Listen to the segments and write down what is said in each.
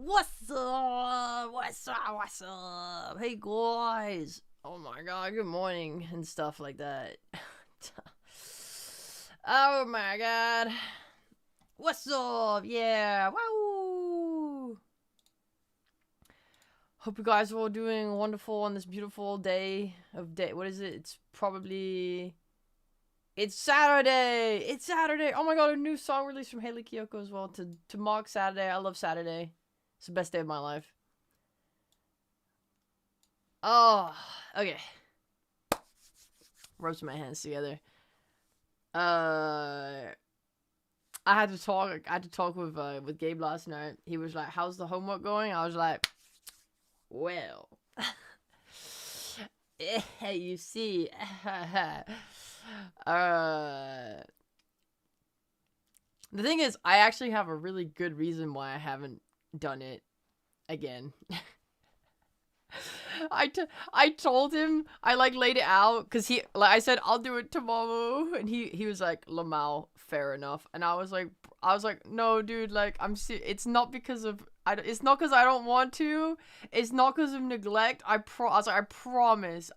What's up? What's up? What's up? Hey guys. Oh my god, good morning and stuff like that. Oh my god. What's up? Yeah. Wow. Hope you guys are all doing wonderful on this beautiful day. What is it? It's Saturday. It's Saturday. Oh my god, a new song released from Haley Kiyoko as well to mark Saturday. I love Saturday. It's the best day of my life. Oh, okay. Rubbing my hands together. I had to talk with Gabe last night. He was like, "How's the homework going?" I was like, "Well, you see, the thing is, I actually have a really good reason why I haven't done it again." I told him, I like laid it out because I said I'll do it tomorrow, and he was like, "Lamau, fair enough." And I was like, "No, dude, like it's not because of it's not because I don't want to. It's not because of neglect. I was like, I promise."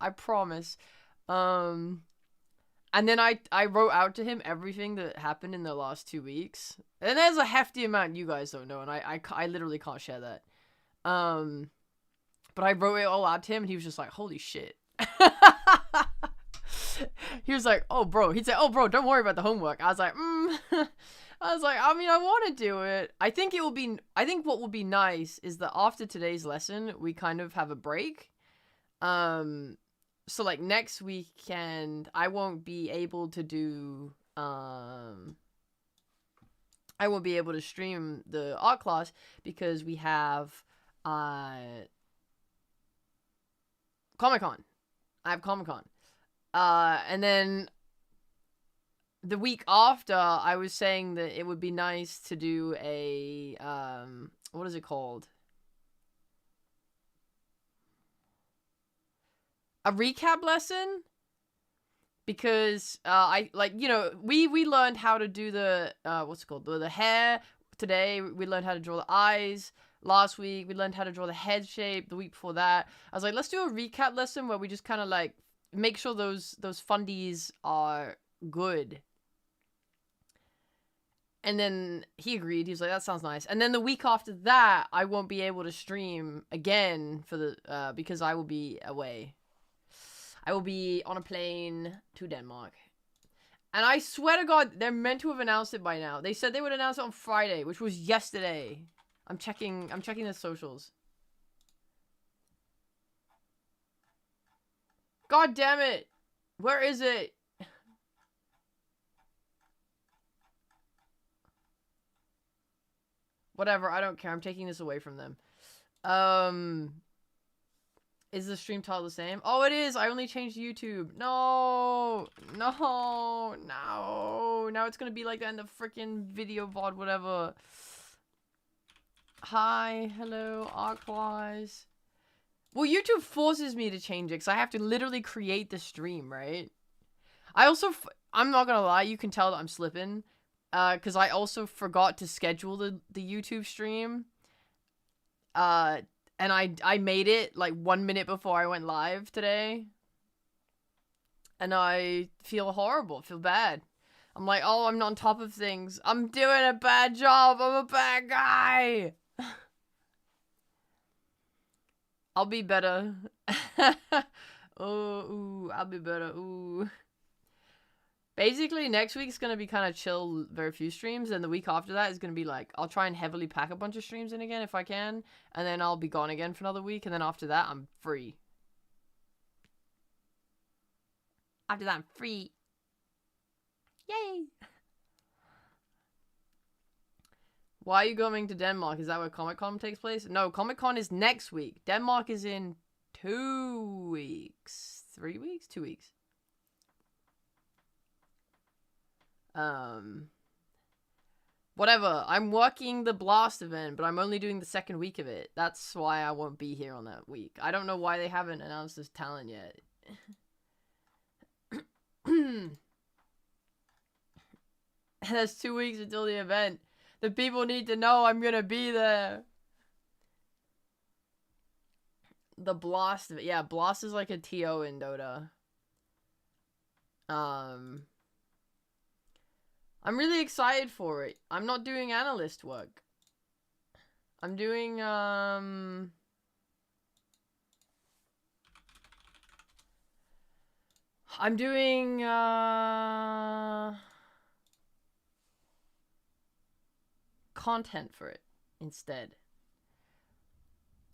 And then I wrote out to him everything that happened in the last 2 weeks, and there's a hefty amount you guys don't know, and I literally can't share that. But I wrote it all out to him, and he was just like, "Holy shit." He was like, "Oh, bro." He'd say, "Oh, bro, don't worry about the homework." I was like, I mean, I want to do it. I think what will be nice is that after today's lesson, we kind of have a break. So, like, next weekend, I won't be able to do, I won't be able to stream the art class because we have, Comic-Con. I have Comic-Con. And then the week after, I was saying that it would be nice to do a, what is it called? A recap lesson? Because, we learned how to do the, what's it called? The hair. Today, we learned how to draw the eyes. Last week, we learned how to draw the head shape. The week before that, I was like, let's do a recap lesson where we just kind of, like, make sure those fundies are good. And then he agreed. He was like, that sounds nice. And then the week after that, I won't be able to stream again for the, because I will be away. I will be on a plane to Denmark. And I swear to God, they're meant to have announced it by now. They said they would announce it on Friday, which was yesterday. I'm checking the socials. God damn it. Where is it? Whatever, I don't care. I'm taking this away from them. Is the stream title the same? Oh, it is. I only changed YouTube. No. Now it's gonna be like that in the freaking video VOD, whatever. Hi, hello, Arkwise. Well, YouTube forces me to change it because I have to literally create the stream, right? I'm not gonna lie, you can tell that I'm slipping. Because I also forgot to schedule the YouTube stream. And I made it like 1 minute before I went live today. And I feel horrible, feel bad. I'm like, oh, I'm not on top of things. I'm doing a bad job. I'm a bad guy. I'll be better. Ooh, I'll be better. Ooh. Basically, next week's gonna be kind of chill, very few streams, and the week after that is gonna be like, I'll try and heavily pack a bunch of streams in again if I can, and then I'll be gone again for another week, and then after that, I'm free. After that, I'm free. Yay! Why are you going to Denmark? Is that where Comic-Con takes place? No, Comic-Con is next week. Denmark is in 2 weeks. 3 weeks? 2 weeks. Whatever. I'm working the Blast event, but I'm only doing the second week of it. That's why I won't be here on that week. I don't know why they haven't announced this talent yet. There's 2 weeks until the event. The people need to know I'm gonna be there. the Blast. Yeah, Blast is like a TO in Dota. I'm really excited for it. I'm not doing analyst work. I'm doing content for it instead,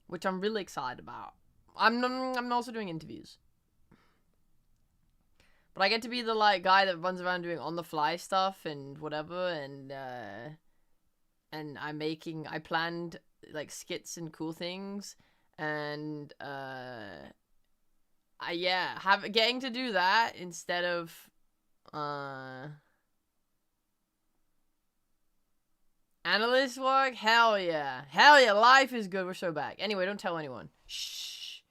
which I'm really excited about. I'm also doing interviews, but I get to be the like guy that runs around doing on the fly stuff and whatever, and I planned like skits and cool things, and getting to do that instead of analyst work. Hell yeah, life is good. We're so back. Anyway, don't tell anyone. Shh,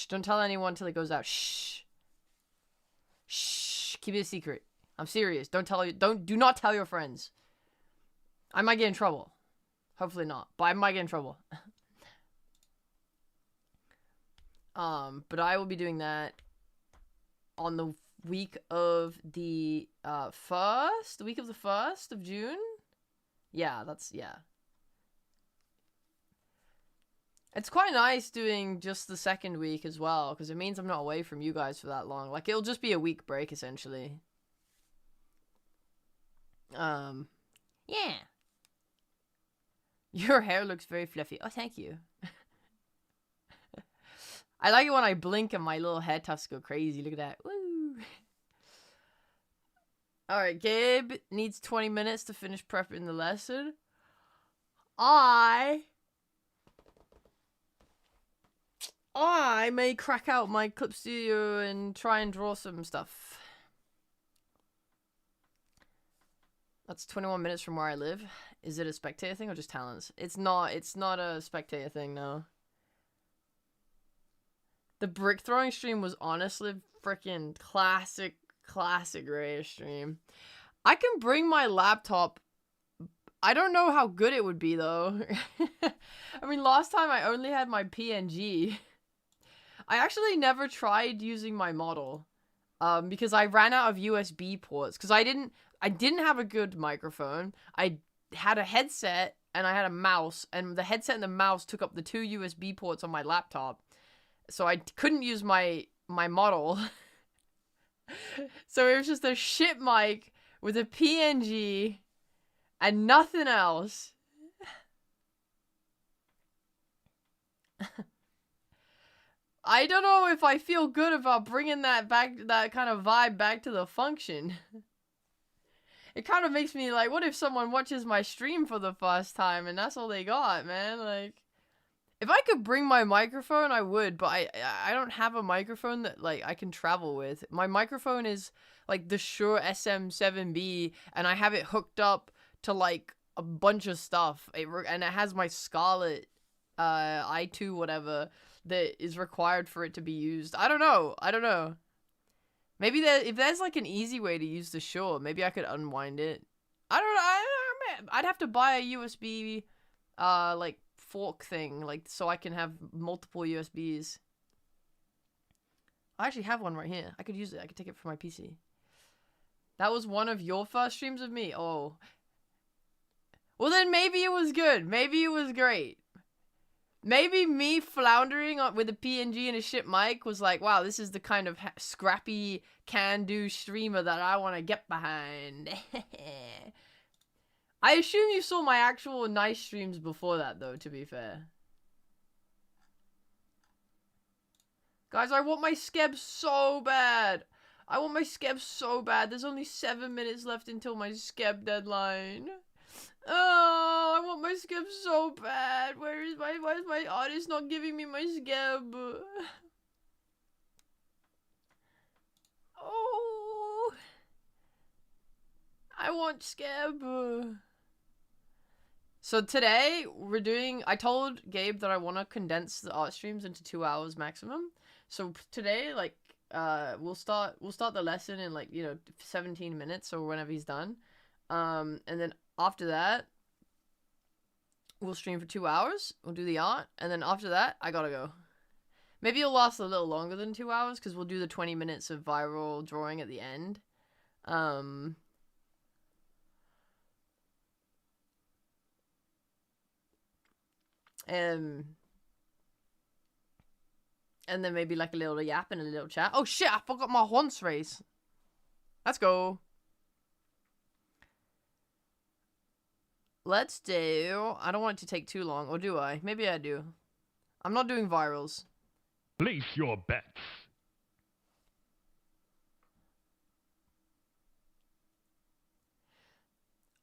don't tell anyone till it goes out. Shh, keep it a secret. I'm serious. Do not tell your friends. I might get in trouble. Hopefully not, but I might get in trouble. But I will be doing that on the week of the 1st of June. Yeah, it's quite nice doing just the second week as well, because it means I'm not away from you guys for that long. Like, it'll just be a week break, essentially. Yeah. Your hair looks very fluffy. Oh, thank you. I like it when I blink and my little hair tufts go crazy. Look at that. Woo! Alright, Gabe needs 20 minutes to finish prepping the lesson. I may crack out my clip studio and try and draw some stuff. That's 21 minutes from where I live. Is it a spectator thing or just talents? It's not a spectator thing, no. The brick throwing stream was honestly freaking classic Reya stream. I can bring my laptop. I don't know how good it would be though. I mean, last time I only had my PNG. I actually never tried using my model because I ran out of USB ports, because I didn't have a good microphone. I had a headset and I had a mouse, and the headset and the mouse took up the 2 USB ports on my laptop. So I couldn't use my model. So it was just a shit mic with a PNG and nothing else. I don't know if I feel good about bringing that kind of vibe back to the function. It kind of makes me like, what if someone watches my stream for the first time and that's all they got, man? Like, if I could bring my microphone, I would, but I don't have a microphone that, like, I can travel with. My microphone is, like, the Shure SM7B, and I have it hooked up to, like, a bunch of stuff. And it has my Scarlett i2 whatever that is required for it to be used. I don't know. Maybe if there's, like, an easy way to use the Shure, maybe I could unwind it. I don't know. I'd have to buy a USB, like, fork thing, like, so I can have multiple USBs. I actually have one right here. I could use it. I could take it for my PC. That was one of your first streams of me. Oh. Well, then maybe it was good. Maybe it was great. Maybe me floundering with a PNG and a shit mic was like, wow, this is the kind of scrappy, can-do streamer that I want to get behind. I assume you saw my actual nice streams before that, though, to be fair. Guys, I want my skeb so bad. There's only 7 minutes left until my skeb deadline. Oh, I want my skeb so bad. Why is my artist not giving me my skeb? Oh, I want skeb. So today I told Gabe that I want to condense the art streams into 2 hours maximum. So today, like, we'll start the lesson in, like, 17 minutes or whenever he's done. And then after that, we'll stream for 2 hours. We'll do the art, and then after that, I gotta go. Maybe it'll last a little longer than 2 hours, because we'll do the 20 minutes of viral drawing at the end. And then maybe like a little yap and a little chat. Oh shit, I forgot my horns race. Let's go. Let's do... I don't want it to take too long, or do I? Maybe I do. I'm not doing virals. Place your bets.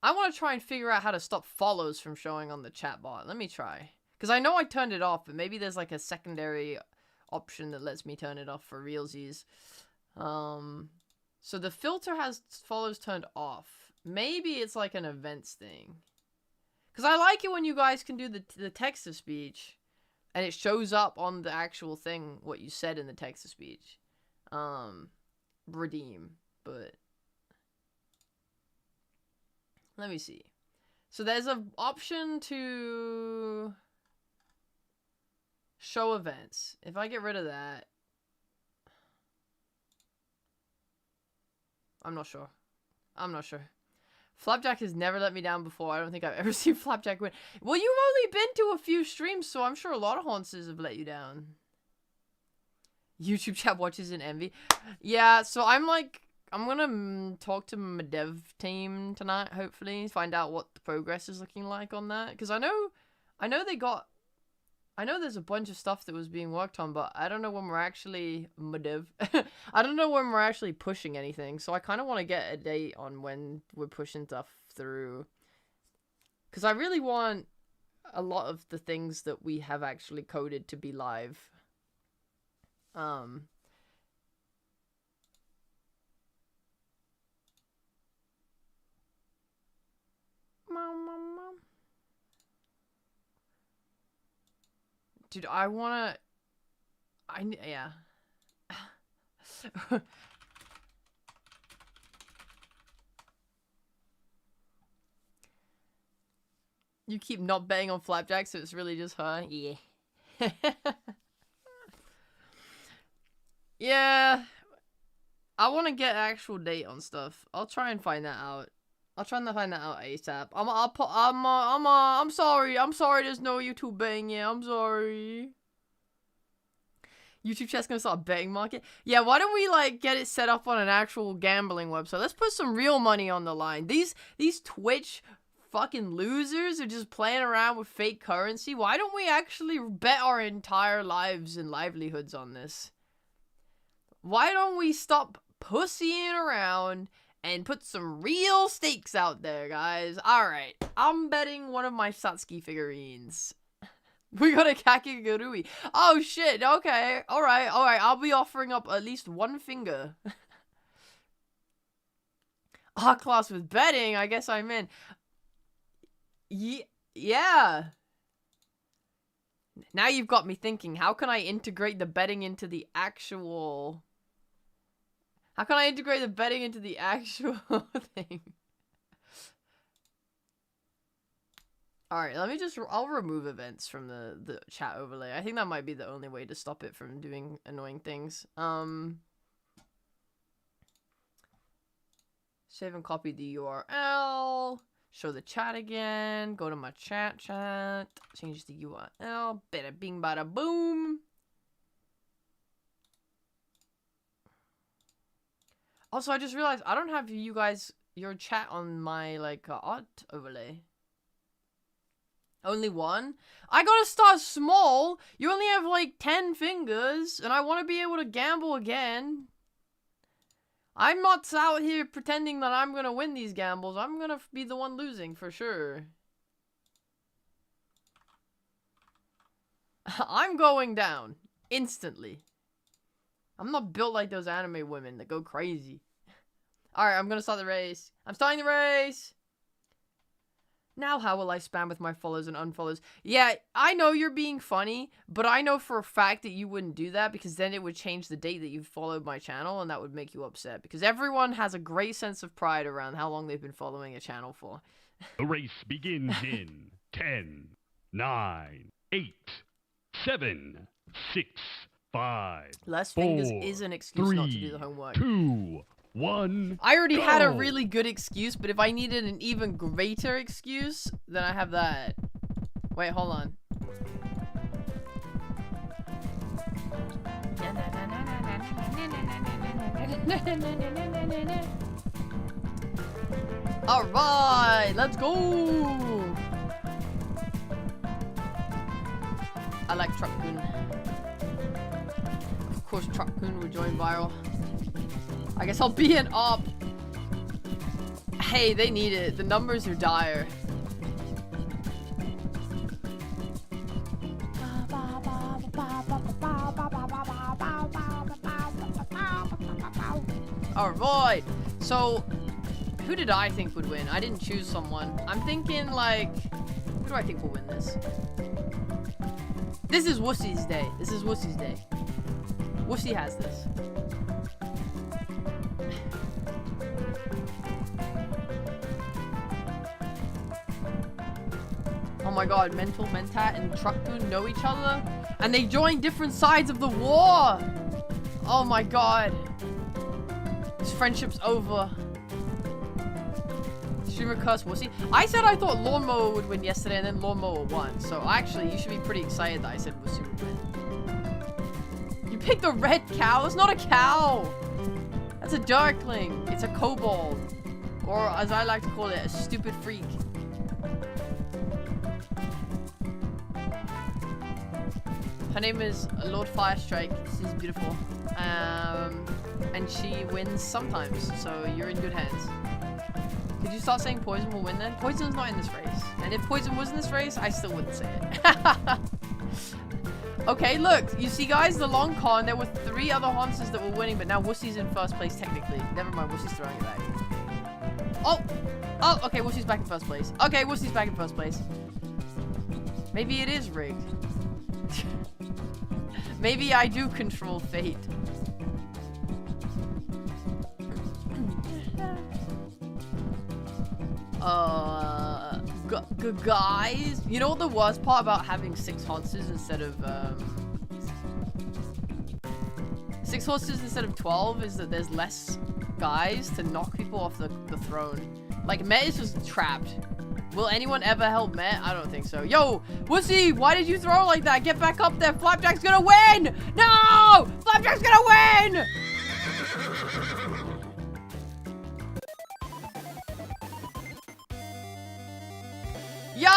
I want to try and figure out how to stop follows from showing on the chat bot. Let me try. Because I know I turned it off, but maybe there's like a secondary option that lets me turn it off for realsies. So the filter has follows turned off. Maybe it's like an events thing. Because I like it when you guys can do the text-to-speech. And it shows up on the actual thing, what you said in the text-to-speech. Redeem. But... let me see. So there's an option to... show events. If I get rid of that... I'm not sure. I'm not sure. Flapjack has never let me down before. I don't think I've ever seen Flapjack win. Well, you've only been to a few streams, so I'm sure a lot of haunces have let you down. YouTube chat watches in envy. Yeah, so I'm gonna talk to my dev team tonight, hopefully. Find out what the progress is looking like on that. Because I know there's a bunch of stuff that was being worked on, but I don't know when we're actually... my dev. I don't know when we're actually pushing anything, so I kind of want to get a date on when we're pushing stuff through. Because I really want a lot of the things that we have actually coded to be live. Dude, I wanna... yeah. You keep not betting on Flapjack, so it's really just her? Yeah. Yeah. I want to get an actual date on stuff. I'll try and find that out. I'll try and find that out ASAP. I'm sorry. I'm sorry there's no YouTube betting. Yeah, I'm sorry. YouTube chat's gonna start a betting market. Yeah, why don't we like get it set up on an actual gambling website? Let's put some real money on the line. These Twitch fucking losers are just playing around with fake currency. Why don't we actually bet our entire lives and livelihoods on this? Why don't we stop pussying around and put some real stakes out there, guys? Alright, I'm betting one of my Satsuki figurines. We got a Kakegurui. Oh shit, okay. Alright. I'll be offering up at least one finger. R-class with betting, I guess I'm in. Yeah. Now you've got me thinking, how can I integrate the betting into the actual... how can I integrate the betting into the actual thing? Alright, let me just... I'll remove events from the chat overlay. I think that might be the only way to stop it from doing annoying things. Save and copy the URL. Show the chat again. Go to my chat. Change the URL. Bada bing bada boom. Also, I just realized I don't have you guys... your chat on my, like, art overlay. Only one? I gotta start small! You only have, like, 10 fingers, and I want to be able to gamble again. I'm not out here pretending that I'm gonna win these gambles. I'm gonna be the one losing, for sure. I'm going down. Instantly. I'm not built like those anime women that go crazy. Alright, I'm gonna start the race. I'm starting the race! Now how will I spam with my follows and unfollows? Yeah, I know you're being funny, but I know for a fact that you wouldn't do that because then it would change the date that you followed my channel and that would make you upset because everyone has a great sense of pride around how long they've been following a channel for. The race begins in 10, 9, 8, 7, 6, 5, Less 4, fingers is an excuse 3, not to do the homework. 2, 1. I already had a go. really good excuse, but if I needed an even greater excuse, then I have that. Wait, hold on. Alright, let's go! I like Truck-kun. Of course, Truck-kun will join Vyral. I guess I'll be an op. Hey, they need it. The numbers are dire. Alright, so who did I think would win? I didn't choose someone. I'm thinking like, who do I think will win this? This is Wussy's day. This is Wussy's day. Wussy has this. Oh my god, Mental, Mentat, and Truck-kun know each other? And they join different sides of the war! Oh my god. This friendship's over. Streamer curse Wussy. I said I thought Lawnmower would win yesterday and then Lawnmower won. So actually, you should be pretty excited that I said Wussy would win. You picked the red cow? It's not a cow! That's a Dirkling. It's a kobold. Or as I like to call it, a stupid freak. Her name is Lord Firestrike. She's beautiful. And she wins sometimes, so you're in good hands. Could you start saying Poison will win then? Poison's not in this race. And if Poison was in this race, I still wouldn't say it. Okay, look. You see, guys, the long con, there were 3 other Haunsters that were winning, but now Wussy's in first place, technically. Never mind, Wussy's throwing it back. Oh, okay, Wussy's back in first place. Okay, Wussy's back in first place. Maybe it is rigged. Maybe I do control fate. Guys, you know what the worst part about having 6 horses instead of 6 horses instead of 12 is that there's less guys to knock people off the throne. Like, Met is just trapped. Will anyone ever help Met? I don't think so. Yo, Wussy, why did you throw like that? Get back up there. Flapjack's gonna win! No! Flapjack's gonna win! Yo,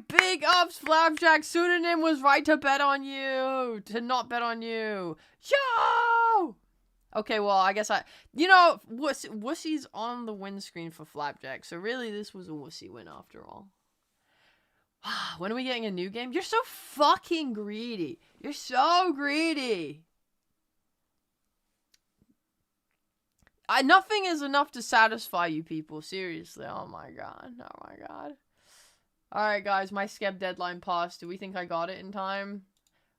big ups, Flapjack. Pseudonym was right to bet on you. To not bet on you. Yo! Okay, well, I guess you know, Wussy's on the win screen for Flapjack, so really this was a Wussy win after all. When are we getting a new game? You're so fucking greedy. You're so greedy. Nothing is enough to satisfy you people, seriously. Oh my god. Oh my god. Alright, guys, my Skeb deadline passed. Do we think I got it in time?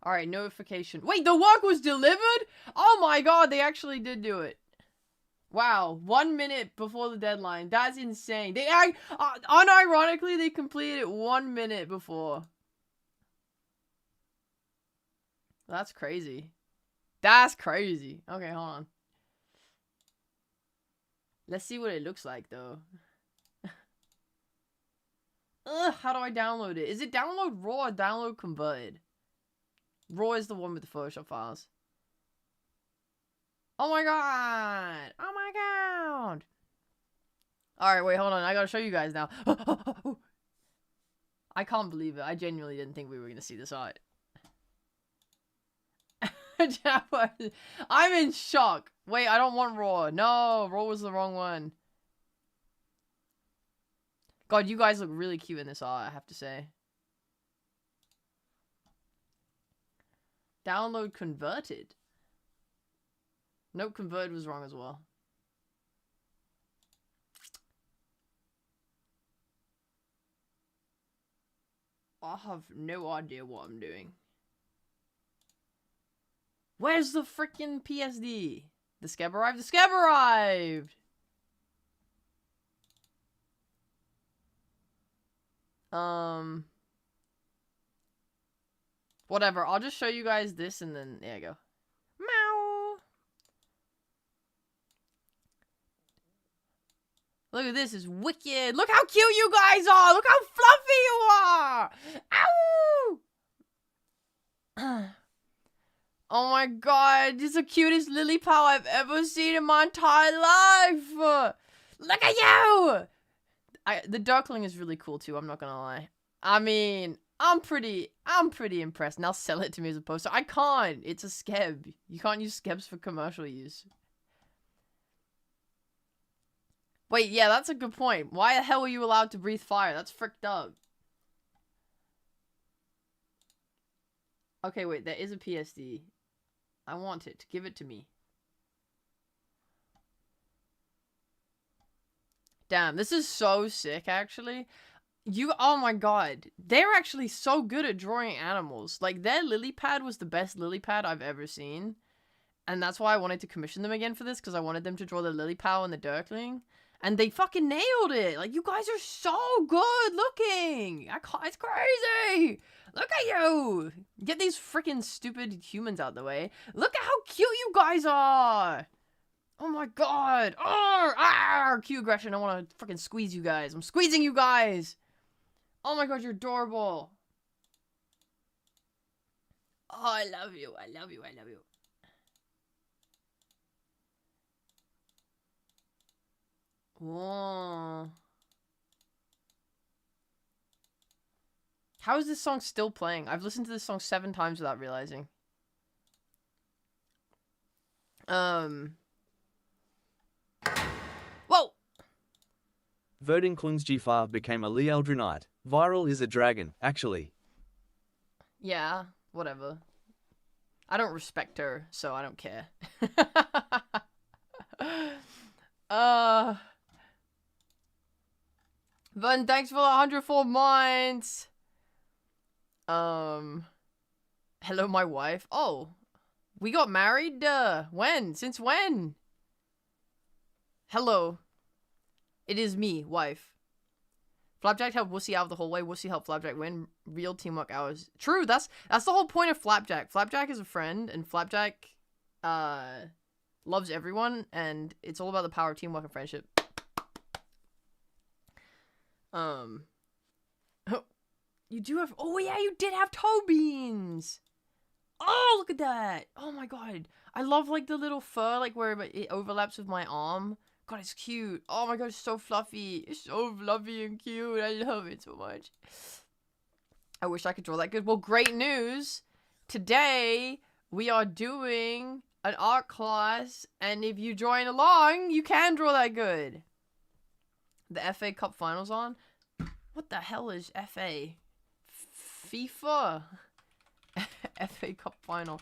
Alright, notification. Wait, the work was delivered? Oh my god, they actually did do it. Wow, 1 minute before the deadline. That's insane. They unironically, they completed it 1 minute before. That's crazy. That's crazy. Okay, hold on. Let's see what it looks like, though. Ugh, how do I download it? Is it download raw or download converted? Raw is the one with the Photoshop files. Oh my god! Oh my god! Alright, wait, hold on. I gotta show you guys now. I can't believe it. I genuinely didn't think we were gonna see this art. I'm in shock. Wait, I don't want raw. No, raw was the wrong one. God, you guys look really cute in this art, I have to say. Download converted. Nope, converted was wrong as well. I have no idea what I'm doing. Where's the freaking PSD? The Skeb arrived? The Skeb arrived! Whatever, I'll just show you guys this and then, there you go. Look at this, it's wicked. Look how cute you guys are. Look how fluffy you are. Ow! Oh my god, this is the cutest Lilypal I've ever seen in my entire life. Look at you. The Dirkling is really cool too, I'm not gonna lie. I mean, I'm pretty impressed. Now sell it to me as a poster. I can't. It's a skeb. You can't use skebs for commercial use. Wait, yeah, that's a good point. Why the hell are you allowed to breathe fire? That's fricked up. Okay, wait, there is a PSD. I want it. Give it to me. Damn, this is so sick, actually. Oh my god. They're actually so good at drawing animals. Like, their lily pad was the best lily pad I've ever seen. And that's why I wanted to commission them again for this, because I wanted them to draw the Lilypal and the Dirkling. And they fucking nailed it! Like, you guys are so good looking! It's crazy! Look at you! Get these freaking stupid humans out the way. Look at how cute you guys are! Oh my god! Cute aggression, I want to freaking squeeze you guys. I'm squeezing you guys! Oh my god, you're adorable! Oh, I love you, I love you, I love you. Whoa. How is this song still playing? I've listened to this song 7 times without realizing. Whoa! Vertex G5 became a Lilypal. Vyral is a dragon, actually. Yeah, whatever. I don't respect her, so I don't care. Vern, thanks for 104 months. Hello, my wife. Oh, we got married? When? Since when? Hello. It is me, wife. Flapjack helped Wussy out of the hallway. Wussy helped Flapjack win. Real teamwork hours. True, that's the whole point of Flapjack. Flapjack is a friend, and Flapjack, loves everyone, and it's all about the power of teamwork and friendship. You do have, oh yeah, you did have toe beans. Oh, look at that. Oh my god. I love, like, the little fur, like, where it overlaps with my arm. God, it's cute. Oh my god, it's so fluffy. It's so fluffy and cute. I love it so much. I wish I could draw that good. Well, great news. Today, we are doing an art class, and if you join along, you can draw that good. The FA Cup Finals on? What the hell is FA? FIFA? FA Cup Final.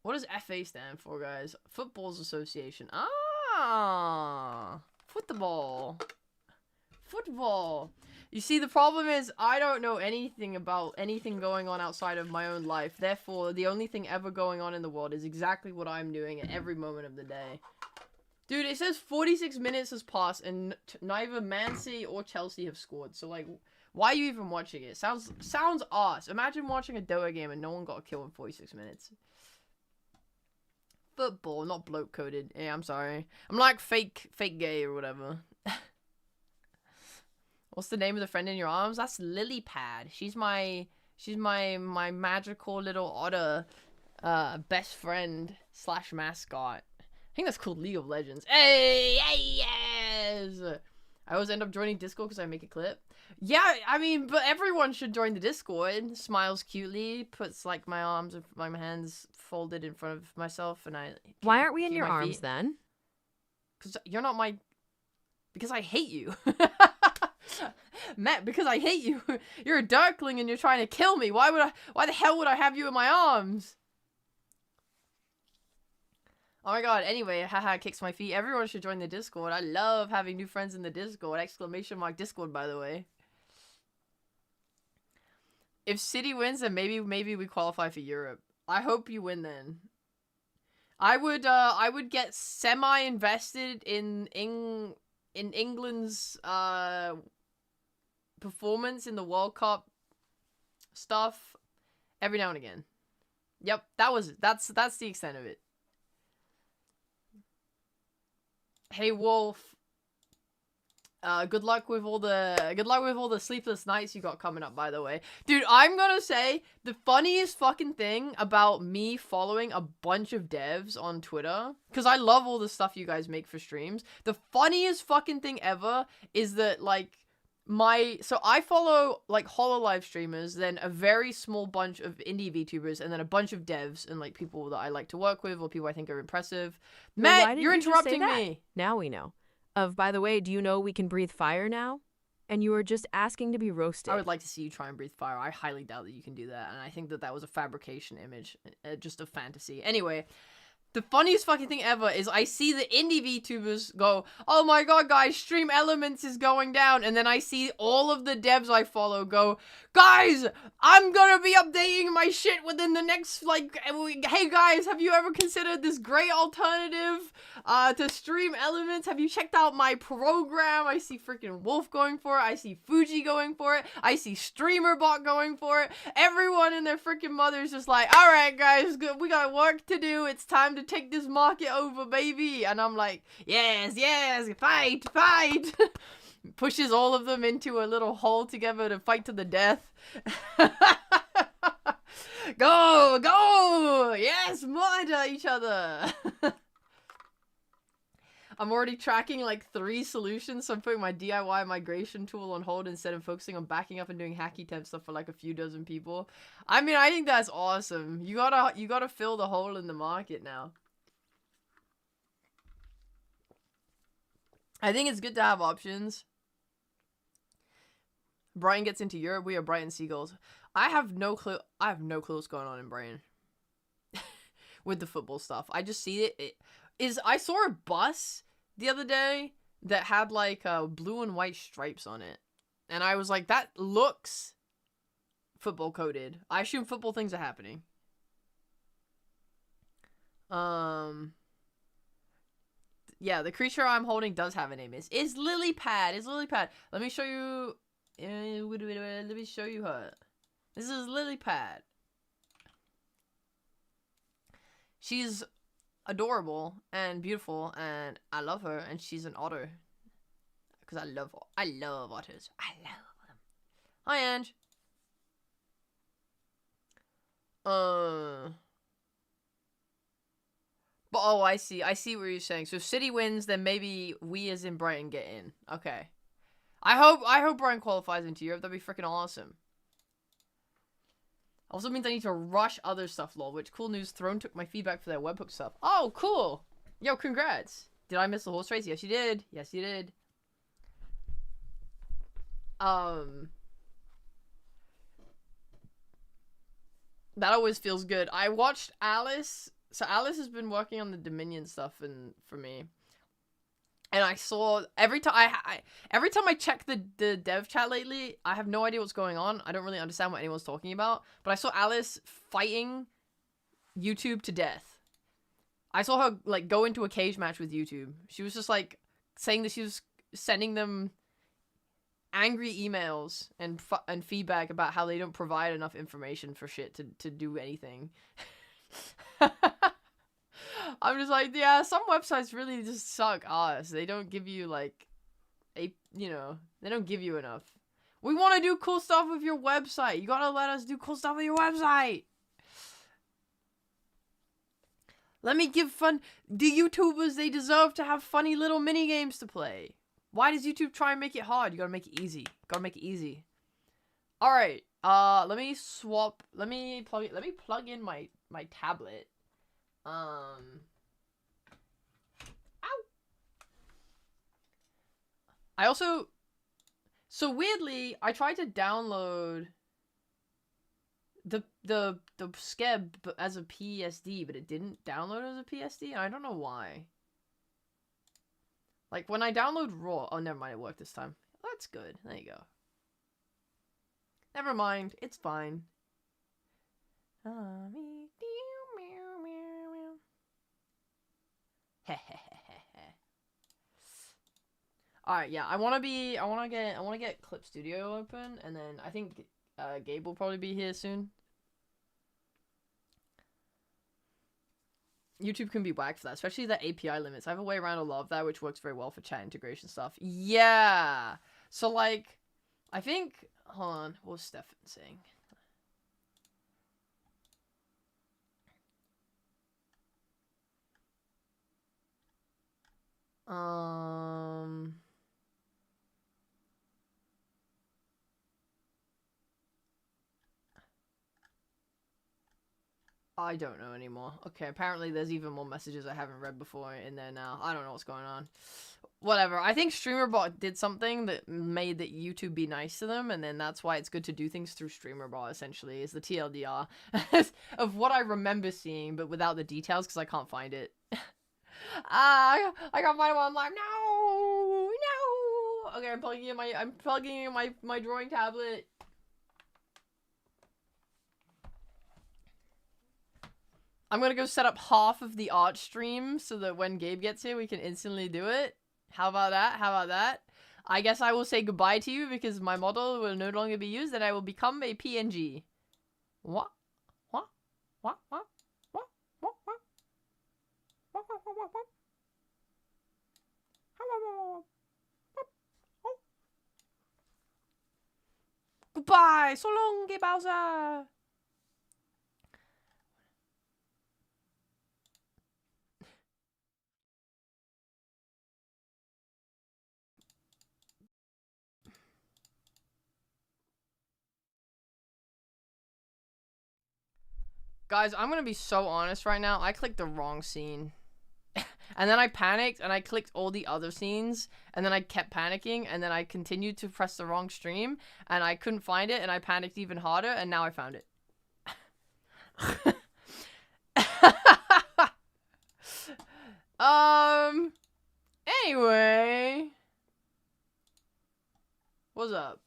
What does FA stand for, guys? Football's Association. Ah! Football. Football. You see, the problem is, I don't know anything about anything going on outside of my own life. Therefore, the only thing ever going on in the world is exactly what I'm doing at every moment of the day. Dude, it says 46 minutes has passed and neither Man City or Chelsea have scored. So, like, why are you even watching it? Sounds arse. Imagine watching a Doha game and no one got a kill in 46 minutes. Football, not bloke coded. Yeah, I'm sorry. I'm like fake gay or whatever. What's the name of the friend in your arms? That's Lilypad. She's my magical little otter best friend / mascot. I think that's called League of Legends. Hey, yes! I always end up joining Discord because I make a clip. Yeah, I mean, but everyone should join the Discord. Smiles cutely, puts, like, my arms with my hands folded in front of myself, and I... Why aren't we in your arms, feet. then? Because you're not my... Because I hate you. Matt, because I hate you. You're a Dirkling and you're trying to kill me. Why the hell would I have you in my arms? Oh my god, anyway, haha, kicks my feet. Everyone should join the Discord. I love having new friends in the Discord. ! Discord, by the way. If City wins, then maybe we qualify for Europe. I hope you win then. I would get semi-invested in England's performance in the World Cup stuff every now and again. Yep, that's the extent of it. Hey Wolf. Good luck with all the sleepless nights you got coming up, by the way. Dude, I'm gonna say the funniest fucking thing about me following a bunch of devs on Twitter, because I love all the stuff you guys make for streams. The funniest fucking thing ever is that, like, so I follow, like, HoloLive streamers, then a very small bunch of indie VTubers, and then a bunch of devs and, like, people that I like to work with or people I think are impressive. Matt, you're interrupting me. Now we know. By the way, do you know we can breathe fire now? And you were just asking to be roasted. I would like to see you try and breathe fire. I highly doubt that you can do that, and I think that that was a fabrication image, just a fantasy. Anyway, the funniest fucking thing ever is I see the indie VTubers go, oh my god, guys, Stream Elements is going down, and then I see all of the devs I follow go, guys, I'm gonna be updating my shit within the next, like, hey guys, have you ever considered this great alternative to Stream Elements? Have you checked out my program? I see freaking Wolf going for it. I see Fuji going for it. I see StreamerBot going for it. Everyone and their freaking mother's just like, alright guys, we got work to do. It's time to take this market over, baby. And I'm like, yes, fight. Pushes all of them into a little hole together to fight to the death. Go! Yes, murder each other. I'm already tracking like 3 solutions, so I'm putting my DIY migration tool on hold instead of focusing on backing up and doing hacky temp stuff for like a few dozen people. I mean, I think that's awesome. You gotta fill the hole in the market now. I think it's good to have options. Brian gets into Europe. We are Brighton Seagulls. I have no clue. I have no clue what's going on in Brighton with the football stuff. I just see it. I saw a bus the other day that had like blue and white stripes on it, and I was like, that looks football coded. I assume football things are happening. Yeah, the creature I'm holding does have a name. Is Lilypad. Let me show you. Let me show you her. This is Lilypad. She's adorable and beautiful, and I love her. And she's an otter because I love otters. I love them. Hi, Ange. But oh, I see what you're saying. So if City wins, then maybe we as in Brighton get in. Okay. I hope Brighton qualifies into Europe. That'd be freaking awesome. Also means I need to rush other stuff, lol. Which, cool news, Throne took my feedback for their webhook stuff. Oh, cool. Yo, congrats. Did I miss the horse race? Yes, you did. Yes, you did. That always feels good. I watched Alice. So Alice has been working on the Dominion stuff for me. And I saw every time I check the dev chat lately, I have no idea what's going on. I don't really understand what anyone's talking about. But I saw Alice fighting YouTube to death. I saw her like go into a cage match with YouTube. She was just like saying that she was sending them angry emails and feedback about how they don't provide enough information for shit to do anything. I'm just like, yeah, some websites really just suck ass. They don't give you, like, they don't give you enough. We want to do cool stuff with your website. You gotta let us do cool stuff with your website. Let me give fun. The YouTubers, they deserve to have funny little mini games to play. Why does YouTube try and make it hard? You gotta make it easy. Alright, let me plug in my tablet. Ow. I also, so weirdly, I tried to download the Skeb as a PSD, but it didn't download as a PSD, and I don't know why. Like, when I download RAW, oh, never mind, it worked this time. That's good, there you go. Never mind, it's fine. Alright, yeah, I wanna get Clip Studio open, and then I think Gabe will probably be here soon. YouTube can be whack for that, especially the API limits. I have a way around a lot of that, which works very well for chat integration stuff. Yeah. So like, I think. Hold on. What was Stefan saying? I don't know anymore. Okay, apparently there's even more messages I haven't read before in there now. I don't know what's going on. Whatever. I think StreamerBot did something that made that YouTube be nice to them, and then that's why it's good to do things through StreamerBot, essentially, is the TLDR of what I remember seeing, but without the details, because I can't find it. I can't find it while I'm live. No! No! Okay, I'm plugging in my drawing tablet. I'm gonna go set up half of the art stream so that when Gabe gets here, we can instantly do it. How about that? How about that? I guess I will say goodbye to you because my model will no longer be used and I will become a PNG. What? What? What? What? What? What? What? What? What? What? What? Goodbye! So long, Bowser! Guys, I'm gonna be so honest right now. I clicked the wrong scene. And then I panicked, and I clicked all the other scenes, and then I kept panicking, and then I continued to press the wrong stream, and I couldn't find it, and I panicked even harder, and now I found it. Anyway. What's up?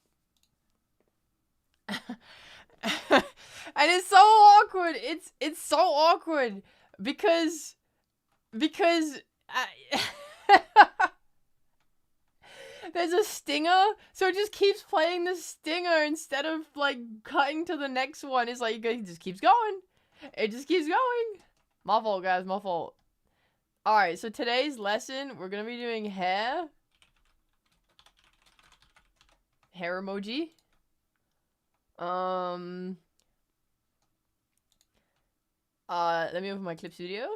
And it's so awkward. It's so awkward because there's a stinger, so it just keeps playing the stinger instead of like cutting to the next one. It's like it just keeps going. It just keeps going. My fault, guys. My fault. All right. So today's lesson, we're gonna be doing hair emoji. Let me open my clip studio.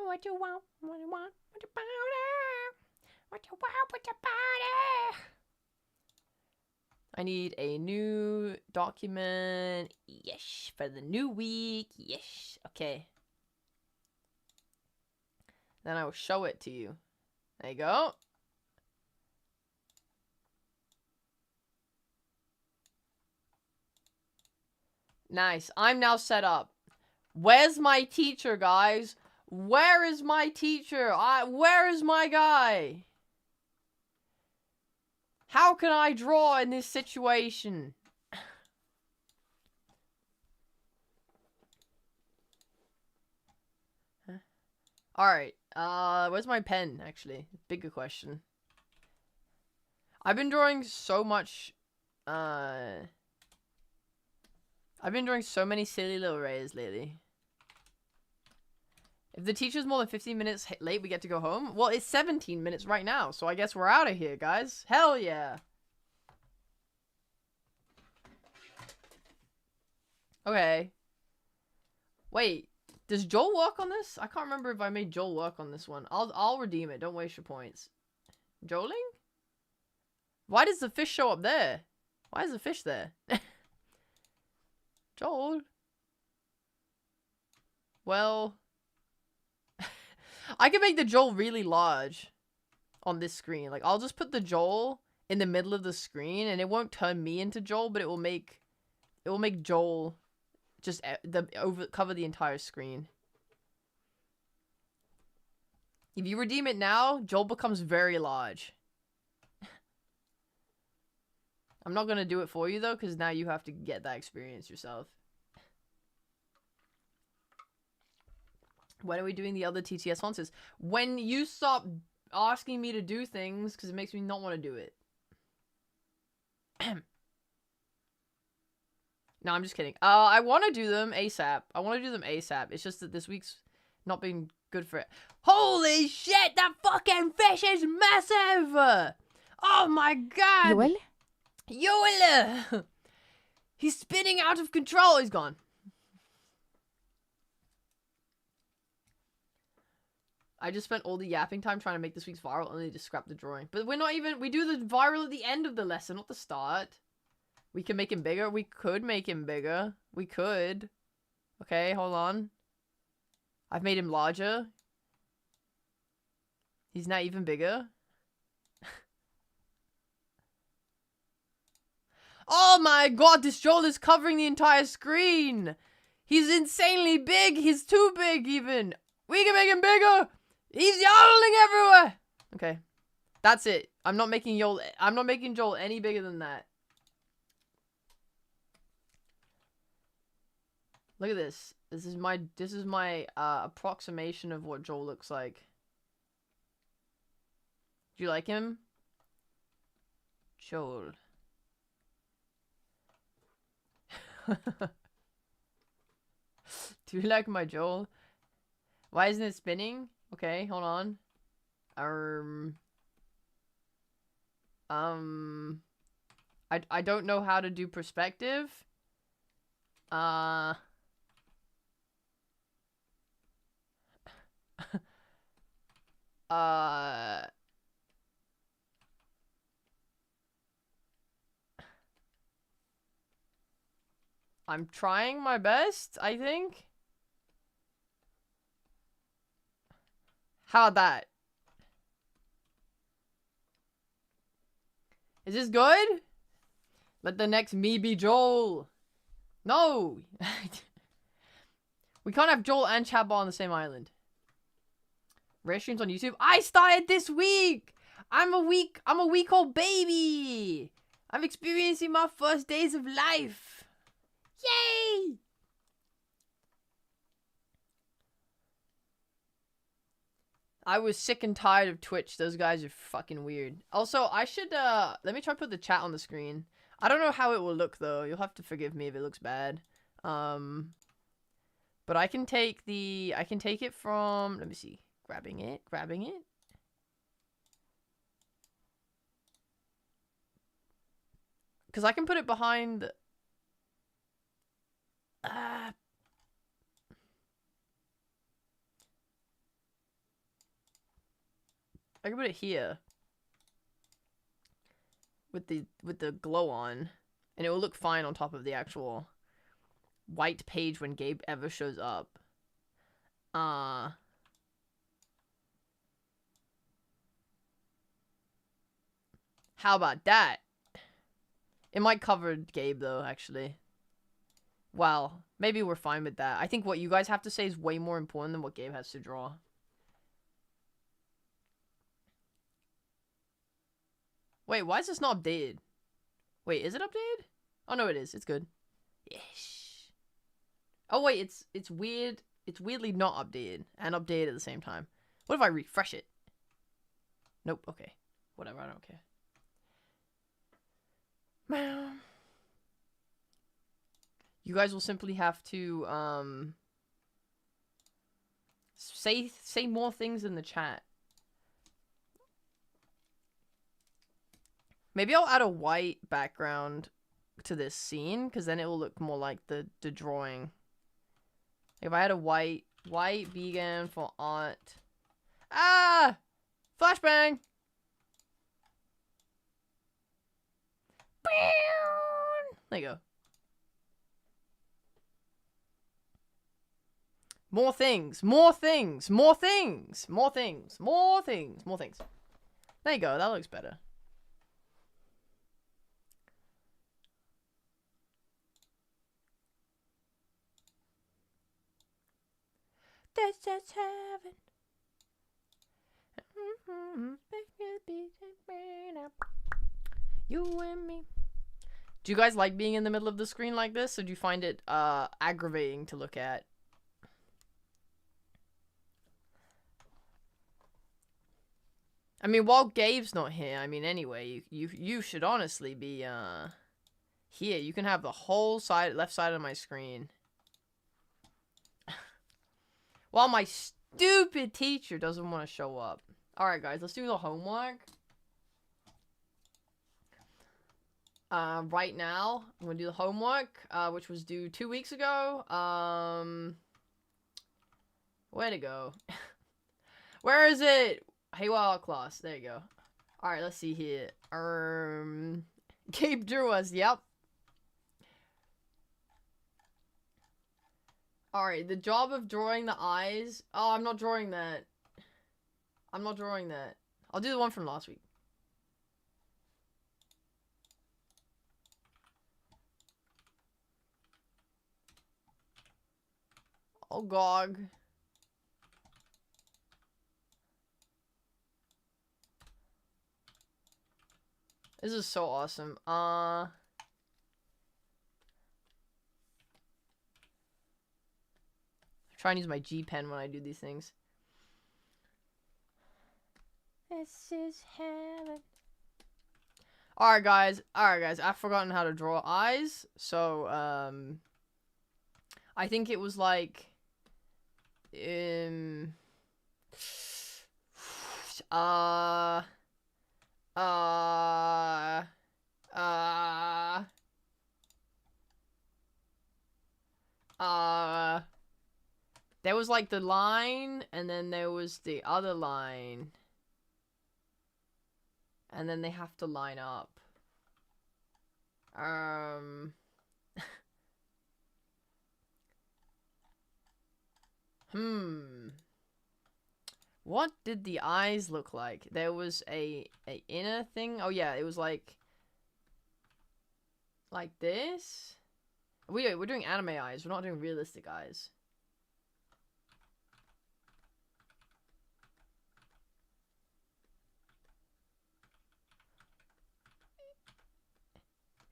What you want? What you want? What about it? What you want? What about it? I need a new document. Yes, for the new week. Yes. Okay. Then I will show it to you. There you go. Nice. I'm now set up. Where's my teacher, guys? Where is my teacher? Where is my guy? How can I draw in this situation? Huh? Alright. Where's my pen, actually? Bigger question. I've been drawing so much, I've been drawing so many silly little Reyas lately. If the teacher's more than 15 minutes late, we get to go home? Well, it's 17 minutes right now, so I guess we're out of here, guys. Hell yeah. Okay. Wait, does Joel work on this? I can't remember if I made Joel work on this one. I'll redeem it. Don't waste your points. Joeling? Why does the fish show up there? Why is the fish there? Joel? Well, I can make the Joel really large on this screen. Like, I'll just put the Joel in the middle of the screen, and it won't turn me into Joel, but it will make Joel just cover the entire screen. If you redeem it now, Joel becomes very large. I'm not gonna do it for you though, because now you have to get that experience yourself. When are we doing the other TTS sponsors? When you stop asking me to do things, because it makes me not want to do it. No, I'm just kidding. I want to do them ASAP. It's just that this week's not been good for it. Holy shit, that fucking fish is massive! Oh my god! Joel? Joel! He's spinning out of control. He's gone. I just spent all the yapping time trying to make this week's viral, only to scrap the drawing. But we're not even... We do the viral at the end of the lesson, not the start. We can make him bigger. We could make him bigger. We could. Okay, hold on. I've made him larger. He's now even bigger. Oh my god, this Joel is covering the entire screen. He's insanely big. He's too big even. We can make him bigger. He's yodeling everywhere. Okay. That's it. I'm not making Joel any bigger than that. Look at this. This is my approximation of what Joel looks like. Do you like him? Joel. Do you like my Joel? Why isn't it spinning? Okay, hold on. I don't know how to do perspective. I'm trying my best, I think. How about that? Is this good? Let the next me be Joel. No! We can't have Joel and Chatbot on the same island. Rare streams on YouTube. I started this week! I'm a week-old baby! I'm experiencing my first days of life! Yay! I was sick and tired of Twitch. Those guys are fucking weird. Also, I should, let me try to put the chat on the screen. I don't know how it will look, though. You'll have to forgive me if it looks bad. But I can take it from, let me see. Grabbing it. Because I can put it behind... I can put it here. With the glow on. And it will look fine on top of the actual white page when Gabe ever shows up. How about that? It might cover Gabe though, actually. Well, maybe we're fine with that. I think what you guys have to say is way more important than what Gabe has to draw. Wait, why is this not updated? Wait, is it updated? Oh no, it is. It's good. Yes. Oh wait, it's weird. It's weirdly not updated and updated at the same time. What if I refresh it? Nope. Okay. Whatever. I don't care. You guys will simply have to say more things in the chat. Maybe I'll add a white background to this scene, because then it will look more like the drawing. If I had a white vegan for art. Ah! Flashbang! There you go. More things. More things. More things. More things. More things. More things. There you go. That looks better. This is heaven. You and me. Do you guys like being in the middle of the screen like this, or do you find it aggravating to look at? I mean, while Gabe's not here, I mean, anyway, you should honestly be Here, you can have the whole side, left side of my screen. While my stupid teacher doesn't want to show up. Alright, guys, let's do the homework. Right now, I'm gonna do the homework, which was due 2 weeks ago. Where to go? Where is it? Heywowart class. There you go. Alright, let's see here. Gabe drew us, yep. Alright, the job of drawing the eyes. Oh, I'm not drawing that. I'm not drawing that. I'll do the one from last week. Oh, Gog. This is so awesome. Try and use my G pen when I do these things. This is heaven. Alright guys, I've forgotten how to draw eyes. So, I think it was like there was like the line, and then there was the other line. And then they have to line up. What did the eyes look like? There was a inner thing. Oh yeah, it was like this. We're doing anime eyes. We're not doing realistic eyes.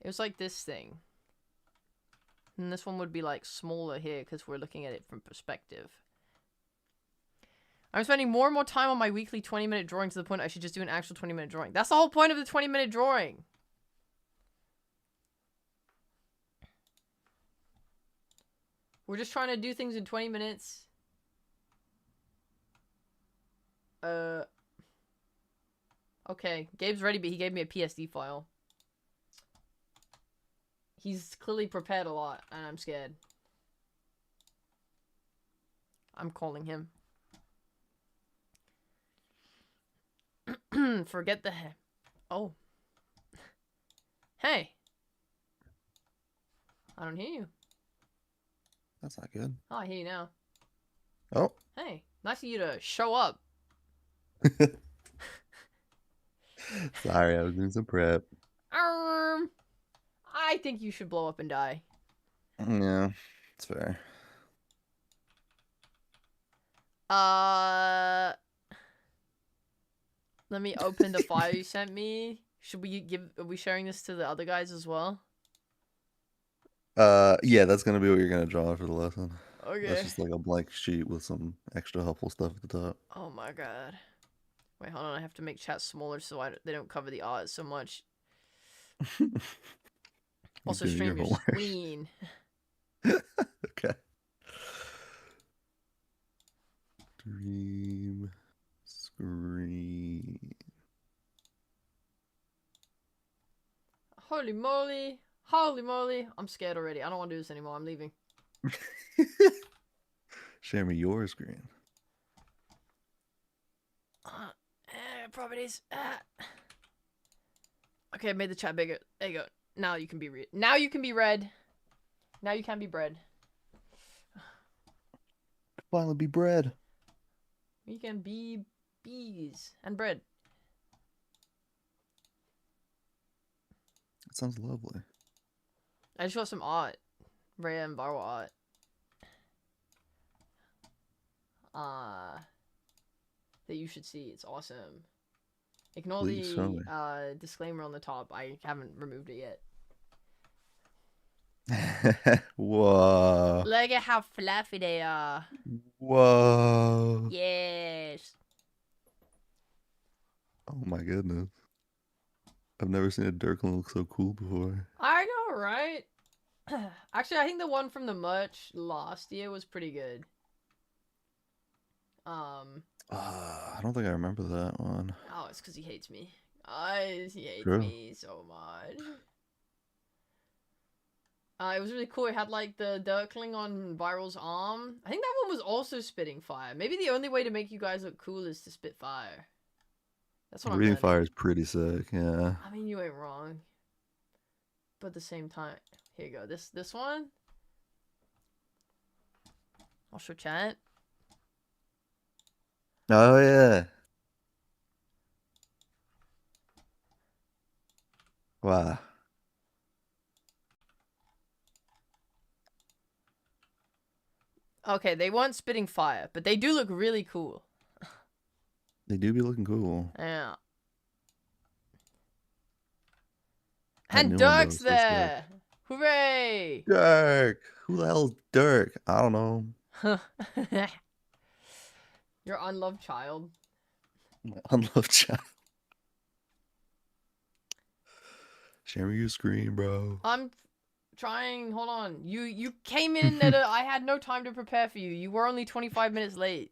It was like this thing. And this one would be like smaller here because we're looking at it from perspective. I'm spending more and more time on my weekly 20-minute drawing to the point I should just do an actual 20-minute drawing. That's the whole point of the 20-minute drawing. We're just trying to do things in 20 minutes. Okay. Gabe's ready, but he gave me a PSD file. He's clearly prepared a lot, and I'm scared. I'm calling him. Forget the oh. Hey. I don't hear you. That's not good. Oh, I hear you now. Oh. Hey, nice of you to show up. Sorry, I was doing some prep. I think you should blow up and die. Yeah, it's fair. Let me open the file you sent me. Are we sharing this to the other guys as well? Yeah, that's gonna be what you're gonna draw for the lesson. Okay. That's just like a blank sheet with some extra helpful stuff at the top. Oh my god. Wait, hold on. I have to make chat smaller so they don't cover the art so much. Also, stream your screen. Okay. Dream screen. Holy moly. Holy moly. I'm scared already. I don't want to do this anymore. I'm leaving. Share me your screen. Properties. Okay, I made the chat bigger. There you go. Now you can be now you can be read. Now you can be bred. Finally be bred. We can be bees and bread. That sounds lovely. I just want some art. Reya and Vyral art. That you should see. It's awesome. Ignore Please show me. the disclaimer on the top. I haven't removed it yet. Whoa. Look at how fluffy they are. Whoa. Yes. Oh my goodness. I've never seen a Dirkling look so cool before. I know, right? Actually, I think the one from the merch last year was pretty good. I don't think I remember that one. Oh, it's because he hates me. He hates True. me so much. It was really cool. It had like the Dirkling on Viral's arm. I think that one was also spitting fire. Maybe the only way to make you guys look cool is to spit fire. That's what I'm Breathing learning. fire is pretty sick. Yeah. I mean, you ain't wrong. But at the same time, here you go. This one. I'll show chat. Oh yeah. Wow. Okay, they weren't spitting fire, but they do look really cool. They do be looking cool. Yeah. That And new one, though, Dirk's is so sick. there. Hooray! Dirk. Who the hell's Dirk? I don't know. Your unloved child. My unloved child. Share me your screen, bro. I'm trying. Hold on. You came in at I had no time to prepare for you. You were only 25 minutes late.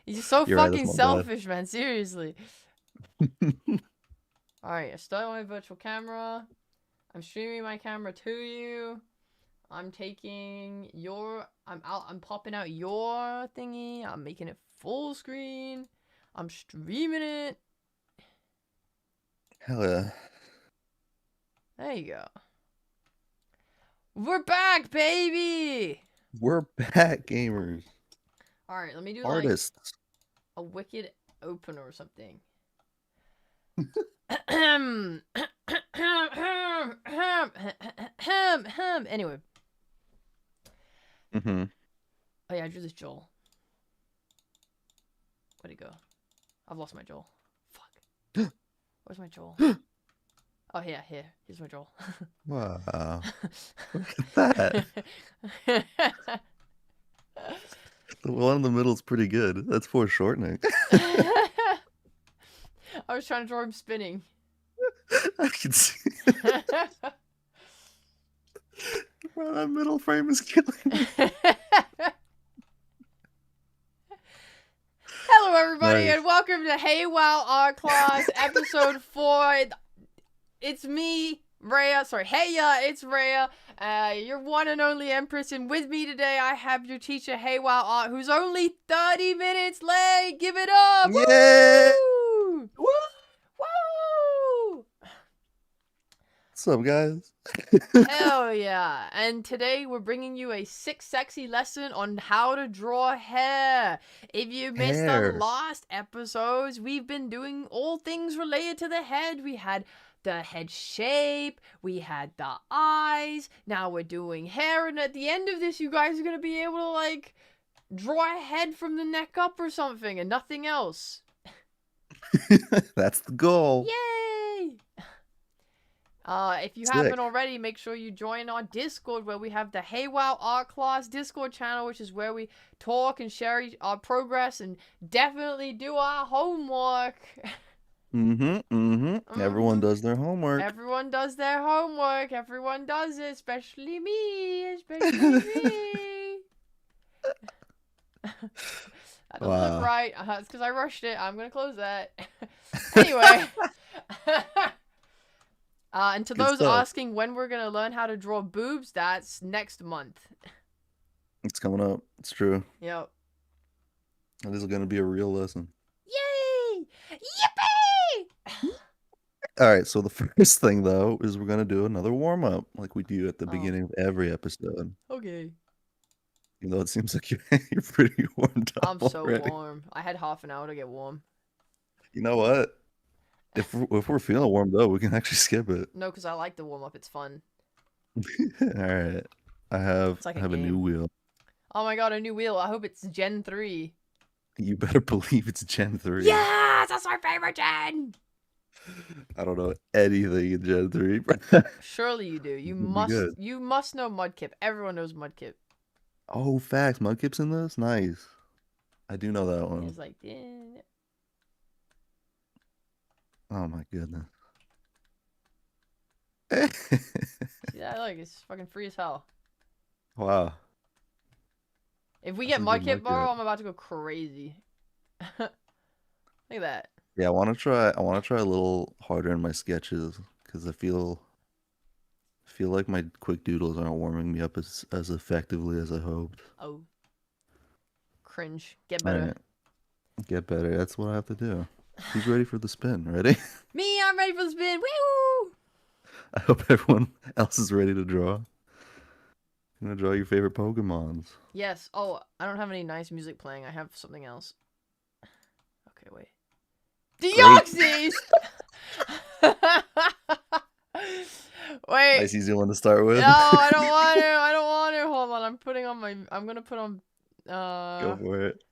You're so You're right, fucking that's my bad. selfish, man. Seriously. Alright, I start my virtual camera. I'm streaming my camera to you. I'm taking your... I'm popping out your thingy. I'm making it full screen. I'm streaming it. Hell yeah. There you go. We're back, baby! We're back, gamers. Alright, let me do Artists. like a wicked opener or something. Anyway. Mm-hmm. Oh yeah, I drew this Joel. Where'd he go? I've lost my Joel. Fuck. Where's my Joel? Oh yeah, here. Here's my Joel. Wow. Look at that. The one in the middle is pretty good. That's foreshortening. I was trying to draw him spinning. I can see. Bro, that middle frame is killing me. Hello everybody Nice. and welcome to Hey Wow Art Class episode 4. It's me, Reya. Sorry, Heya, it's Reya. Your one and only Empress, and with me today I have your teacher, Hey Wow Art, who's only 30 minutes late. Give it up! Yeah! Woo! Woo! What's up, guys? Hell yeah. And today we're bringing you a 6 sexy lesson on how to draw hair. If you missed the Hair. last episodes, we've been doing all things related to the head. We had the head shape, we had the eyes, now we're doing hair, and at the end of this you guys are going to be able to like draw a head from the neck up or something and nothing else. That's the goal. Yay! If you Sick. haven't already, make sure you join our Discord where we have the Hey Wow Art Class Discord channel, which is where we talk and share our progress and definitely do our homework. Everyone does their homework. Everyone does their homework. Everyone does it, especially me. Especially me. That doesn't look Wow. right. It's because I rushed it. I'm going to close that. Anyway. And to Good those stuff. asking when we're going to learn how to draw boobs, that's next month. It's coming up. It's true. Yep. This is going to be a real lesson. Yay! Yippee! All right, so the first thing, though, is we're going to do another warm-up like we do at the Oh. beginning of every episode. Okay. Even though it seems like you're pretty warmed up I'm so already. warm. I had half an hour to get warm. You know what? If we're feeling warmed up, we can actually skip it. No, because I like the warm-up. It's fun. All right. I have It's like a a new game. wheel. Oh my god, a new wheel. I hope it's Gen 3. You better believe it's Gen 3. Yes! That's my favorite Gen! I don't know anything in Gen 3. Surely you do. You It'll be must. good. You must know Mudkip. Everyone knows Mudkip. Oh, facts. Mudkip's in this? Nice. I do know that one. It's like, Oh my goodness. Yeah, look, it's fucking free as hell. Wow. If we That's get a good Mudkip, bro, Mudkip. I'm about to go crazy. Look at that. Yeah, I want to try. I want to try a little harder in my sketches because I feel like my quick doodles aren't warming me up as effectively as I hoped. Oh. Cringe. Get All better. right, get better. That's what I have to do. Who's ready for the spin? Ready? Me, I'm ready for the spin. Woo! I hope everyone else is ready to draw. You're gonna draw your favorite Pokemons. Yes. Oh, I don't have any nice music playing. I have something else. Okay, wait. Deoxys! Wait. Nice easy one to start with. No, I don't want to. I don't want to. Hold on. I'm gonna put on. Go for it.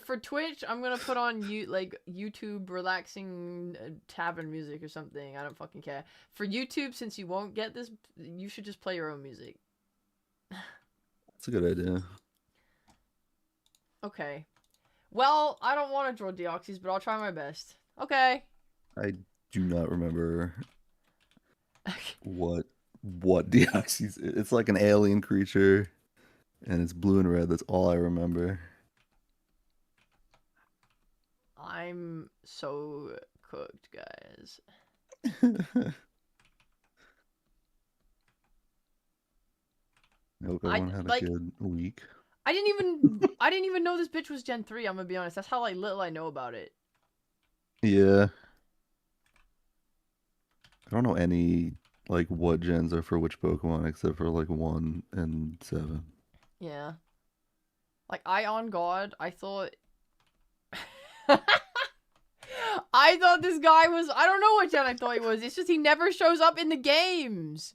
For Twitch, I'm gonna put on YouTube relaxing tavern music or something. I don't fucking care. For YouTube, since you won't get this, you should just play your own music. That's a good idea. Okay. Well, I don't want to draw Deoxys, but I'll try my best. Okay. I do not remember what Deoxys. It's like an alien creature, and it's blue and red. That's all I remember. I'm so cooked, guys. I hope everyone had a good week. I didn't even know this bitch was Gen 3, I'm gonna be honest. That's how little I know about it. Yeah. I don't know any what gens are for which Pokemon except for 1 and 7. Yeah. On God, I thought I thought this guy was, I don't know what gen I thought he was. It's just he never shows up in the games.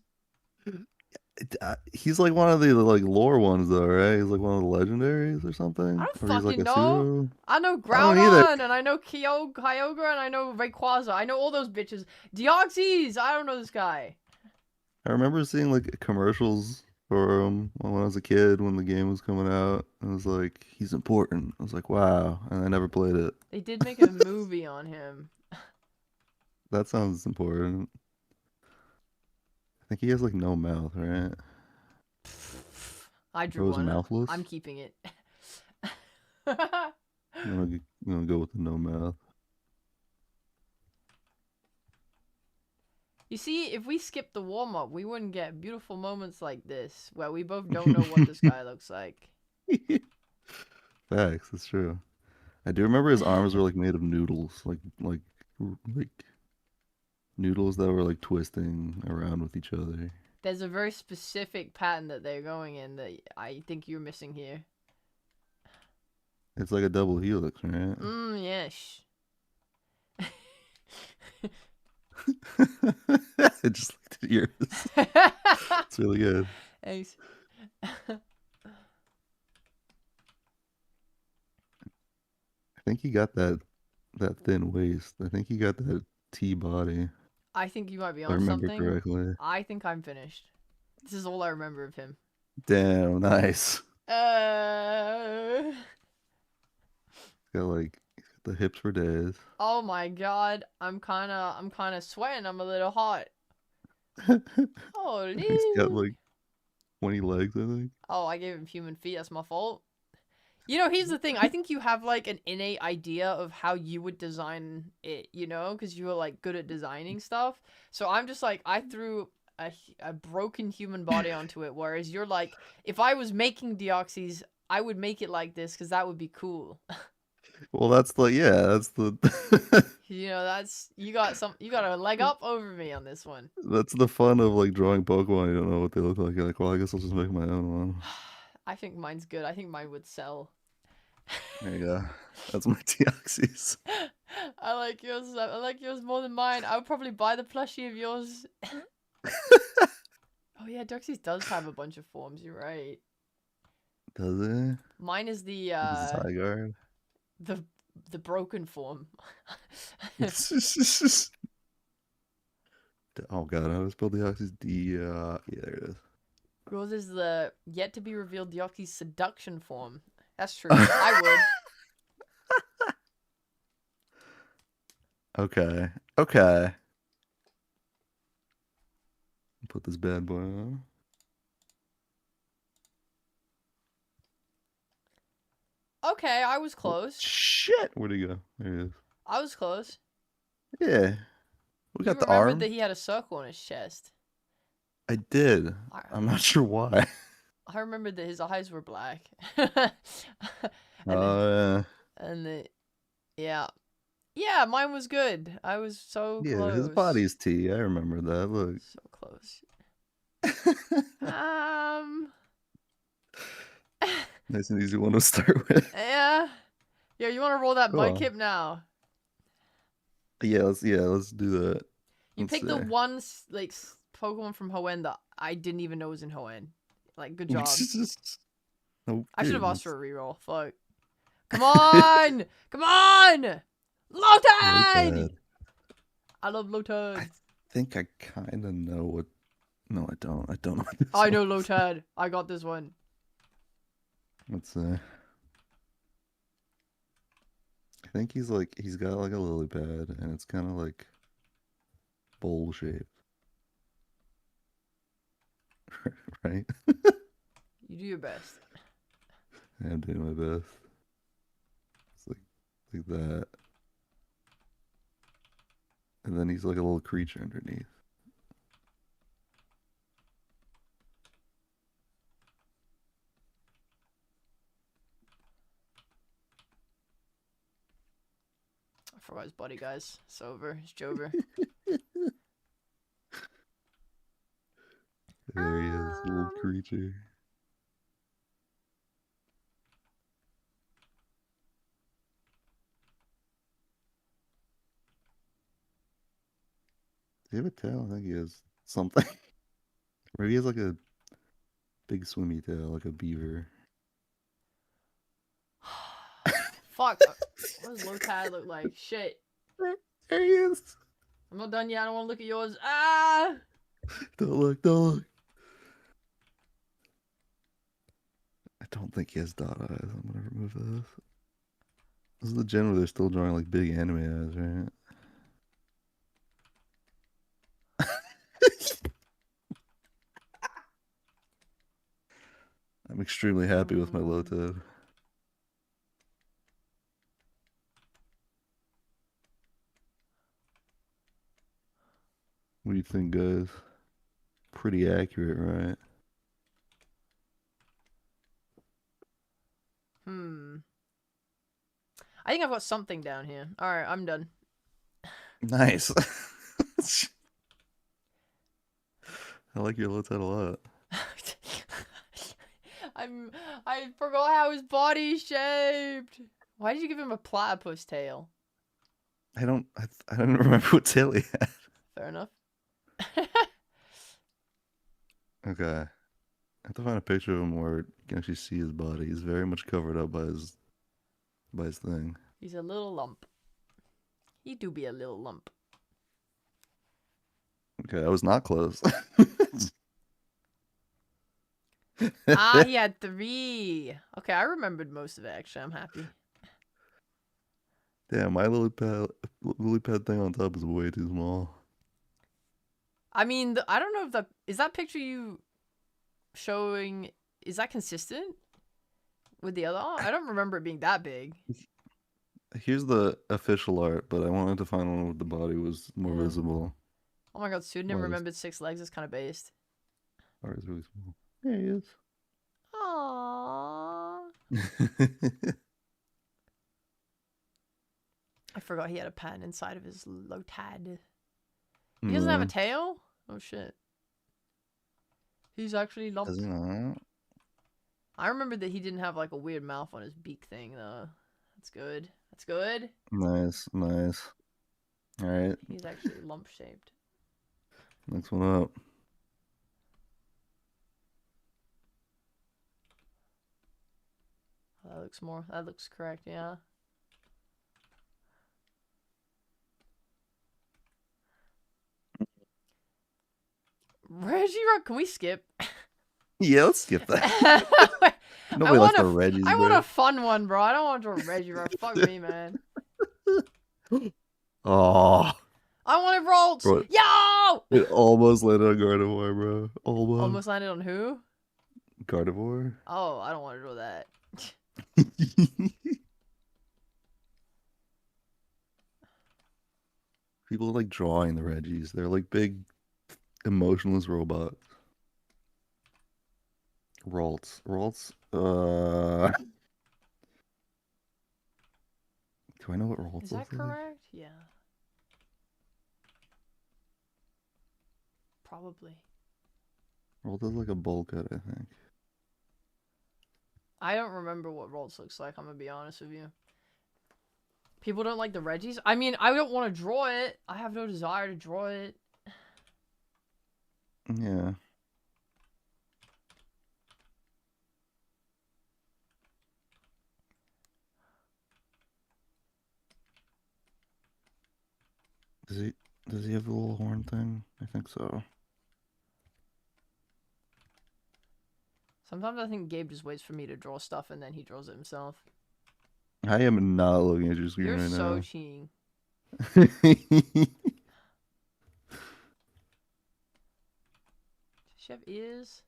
He's like one of the lore ones though, right? He's like one of the legendaries or something. I don't Or he's fucking a know. pseudo. I know I don't either. Groudon, and I know Kyogre, and I know Rayquaza. I know all those bitches. Deoxys! I don't know this guy. I remember seeing commercials for him when I was a kid when the game was coming out. It was like, he's important. I was like, wow. And I never played it. They did make a movie on him. That sounds important. I think he has no mouth, right? I drew was one. mouthless? I'm keeping it. I'm gonna go with the no mouth. You see, if we skipped the warm-up, we wouldn't get beautiful moments like this, where we both don't know what this guy looks like. Facts, that's true. I do remember his arms were made of noodles, like noodles that were twisting around with each other. There's a very specific pattern that they're going in that I think you're missing here. It's like a double helix, right? Yes. I just looked at yours. It's really good. Thanks. I think he got that thin waist. I think he got that T body. I think you might be If I on remember something. correctly. I think I'm finished. This is all I remember of him. Damn, nice. Uh. He's got the hips for days. Oh my God, I'm kind of sweating. I'm a little hot. Holy. He's got 20 legs, I think. Oh, I gave him human feet. That's my fault. You know, here's the thing. I think you have an innate idea of how you would design it, because you were good at designing stuff. So I'm just I threw a broken human body onto it, whereas you're if I was making Deoxys, I would make it like this because that would be cool. Well, that's the you got a leg up over me on this one. that's the fun of drawing Pokemon. You don't know what they look like. You're like, well, I guess I'll just make my own one. I think mine's good. I think mine would sell. There you go. That's my Deoxys. I like yours. I like yours more than mine. I would probably buy the plushie of yours. Oh yeah, Deoxys does have a bunch of forms. You're right. Does it? Mine is the Zygarde. the broken form. Oh god, how to spell Deoxys? Yeah, there it is. Yours is the yet to be revealed Deoxys seduction form. That's true. I would. Okay. Okay. Put this bad boy on. Okay, I was close. Shit! Where'd he go? There he is. I was close. Yeah. We You got the remembered arm. that he had a circle on his chest. I did. I'm not sure why. I remembered that his eyes were black. Oh, And the, yeah. Yeah, mine was good. I was so yeah. close. His body's T. I remember that. Look. So close. Nice and easy one to start with. Yeah. Yeah, you want to roll that Go on. mudkip now? Yeah, let's do that. You Let's picked the see. one like Pokemon from Hoenn that I didn't even know was in Hoenn. Like, good job. Nope, I should have dude, asked for a reroll. Fuck. Come on! Come on! Lotad! Lotad. I love Lotad. I think I kind of know what. No, I don't. I don't know. What this I know one- Lotad. I got this one. Let's see. I think he's got like a lily pad, and it's kind of like bowl shaped, right? You do your best. I'm doing my best. It's like that, and then he's like a little creature underneath. I forgot his body, guys. It's over. It's Jover. There he is, little creature. Does he have a tail? I think he has something. Maybe he has like a big swimmy tail, like a beaver. Fuck. What does Lotad look like? Shit. There he is. I'm not done yet. I don't want to look at yours. Ah! Don't look, don't look. I don't think he has dot eyes. I'm gonna remove this. This is the gen where they're still drawing like big anime eyes, right? I'm extremely happy with my Lotad. What do you think, guys? Pretty accurate, right? I think I've got something down here. Alright, I'm done. Nice. I like your Lotad a lot. I forgot how his body's shaped. Why did you give him a platypus tail? I don't remember what tail he had. Fair enough. Okay. I have to find a picture of him where you can actually see his body. He's very much covered up by his thing. He's a little lump. He do be a little lump. Okay, I was not close. Ah, he had 3. Okay, I remembered most of it, actually. I'm happy. Yeah, my lily pad thing on top is way too small. I mean, I don't know if is that picture you showing, is that consistent with the other? I don't remember it being that big. Here's the official art, but I wanted to find one where the body was more Yeah. visible. Oh my god, Pseudonym Why is- remembered 6 legs is kind of based. Art is really small. There he is. Aww. I forgot he had a pen inside of his Lotad. He doesn't have a tail? Oh shit. He's actually lumped. Does he not? I remember that he didn't have like a weird mouth on his beak thing though. That's good. That's good. Nice, nice. Alright, He's actually lump shaped. next one up. That looks correct, yeah. Regirock, can we skip? Yeah, let's skip that. I Nobody want likes the Reggies, I want bro. a fun one, bro. I don't want to Regirock. Fuck me, man. Oh, I wanted Rolls! Bro. Yo! it almost landed on Gardevoir, bro. Almost. Almost landed on who? Gardevoir. Oh, I don't want to do that. People are like drawing the Reggies. They're like big, emotionless robots. Ralts. Ralts. Do I know what Ralts Is that looks like? correct? Yeah. Probably. Ralts is like a bowl cut, I think. I don't remember what Rolls looks like, I'm gonna be honest with you. People don't like the Reggies? I mean, I don't want to draw it. I have no desire to draw it. Yeah. Does he have the little horn thing? I think so. Sometimes I think Gabe just waits for me to draw stuff and then he draws it himself. I am not looking at your screen You're right so now. cheating. Does Does she have ears?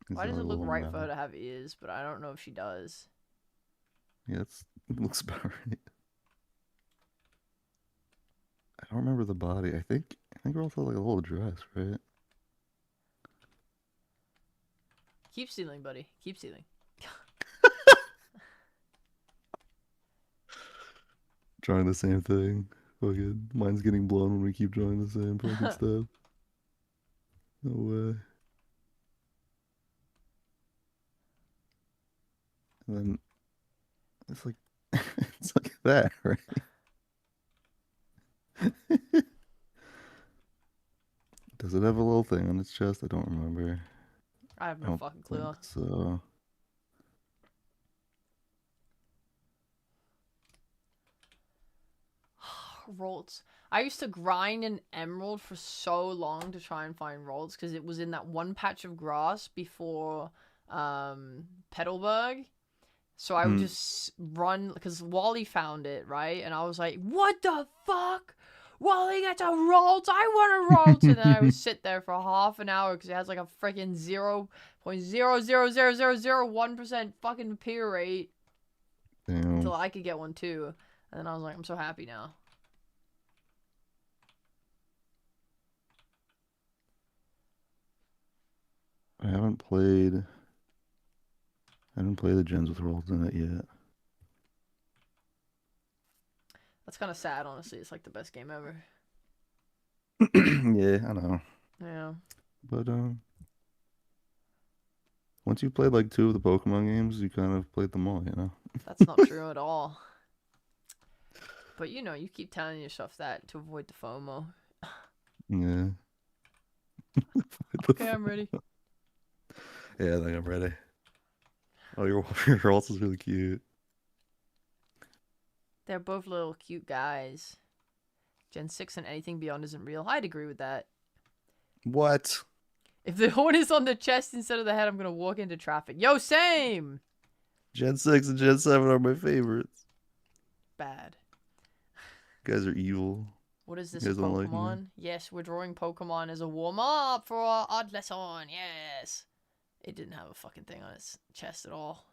Why does it look right for her to have ears, but I don't know if she does. Yeah, it looks about right. I don't remember the body. I think we're also like a little dress, right? Keep stealing, buddy. Keep stealing. Drawing the same thing. Fucking mine's getting blown when we keep drawing the same fucking stuff. No way. And then it's like it's like that, right? Does it have a little thing on its chest? I don't remember. I have I no don't fucking clue. think so. Rolls. I used to grind an emerald for so long to try and find rolls because it was in that one patch of grass before Petalburg. So I would just run because Wally found it, right? And I was like, what the fuck? Wally gets a Rolls. I want a Rolls. And then I would sit there for half an hour because it has like a freaking 0.0000001% fucking appear rate Damn. until I could get one too. And then I was like, I'm so happy now. I haven't played the gens with rolls in it yet. That's kind of sad, honestly. It's like the best game ever. Yeah, I know. Yeah. But once you played like 2 of the Pokemon games, you kind of played them all, you know? That's not true at all. But you know, you keep telling yourself that to avoid the FOMO. Yeah. Okay, I'm ready. Yeah, I think I'm ready. Oh, your rolls is really cute. They're both little cute guys. Gen 6 and anything beyond isn't real. I'd agree with that. What? If the horn is on the chest instead of the head, I'm gonna walk into traffic. Yo, same! Gen 6 and Gen 7 are my favorites. Bad. You guys are evil. What is this, You a guys don't like me? Pokemon? Yes, we're drawing Pokemon as a warm-up for our odd lesson. Yes! It didn't have a fucking thing on its chest at all.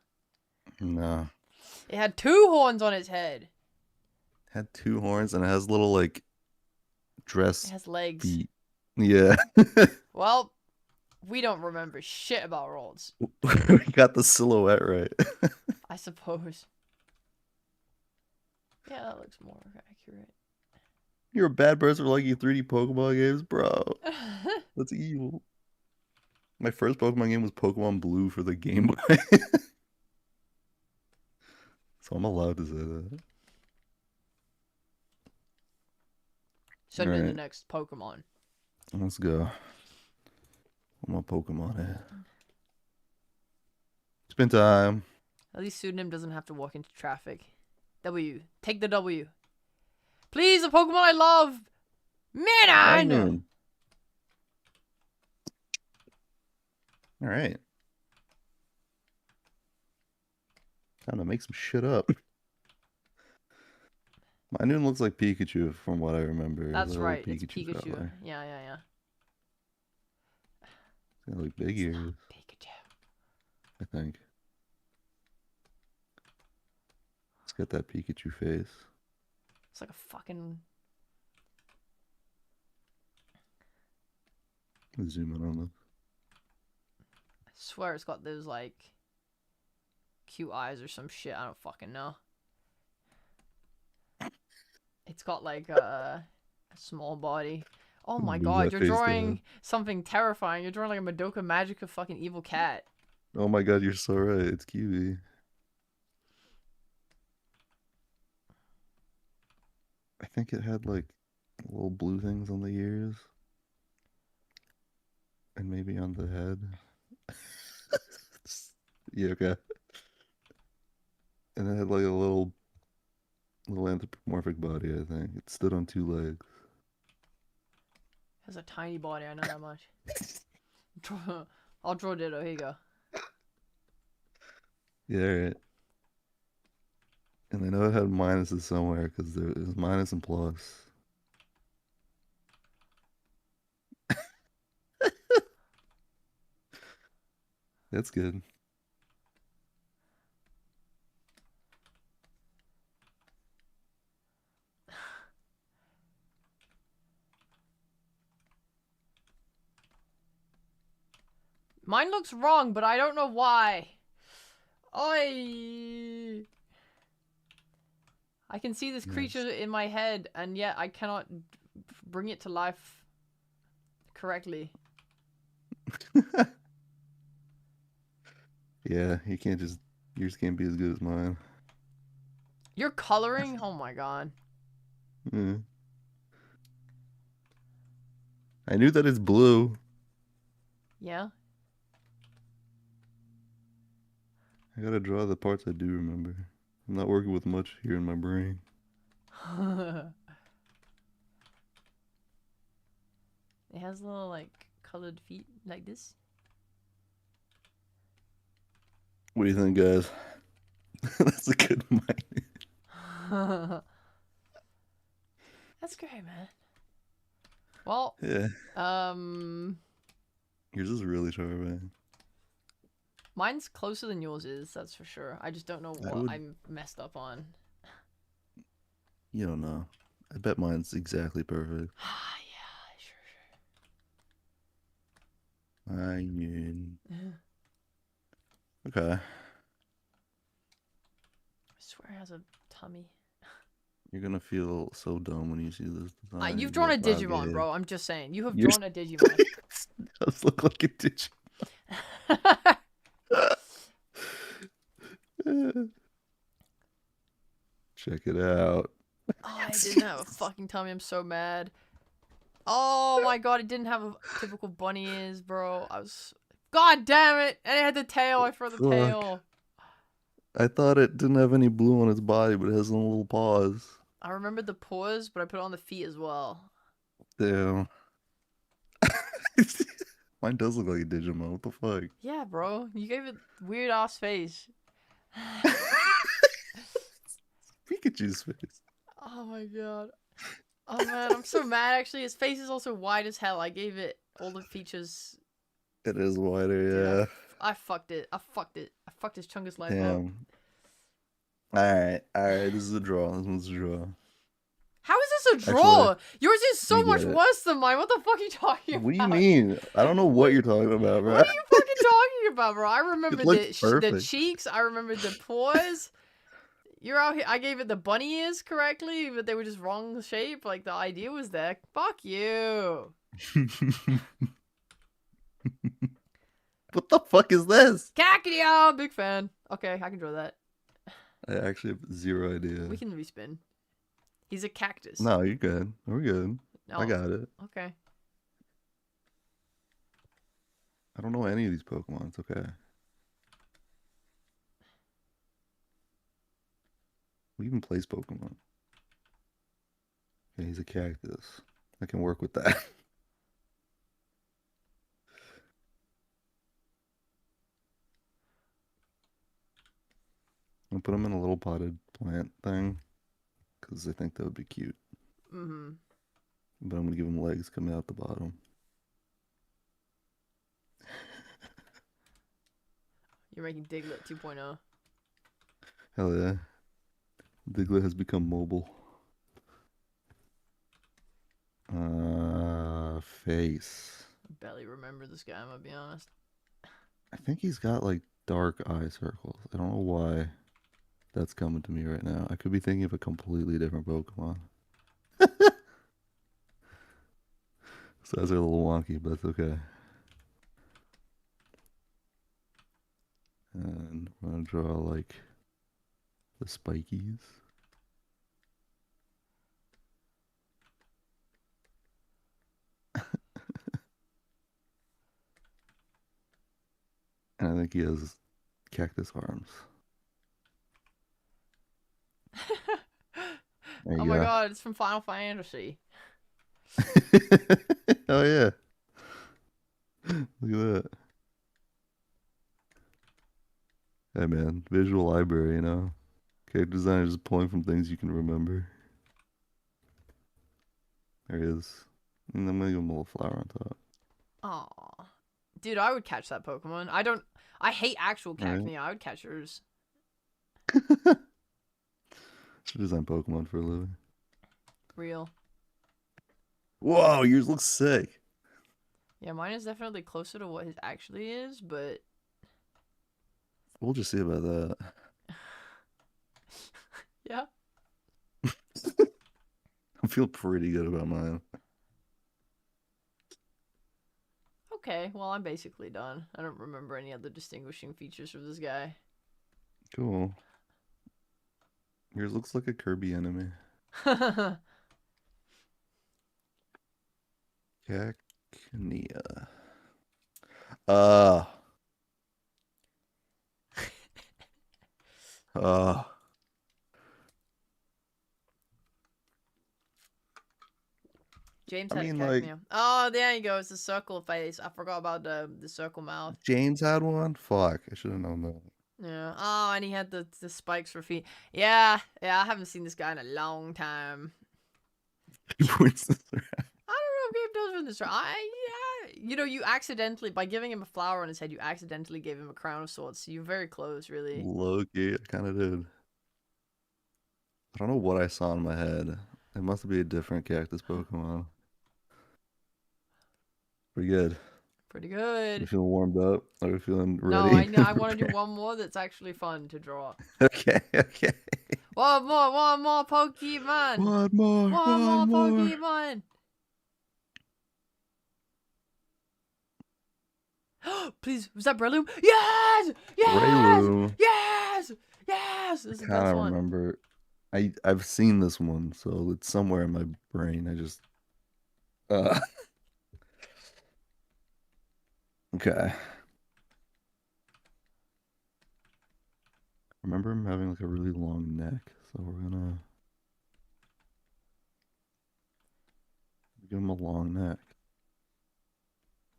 No. It had 2 horns on its head. Had 2 horns and it has little like dress It has legs. feet. Yeah. Well, we don't remember shit about rolls. We got the silhouette right. I suppose. Yeah, that looks more accurate. You're a bad person for liking 3D Pokemon games, bro. That's evil. My first Pokemon game was Pokemon Blue for the Game Boy. So I'm allowed to say that. Send me the Alright. next Pokemon. Let's go. Where my Pokemon at? Spin time. At least Pseudonym doesn't have to walk into traffic. W. Take the W. Please, a Pokemon I love! Manon! Manon. Alright. Time to make some shit up. My noon looks like Pikachu from what I remember. That's The right. little It's Pikachu. color. Yeah, yeah, yeah. It's got like big ears, Pikachu. I think. It's got that Pikachu face. It's like a fucking. Let's zoom in on this. I swear it's got those like cute eyes or some shit. I don't fucking know. It's got like a small body. Oh my Move god, that you're face drawing down. something terrifying. You're drawing like a Madoka Magica fucking evil cat. Oh my god, you're so right. It's QB. I think it had like little blue things on the ears. And maybe on the head. Yeah, okay. And it had like a little anthropomorphic body, I think. It stood on 2 legs. Has a tiny body, I know that much. I'll draw Ditto, here you go. Yeah, right. And I know it had minuses somewhere because there is minus and plus. That's good. Mine looks wrong, but I don't know why. I can see this creature in my head, and yet I cannot bring it to life correctly. Yeah, yours can't be as good as mine. You're coloring? Oh my god. Yeah. I knew that it's blue. Yeah? I gotta draw the parts I do remember. I'm not working with much here in my brain. It has little, like, colored feet like this. What do you think, guys? That's a good mind. That's great, man. Well, Yeah. Yours is really sharp, man. mine's closer than yours is, that's for sure. I just don't know what I'm messed up on. You don't know. I bet mine's exactly perfect. Ah, yeah, sure. I mean... Okay. I swear it has a tummy. You're gonna feel so dumb when you see this design. You've drawn a Like, wow, Digimon, Gabe. bro. I'm just saying. You have You're- drawn a Digimon. It does look like a Digimon. Check it out. Oh, I didn't have a fucking tummy. I'm so mad. Oh my god, it didn't have a typical bunny ears, bro. God damn it! And it had the tail. I threw the Fuck. tail. I thought it didn't have any blue on its body, but it has some little paws. I remembered the paws, but I put it on the feet as well. Damn. Mine does look like a Digimon. What the fuck? Yeah, bro. You gave it weird ass face. Pikachu's face. Oh my god. Oh man, I'm so mad actually. His face is also wide as hell. I gave it all the features. It is wider, yeah. I fucked it. I fucked his chungus life up. Damn. Alright, this is a draw. This one's a draw. How is this a draw? Actually, Yours is so you much get it. worse than mine. What the fuck are you talking about? What do you mean? I don't know what you're talking about, bro. What are you fucking talking about, bro? I remember looks the perfect. cheeks. I remember the paws. You're out here. I gave it the bunny ears correctly, but they were just wrong shape. Like the idea was there. Fuck you. What the fuck is this? Kakadeo, big fan. Okay, I can draw that. I actually have zero idea. We can respin. He's a cactus. No, you're good. We're good. No. I got it. Okay. I don't know any of these Pokemon. It's okay. We even plays Pokemon. Yeah, he's a cactus. I can work with that. I'll put him in a little potted plant thing. because I think that would be cute. Mm-hmm. But I'm gonna give him legs coming out the bottom. You're making Diglett 2.0. Hell yeah. Diglett has become mobile. Face. I barely remember this guy, I'm gonna be honest. I think he's got like dark eye circles. I don't know why that's coming to me right now. I could be thinking of a completely different Pokemon. So that's a little wonky, but that's okay. And we're gonna draw like the spikies. And I think he has cactus arms. There you Oh my go. god, it's from Final Fantasy. Oh yeah. Look at that. Hey man, visual library, you know. Character design is just pulling from things you can remember. There he is. And I'm gonna give him a little flower on top. Aw. Dude, I would catch that Pokemon. I hate actual Alright. Cacnea. I would catch yours. Should design Pokemon for a living. Real. Whoa, yours looks sick. Yeah, mine is definitely closer to what his actually is, but We'll just see about that. yeah. I feel pretty good about mine. Okay, well, I'm basically done. I don't remember any other distinguishing features of this guy. Cool. Yours looks like a Kirby enemy. Cacnea. Uh. James I had mean, a like- Cacnea. Oh, there you go. It's the circle face. I forgot about the circle mouth. James had one? Fuck, I should have known that. Yeah. Oh, and he had the spikes for feet. Yeah. Yeah, I haven't seen this guy in a long time. He points this around. I don't know if Gabe does win this round. Yeah. You know, you accidentally, by giving him a flower on his head, you accidentally gave him a crown of swords. So you're very close, really. Low-key, I kind of did. I don't know what I saw in my head. It must be a different cactus Pokemon. Pretty good. Pretty You good. feeling warmed up? Are you feeling ready? No, I know. I want to do one more that's actually fun to draw. Okay, okay. One more Pokemon. One more, One more Pokemon. Please, was that Breloom? Yes! Yes! Breloom. Yes! Yes! This is the Kind best of one. remember. I've seen this one, so it's somewhere in my brain. I just okay. Remember him having like a really long neck, so we're gonna give him a long neck.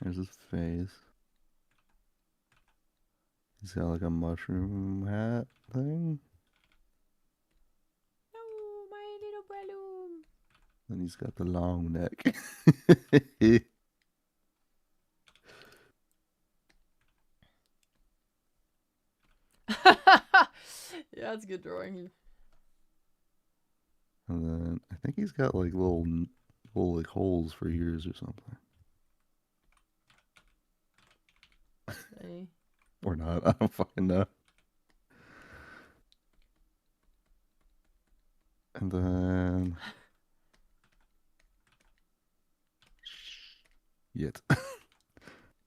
There's his face. He's got like a mushroom hat thing. No, my little Breloom. And he's got the long neck. Yeah, it's good drawing. And then I think he's got like little like holes for ears or something. Hey. Or not. I don't fucking know. And then yet.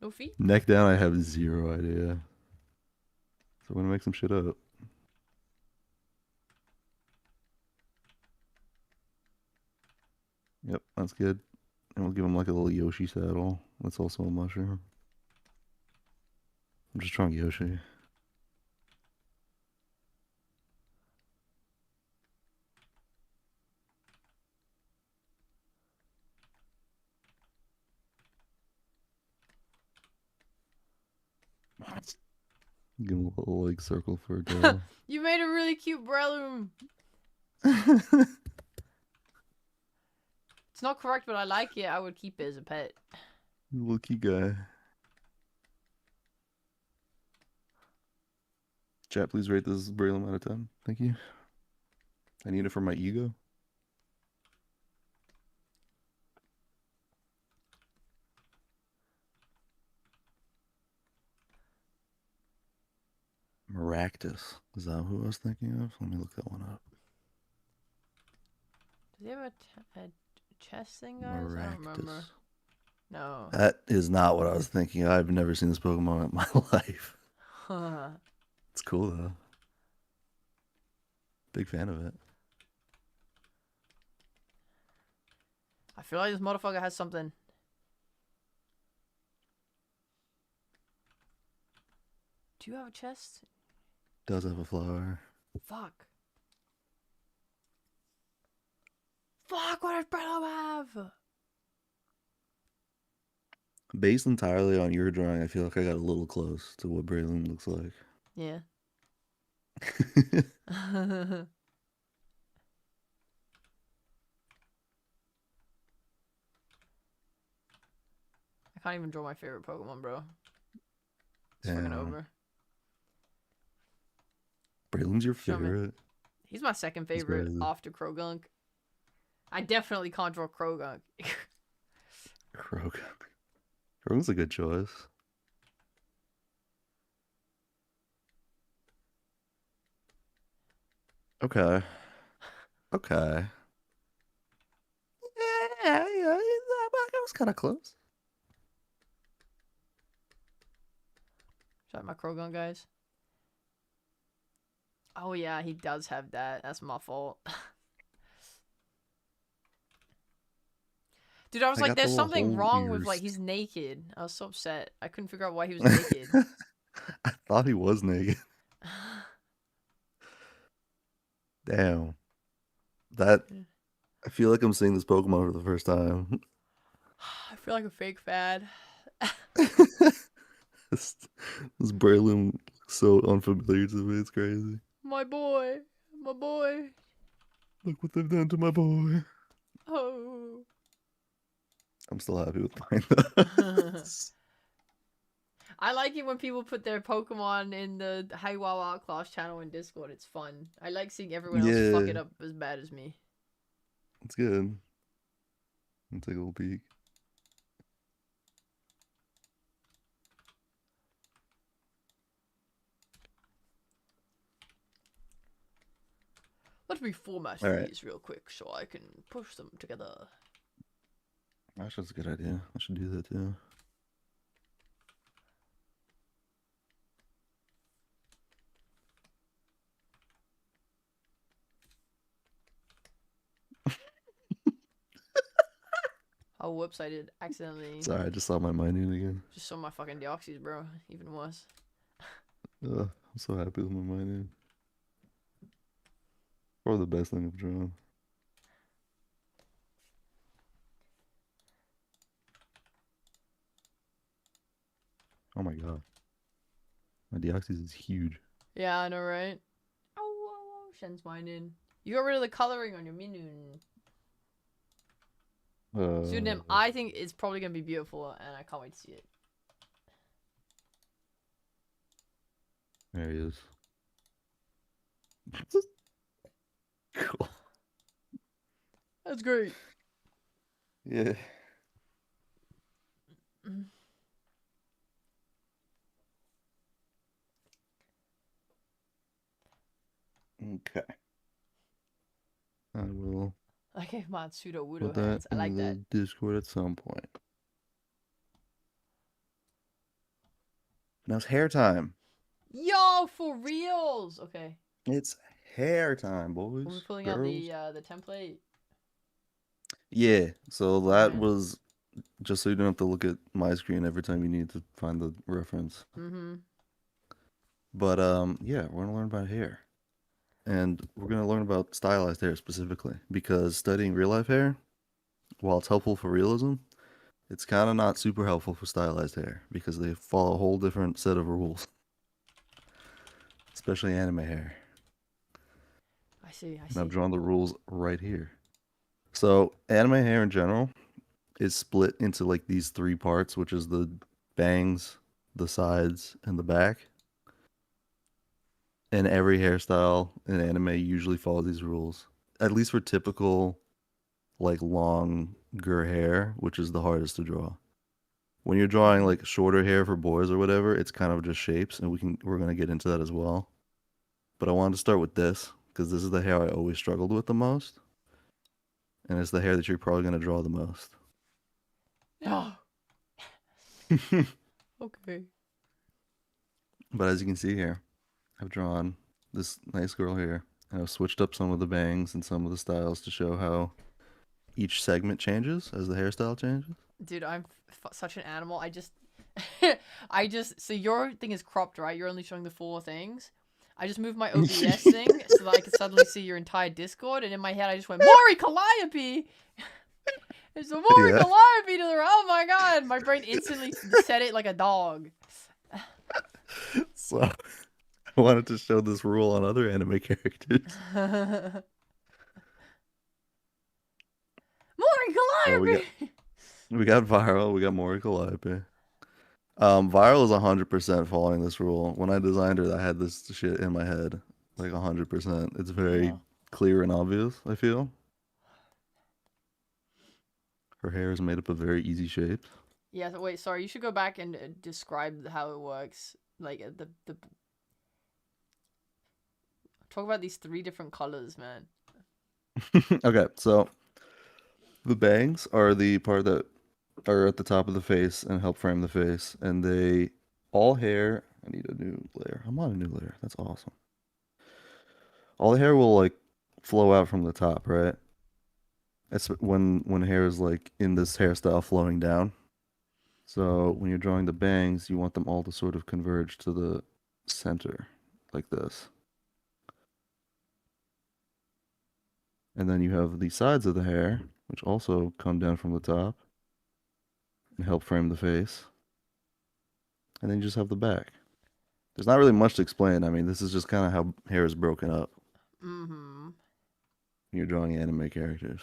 No feet? Neck down, I have zero idea. So I'm gonna make some shit up. Yep, that's good. And we'll give him like a little Yoshi saddle. That's also a mushroom. I'm just drawing Yoshi. Give him a little like circle for a tail. You made a really cute Breloom. It's not correct, but I like it. I would keep it as a pet. Lucky guy. Chat, please rate this Braylon out of 10. Thank you. I need it for my ego. Maractus. Is that who I was thinking of? Let me look that one up. Does he have a chest thing, guys? I don't remember. Maractus. No. That is not what I was thinking. I've never seen this Pokemon in my life. It's cool though. Big fan of it. I feel like this motherfucker has something. Do you have a chest? Does have a flower. Fuck. Fuck, what does Brello have? Based entirely on your drawing, I feel like I got a little close to what Braylon looks like. Yeah. I can't even draw my favorite Pokemon, bro. It's freaking over. Braylon's your Show me. favorite? He's my second favorite crazy. after Krogunk. I definitely can't draw Krogunk. Krogan. Krogan's a good choice. Okay. Okay. Yeah, I was kind of close. Shout out my Krogunk, guys. Oh yeah, he does have that. That's my fault. Dude, I was I like, got the there's little something whole wrong with, ears. like, he's naked. I was so upset. I couldn't figure out why he was naked. I thought he was naked. Damn. That. I feel like I'm seeing this Pokemon for the first time. I feel like a fake fan. This Braylon looks so unfamiliar to me. It's crazy. My boy. My boy. Look what they've done to my boy. Oh. I'm still happy with mine though. I like it when people put their Pokemon in the heywowart class channel in Discord. It's fun. I like seeing everyone else fuck it up as bad as me. It's good. Let's take a little peek. Let me format All right. these real quick so I can push them together. Actually, that's a good idea. I should do that too. Oh, whoops, I did accidentally. Sorry, I just saw my mining again. Just saw my fucking Deoxys, bro. Even worse. I'm so happy with my mining. Probably the best thing I've drawn. Oh my god. My Deoxys is huge. Yeah, I know, right? Oh, Shen's mining. You got rid of the coloring on your Minoon. Pseudonym, I think it's probably gonna be beautiful, and I can't wait to see it. There he is. Cool. That's great. Yeah. Okay. I will I gave my pseudo put Wudo that hands. I like in that. the Discord at some point. Now it's hair time. Yo, for reals. Okay, It's hair time, boys. we're pulling girls. out the template. Yeah, so that Okay. was just so you don't have to look at my screen every time you need to find the reference. Mm-hmm. But yeah, we're gonna learn about hair, and we're gonna learn about stylized hair specifically because studying real life hair, while it's helpful for realism, it's kind of not super helpful for stylized hair because they follow a whole different set of rules, especially anime hair. I see. And I've drawn the rules right here. So anime hair in general is split into like these three parts, which is the bangs, the sides, and the back. And every hairstyle in anime usually follows these rules. At least for typical like longer hair, which is the hardest to draw. When you're drawing like shorter hair for boys or whatever, it's kind of just shapes, and we're gonna get into that as well. But I wanted to start with this because this is the hair I always struggled with the most, and it's the hair that you're probably gonna draw the most. No. Okay. But as you can see here, I've drawn this nice girl here, and I've switched up some of the bangs and some of the styles to show how each segment changes as the hairstyle changes. Dude, I'm such an animal. So your thing is cropped, right? You're only showing the 4 things. I just moved my OBS thing so that I could suddenly see your entire Discord, and in my head I just went, Mori Calliope! It's a Mori Calliope to the right. Oh my god! My brain instantly said it like a dog. So I wanted to show this rule on other anime characters. Mori So Calliope! we got Vyral, we got Mori Calliope. Vyral is 100% following this rule. When I designed her, I had this shit in my head, like 100%. It's very clear and obvious, I feel. Her hair is made up of very easy shapes. Yeah, wait, sorry. You should go back and describe how it works. Like, the... Talk about these 3 different colors, man. Okay, so the bangs are the part that are at the top of the face and help frame the face, and they all hair. I need a new layer. I'm on a new layer. That's awesome. All the hair will like flow out from the top, right? It's when hair is like in this hairstyle flowing down. So when you're drawing the bangs, you want them all to sort of converge to the center, like this. And then you have the sides of the hair, which also come down from the top and help frame the face. And then you just have the back. There's not really much to explain. I mean, this is just kind of how hair is broken up. Mm-hmm. When you're drawing anime characters.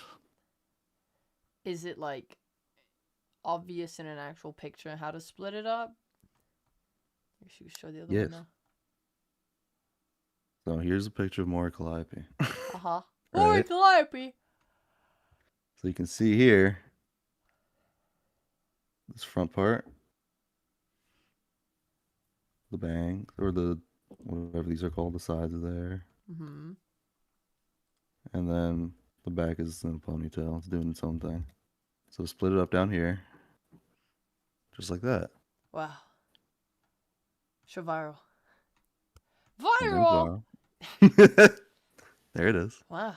Is it, like, obvious in an actual picture how to split it up? Maybe should we show the other one now? So here's a picture of Mori Calliope. Uh-huh. Mori Calliope! So you can see here, this front part, the bang, or the, whatever these are called, the sides of the hair. Mm-hmm. And then the back is in a ponytail. It's doing its own thing. So split it up down here, just like that. Wow. Show Vyral. And Vyral! there it is. Wow.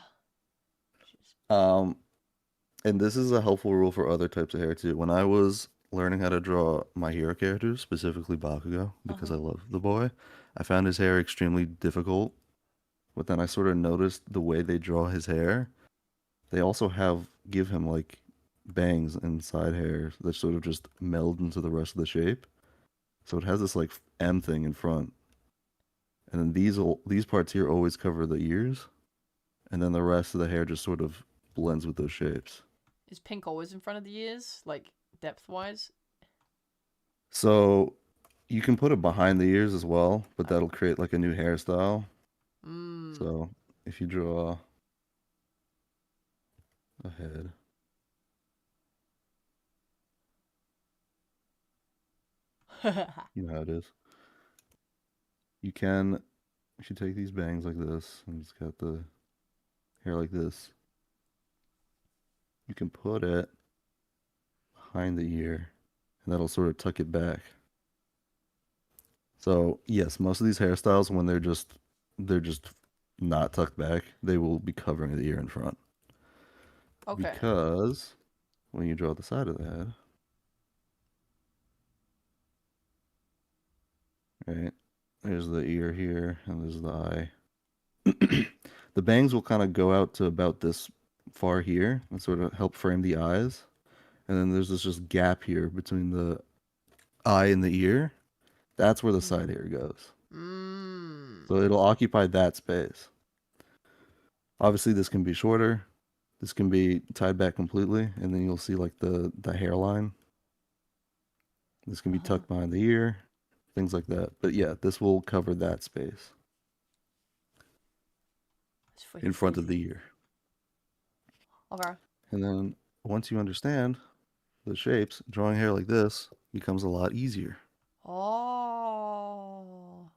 And this is a helpful rule for other types of hair too. When I was learning how to draw my hero characters, specifically Bakugo, because I love the boy, I found his hair extremely difficult. But then I sort of noticed the way they draw his hair. They also give him like bangs and side hairs that sort of just meld into the rest of the shape. So it has this like M thing in front. And then these parts here always cover the ears. And then the rest of the hair just sort of blends with those shapes. Is pink always in front of the ears? Like, depth-wise? So you can put it behind the ears as well, but that'll create like a new hairstyle. So if you draw a head. You know how it is. If you take these bangs like this, and it's got the hair like this, you can put it behind the ear, and that'll sort of tuck it back. So yes, most of these hairstyles, when they're just not tucked back, they will be covering the ear in front. Okay. Because when you draw the side of the head, right, there's the ear here, and there's the eye. The bangs will kind of go out to about this far here and sort of help frame the eyes. And then there's this just gap here between the eye and the ear. That's where the side hair goes. So it'll occupy that space. Obviously, this can be shorter, This can be tied back completely, and then you'll see like the hairline. This can be tucked behind the ear, things like that. But yeah, this will cover that space in front of the ear. Okay. And then once you understand the shapes, drawing hair like this becomes a lot easier. Oh.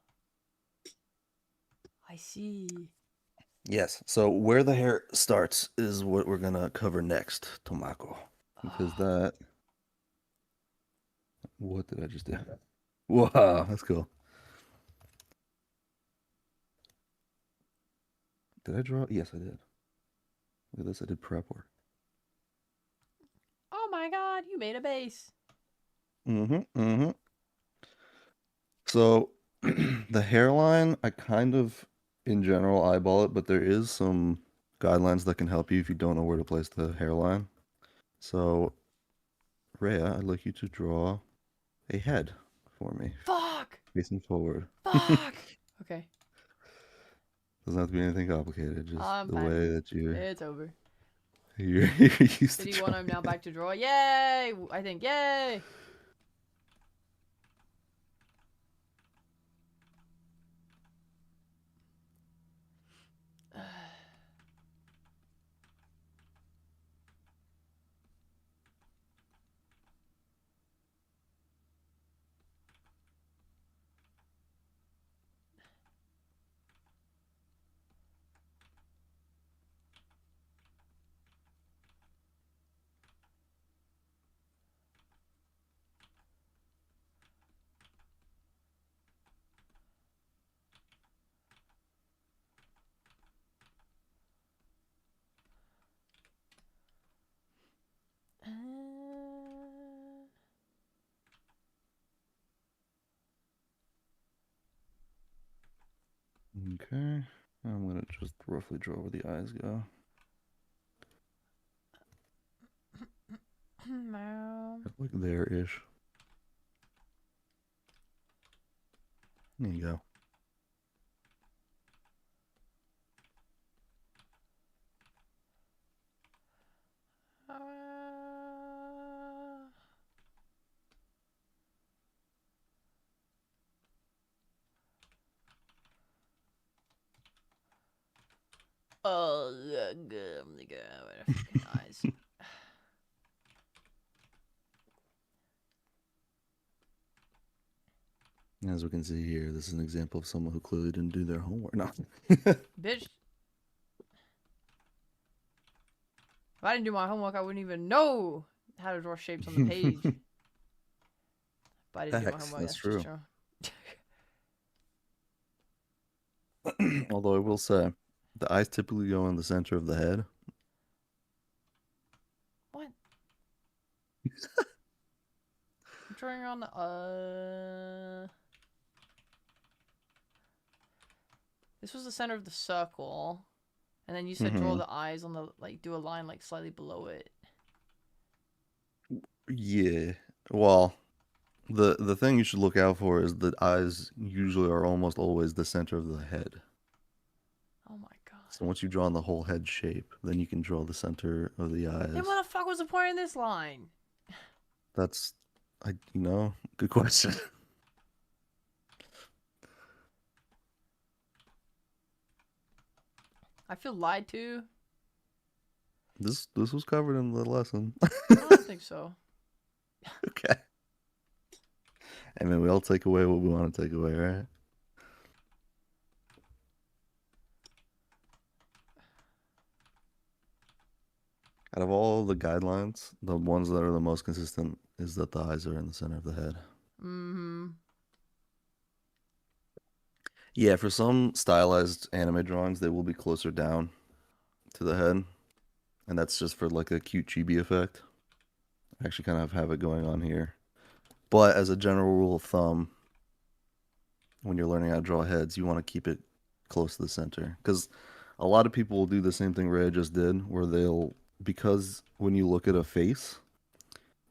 I see. Yes. So where the hair starts is what we're gonna cover next, Tomako. Because that. What did I just do? Wow, that's cool. Did I draw? Yes, I did. Look at this. I did prep work. Oh my god, you made a base. So the hairline, I kind of, in general, eyeball it, but there is some guidelines that can help you if you don't know where to place the hairline. So, Reya, I'd like you to draw a head for me. Fuck! Facing forward. Fuck! Okay. Doesn't have to be anything complicated, just I'm the fine. way that It's over. you're used to 51, I'm now drawing. back to draw. Yay! I think, yay! Okay. I'm gonna just roughly draw where the eyes go. Like there-ish. There you go. Oh, good. Where the fucking eyes? As we can see here, this is an example of someone who clearly didn't do their homework. No. Bitch. If I didn't do my homework, I wouldn't even know how to draw shapes on the page. But I didn't do my Facts, homework. that's Just true. Although I will say, the eyes typically go in the center of the head. What? I'm drawing on the This was the center of the circle. And then you said draw the eyes on the do a line slightly below it. Yeah. Well, the thing you should look out for is the eyes usually are almost always the center of the head. Oh my god. So once you've drawn the whole head shape, then you can draw the center of the eyes. Then what the fuck was the point of this line? That's, good question. I feel lied to. This was covered in the lesson. I don't think so. Okay. I mean, we all take away what we want to take away, right? Out of all the guidelines, the ones that are the most consistent is that the eyes are in the center of the head. Mm-hmm. Yeah, for some stylized anime drawings, they will be closer down to the head. And that's just for a cute chibi effect. I actually kind of have it going on here. But as a general rule of thumb, when you're learning how to draw heads, you want to keep it close to the center. Because a lot of people will do the same thing Reya just did, where because when you look at a face,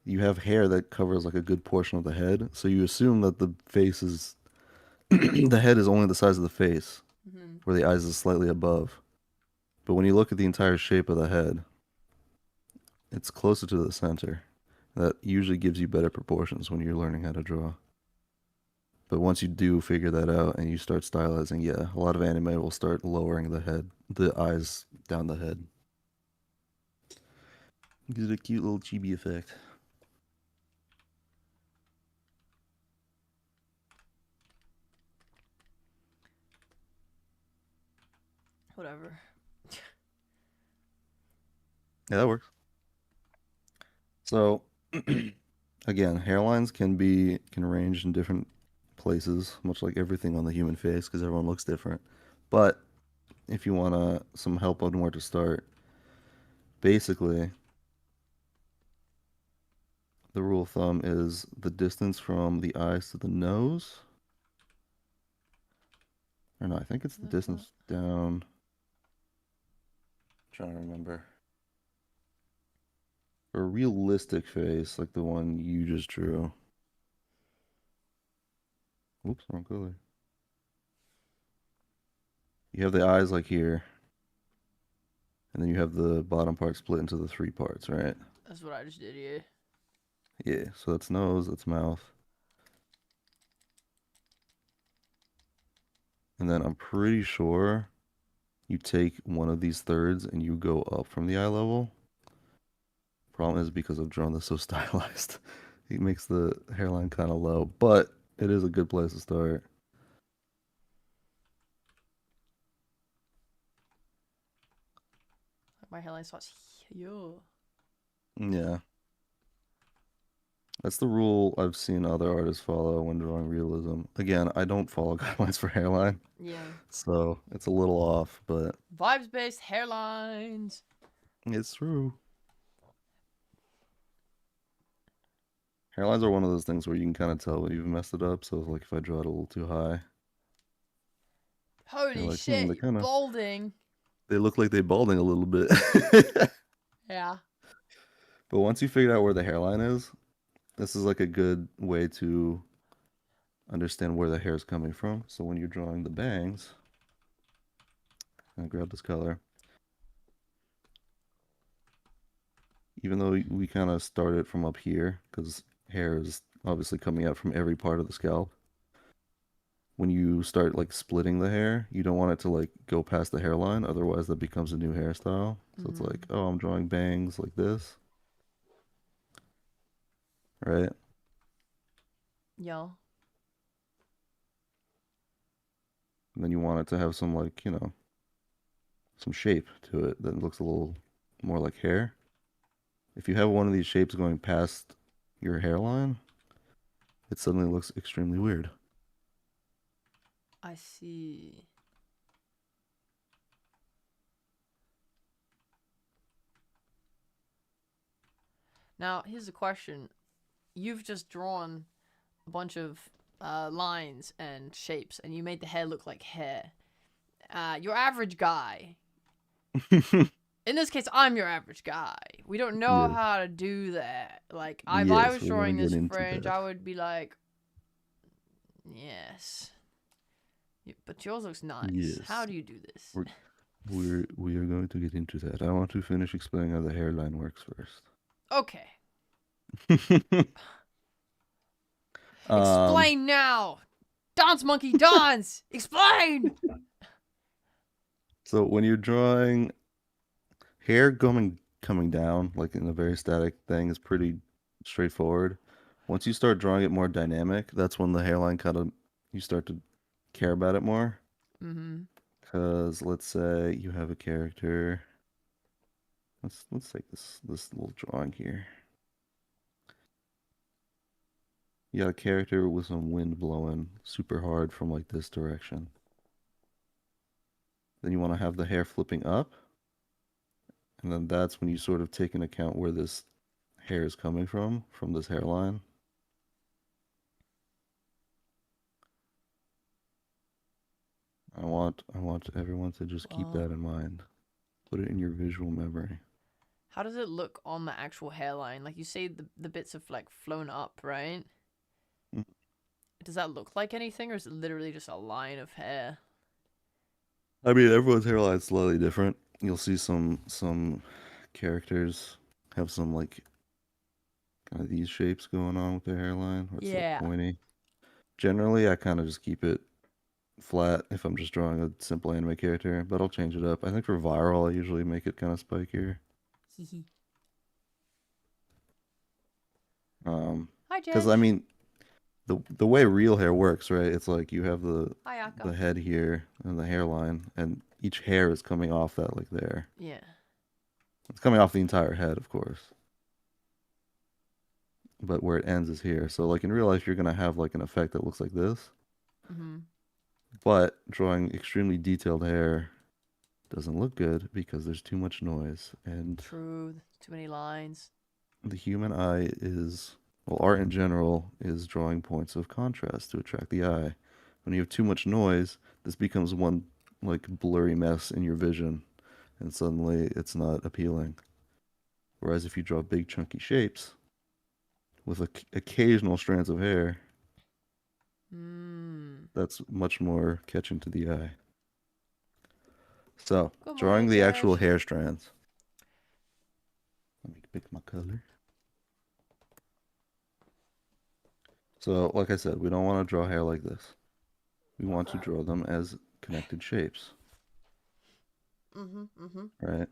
you have hair that covers a good portion of the head. So you assume that the face is, the head is only the size of the face, where the eyes is slightly above. But when you look at the entire shape of the head, it's closer to the center. That usually gives you better proportions when you're learning how to draw. But once you do figure that out and you start stylizing, yeah, a lot of anime will start lowering the eyes down the head. Gives it a cute little chibi effect. Whatever. Yeah, that works. So, again, hairlines can range in different places, much like everything on the human face, because everyone looks different. But if you want some help on where to start, basically, the rule of thumb is the distance from the eyes to the nose. Or no, I think it's the distance down. I'm trying to remember. For a realistic face, like the one you just drew. Oops, wrong color. You have the eyes like here. And then you have the bottom part split into the 3 parts, right? That's what I just did, yeah. Yeah, so that's nose, that's mouth. And then I'm pretty sure you take one of these thirds and you go up from the eye level. Problem is because I've drawn this so stylized, it makes the hairline kind of low, but it is a good place to start. My hairline starts here. Yeah. That's the rule I've seen other artists follow when drawing realism. Again, I don't follow guidelines for hairline, Yeah. so it's a little off, but Vibes-based hairlines. it's true. Hairlines are one of those things where you can kind of tell when you've messed it up, so like if I draw it a little too high, Holy like, shit, they kinda- balding. they look like they're balding a little bit. Yeah. But once you figure out where the hairline is, this is like a good way to understand where the hair is coming from. So when you're drawing the bangs, I'll grab this color. Even though we kind of started from up here, because hair is obviously coming out from every part of the scalp. When you start like splitting the hair, you don't want it to like go past the hairline, otherwise that becomes a new hairstyle. So it's like, oh, I'm drawing bangs like this. Right? Yeah. And then you want it to have some like, some shape to it that looks a little more like hair. If you have one of these shapes going past your hairline, it suddenly looks extremely weird. I see. Now, here's a question. You've just drawn a bunch of lines and shapes, and you made the hair look like hair. Your average guy. In this case, I'm your average guy. We don't know Yes. how to do that. Like, if I Yes, was we're gonna drawing get this into fringe, that. I would be like, yes. But yours looks nice. Yes. How do you do this? We are going to get into that. I want to finish explaining how the hairline works first. Okay. Um, Explain now. Dance, monkey, dance. Explain. So when you're drawing hair coming down, like in a very static thing, is pretty straightforward. Once you start drawing it more dynamic, that's when the hairline you start to care about it more. Mm-hmm. Because let's say you have a character. Let's take this little drawing here. You got a character with some wind blowing super hard from like this direction. Then you want to have the hair flipping up. And then that's when you sort of take into account where this hair is coming from this hairline. I want everyone to just keep that in mind. Put it in your visual memory. How does it look on the actual hairline? Like you say the bits have like flown up, right? Mm. Does that look like anything, or is it literally just a line of hair? I mean, everyone's hairline is slightly different. You'll see some characters have some like kind of these shapes going on with the hairline, where it's Yeah. like pointy. Generally, I kind of just keep it flat if I'm just drawing a simple anime character, but I'll change it up. I think for Vyral, I usually make it kind of spikier. Hee Hi, Because Jay. I mean, the way real hair works, right? It's like you have the Hi, Akko. head here and the hairline, and each hair is coming off that like there. Yeah. It's coming off the entire head, of course. But where it ends is here. So like in real life, you're gonna have like an effect that looks like this. Mm-hmm. But drawing extremely detailed hair doesn't look good because there's too much noise. And True. Too many lines. the human eye is, well, art in general is drawing points of contrast to attract the eye. When you have too much noise, this becomes one like blurry mess in your vision, and suddenly it's not appealing. Whereas if you draw big chunky shapes with occasional strands of hair, that's much more catching to the eye. So, Good drawing morning, the actual Josh. hair strands. Let me pick my color. So, like I said, we don't want to draw hair like this. We want to draw them as connected shapes, right?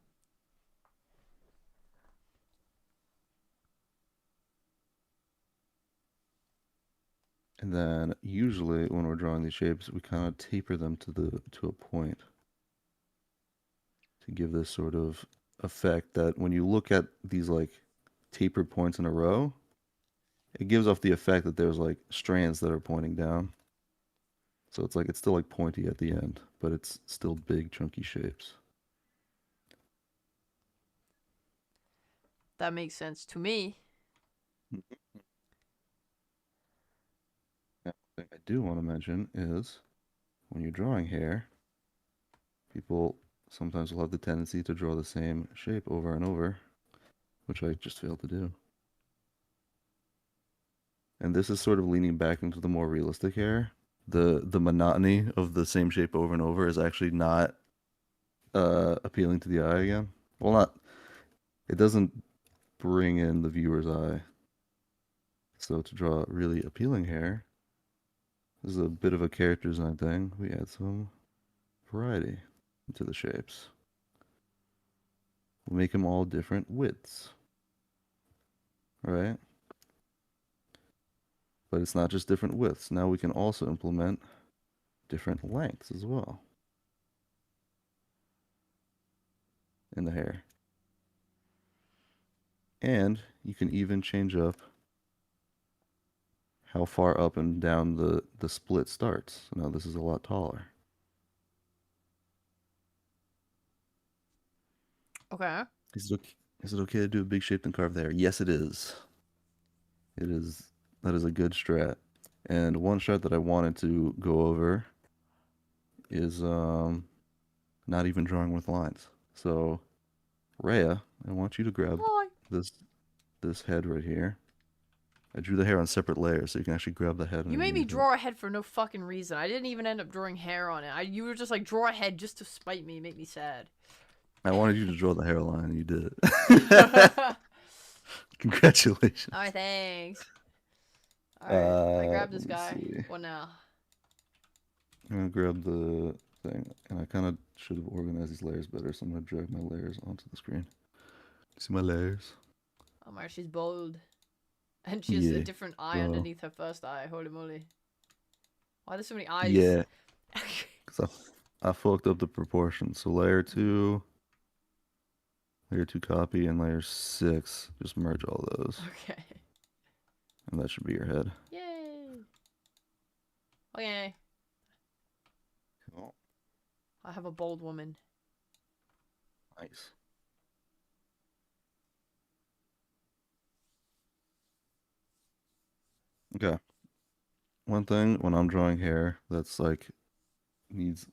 And then usually when we're drawing these shapes, we kind of taper them to a point to give this sort of effect that when you look at these like tapered points in a row, it gives off the effect that there's like strands that are pointing down. So it's like it's still like pointy at the end, but it's still big chunky shapes. That makes sense to me. Now, the thing I do want to mention is when you're drawing hair, people sometimes will have the tendency to draw the same shape over and over, which I just failed to do. And this is sort of leaning back into the more realistic hair. The monotony of the same shape over and over is actually not appealing to the eye again. Well, not, it doesn't bring in the viewer's eye. So to draw really appealing hair, this is a bit of a character design thing. We add some variety into the shapes. We'll make them all different widths, right? But it's not just different widths. Now we can also implement different lengths as well in the hair. And you can even change up how far up and down the split starts. So now this is a lot taller. Okay. Is it okay to do a big shape and carve there? Yes, it is. It is. That is a good strat. And one strat that I wanted to go over is not even drawing with lines. So, Reya, I want you to grab Hi. this head right here. I drew the hair on separate layers, so you can actually grab the head. You made me underneath it. draw a head for no fucking reason. I didn't even end up drawing hair on it. You were just like, draw a head just to spite me, make me sad. I wanted you to draw the hairline, and you did it. Congratulations. Alright, thanks. Alright, I grabbed this let's guy. see. What now? I'm gonna grab the thing, and I kind of should have organized these layers better, so I'm gonna drag my layers onto the screen. See my layers? Oh my, she's bold. And she has a Yeah, different eye bro. underneath her first eye. Holy moly. Why are there so many eyes? Yeah, because I fucked up the proportions. So layer 2 copy, and layer 6, just merge all those, Okay. and that should be your head. Yay. Okay. Cool. I have a bold woman. Nice. Okay. One thing when I'm drawing hair that's like needs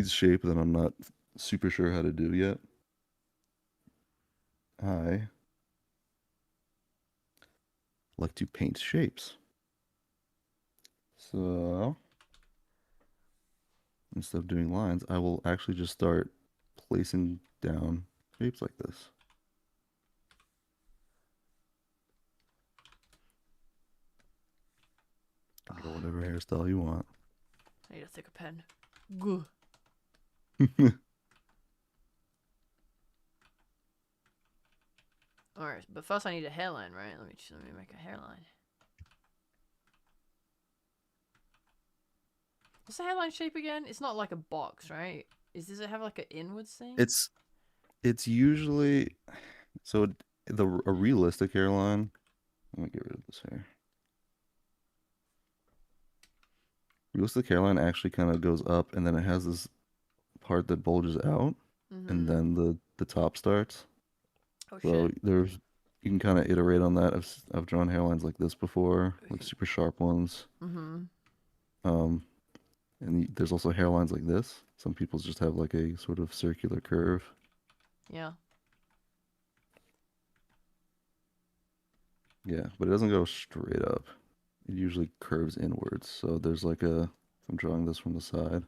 shape that I'm not super sure how to do yet. I like to paint shapes. So instead of doing lines, I will actually just start placing down shapes like this. Go whatever hairstyle you want. I need a thicker pen. Gah. Alright, but first I need a hairline, right? Let me make a hairline. What's the hairline shape again? It's not like a box, right? Does it have like an inwards thing? It's usually so a realistic hairline. Let me get rid of this hair. Realistic hairline actually kind of goes up, and then it has this part that bulges out, and then the top starts. Oh So shit. you can kind of iterate on that. I've drawn hairlines like this before, like super sharp ones. And there's also hairlines like this. Some people just have like a sort of circular curve. Yeah. Yeah, but it doesn't go straight up. It usually curves inwards. So there's like a, I'm drawing this from the side.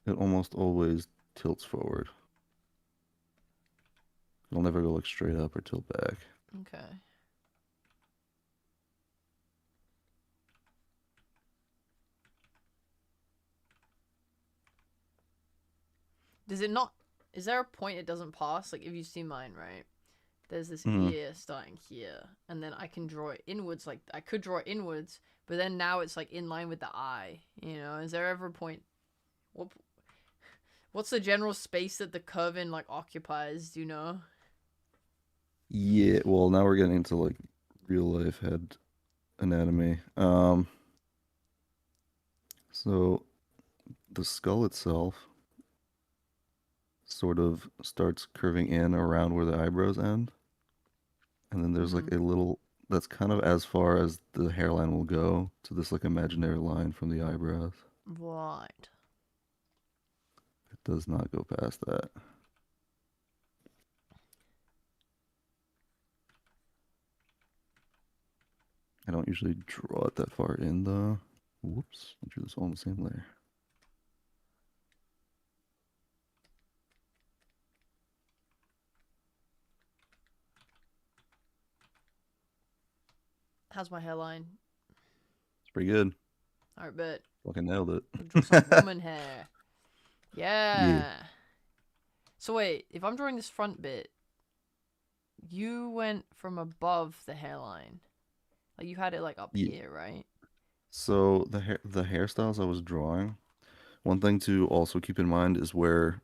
It almost always tilts forward. It'll never go like straight up or tilt back. Okay. Does it not? Is there a point it doesn't pass? Like if you see mine, right? There's this ear starting here, and then I can draw it inwards. Like I could draw it inwards, but then now it's like in line with the eye. You know? Is there ever a point? What's the general space that the curve in like occupies? Do you know? Yeah, well now we're getting into like real life head anatomy. So the skull itself sort of starts curving in around where the eyebrows end. And then there's like a little that's kind of as far as the hairline will go to this like imaginary line from the eyebrows. Right. It does not go past that. I don't usually draw it that far in though. Whoops, I drew this all in the same layer. How's my hairline? It's pretty good. Alright, bet. Fucking nailed it. Draw some woman hair. Yeah. Yeah. So wait, if I'm drawing this front bit, you went from above the hairline. Like you had it like up Yeah. here, right? So the hairstyles I was drawing, one thing to also keep in mind is where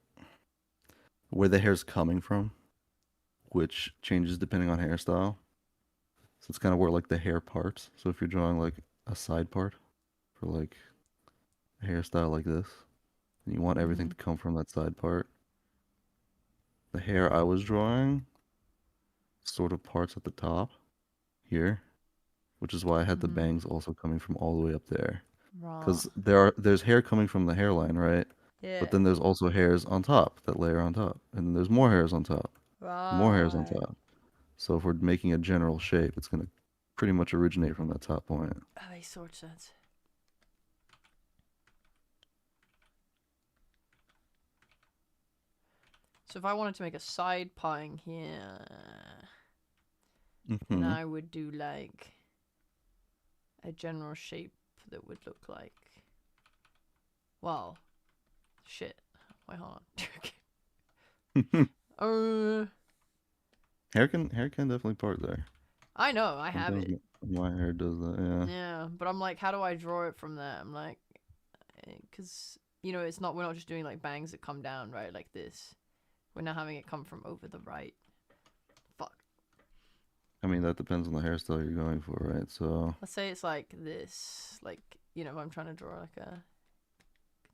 the hair's coming from, which changes depending on hairstyle. So it's kind of where like the hair parts. So if you're drawing like a side part for like a hairstyle like this, and you want everything to come from that side part, the hair I was drawing sort of parts at the top here, which is why I had the bangs also coming from all the way up there. Right. Because there's hair coming from the hairline, right? Yeah. But then there's also hairs on top that layer on top, and then there's more hairs on top, more hairs on top. So if we're making a general shape, it's gonna pretty much originate from that top point. That makes so much sense. So if I wanted to make a side pieing here, then I would do like a general shape that would look like, well, shit. Wait, hold on. Hair can definitely part there. I know, I have Sometimes it. My hair does that, yeah. Yeah, but I'm like, how do I draw it from there? I'm like, because you know, we're not just doing like bangs that come down, right, like this. We're not having it come from over the right. Fuck. I mean, that depends on the hairstyle you're going for, right? So Let's say it's like this, like, you know, I'm trying to draw like a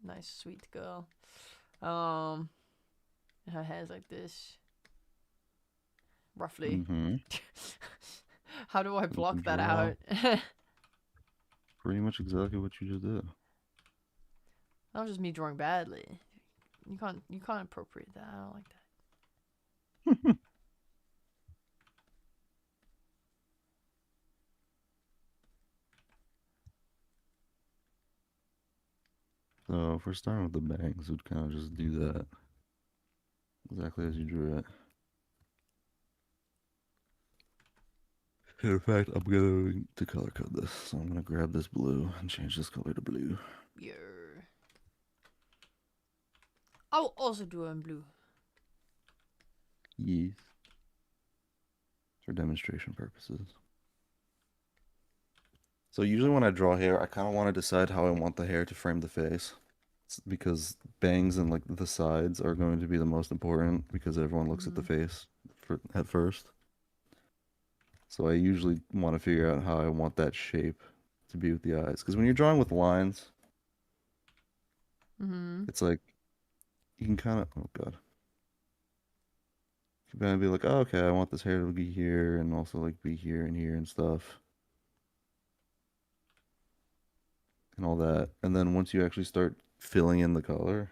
nice sweet girl. And her hair's like this. Roughly. How do I block that out? Pretty much exactly what you just did. That was just me drawing badly. You can't appropriate that. I don't like that. So if we're starting with the bangs, we'd kind of just do that exactly as you drew it. In fact, I'm going to color code this. So I'm going to grab this blue and change this color to blue. Yeah. I'll also do it in blue. Yes. For demonstration purposes. So usually when I draw hair, I kind of want to decide how I want the hair to frame the face. It's because bangs and like the sides are going to be the most important because everyone looks at the face at first. So I usually want to figure out how I want that shape to be with the eyes. Because when you're drawing with lines, it's like you can kind of, oh god, you can kind of be like, oh, okay, I want this hair to be here and also like be here and stuff. And all that. And then once you actually start filling in the color,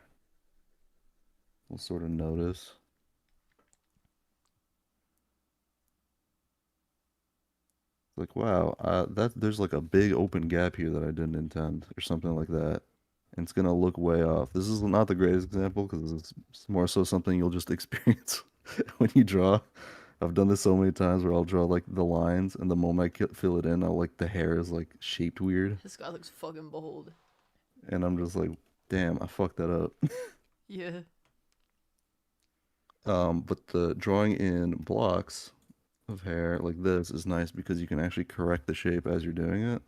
we'll sort of notice. Like, wow, there's like a big open gap here that I didn't intend, or something like that. And it's gonna look way off. This is not the greatest example because it's more so something you'll just experience when you draw. I've done this so many times where I'll draw like the lines, and the moment I fill it in, I'll like the hair is like shaped weird, This guy looks fucking bold. and I'm just like, damn, I fucked that up. Yeah. But the drawing in blocks of hair like this is nice because you can actually correct the shape as you're doing it.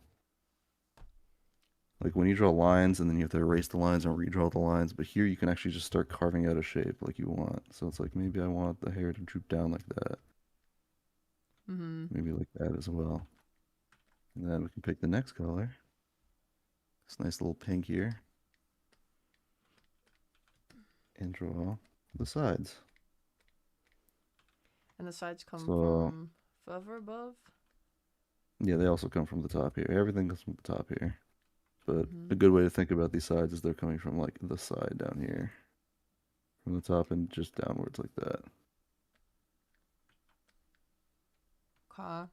Like when you draw lines and then you have to erase the lines and redraw the lines, but here you can actually just start carving out a shape like you want. So it's like maybe I want the hair to droop down like that. Maybe like that as well. And then we can pick the next color. This nice little pink here. And draw the sides. And the sides come from further above? Yeah, they also come from the top here. Everything comes from the top here. But a good way to think about these sides is they're coming from like the side down here. From the top and just downwards like that. Okay.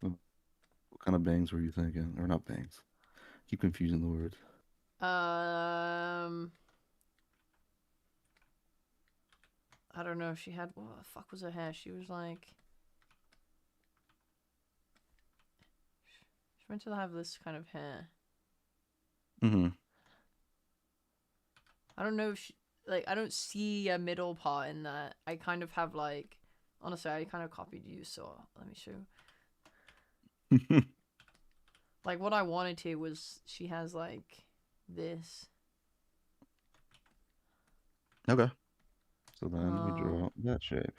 What kind of bangs were you thinking? Or not bangs. Keep confusing the words. I don't know if she had, what the fuck was her hair? She was like, she meant to have this kind of hair. I don't know if she, like, I don't see a middle part in that. I kind of have like, honestly, I kind of copied you, so let me show. Like what I wanted to was she has like this. Okay. So then we draw that shape.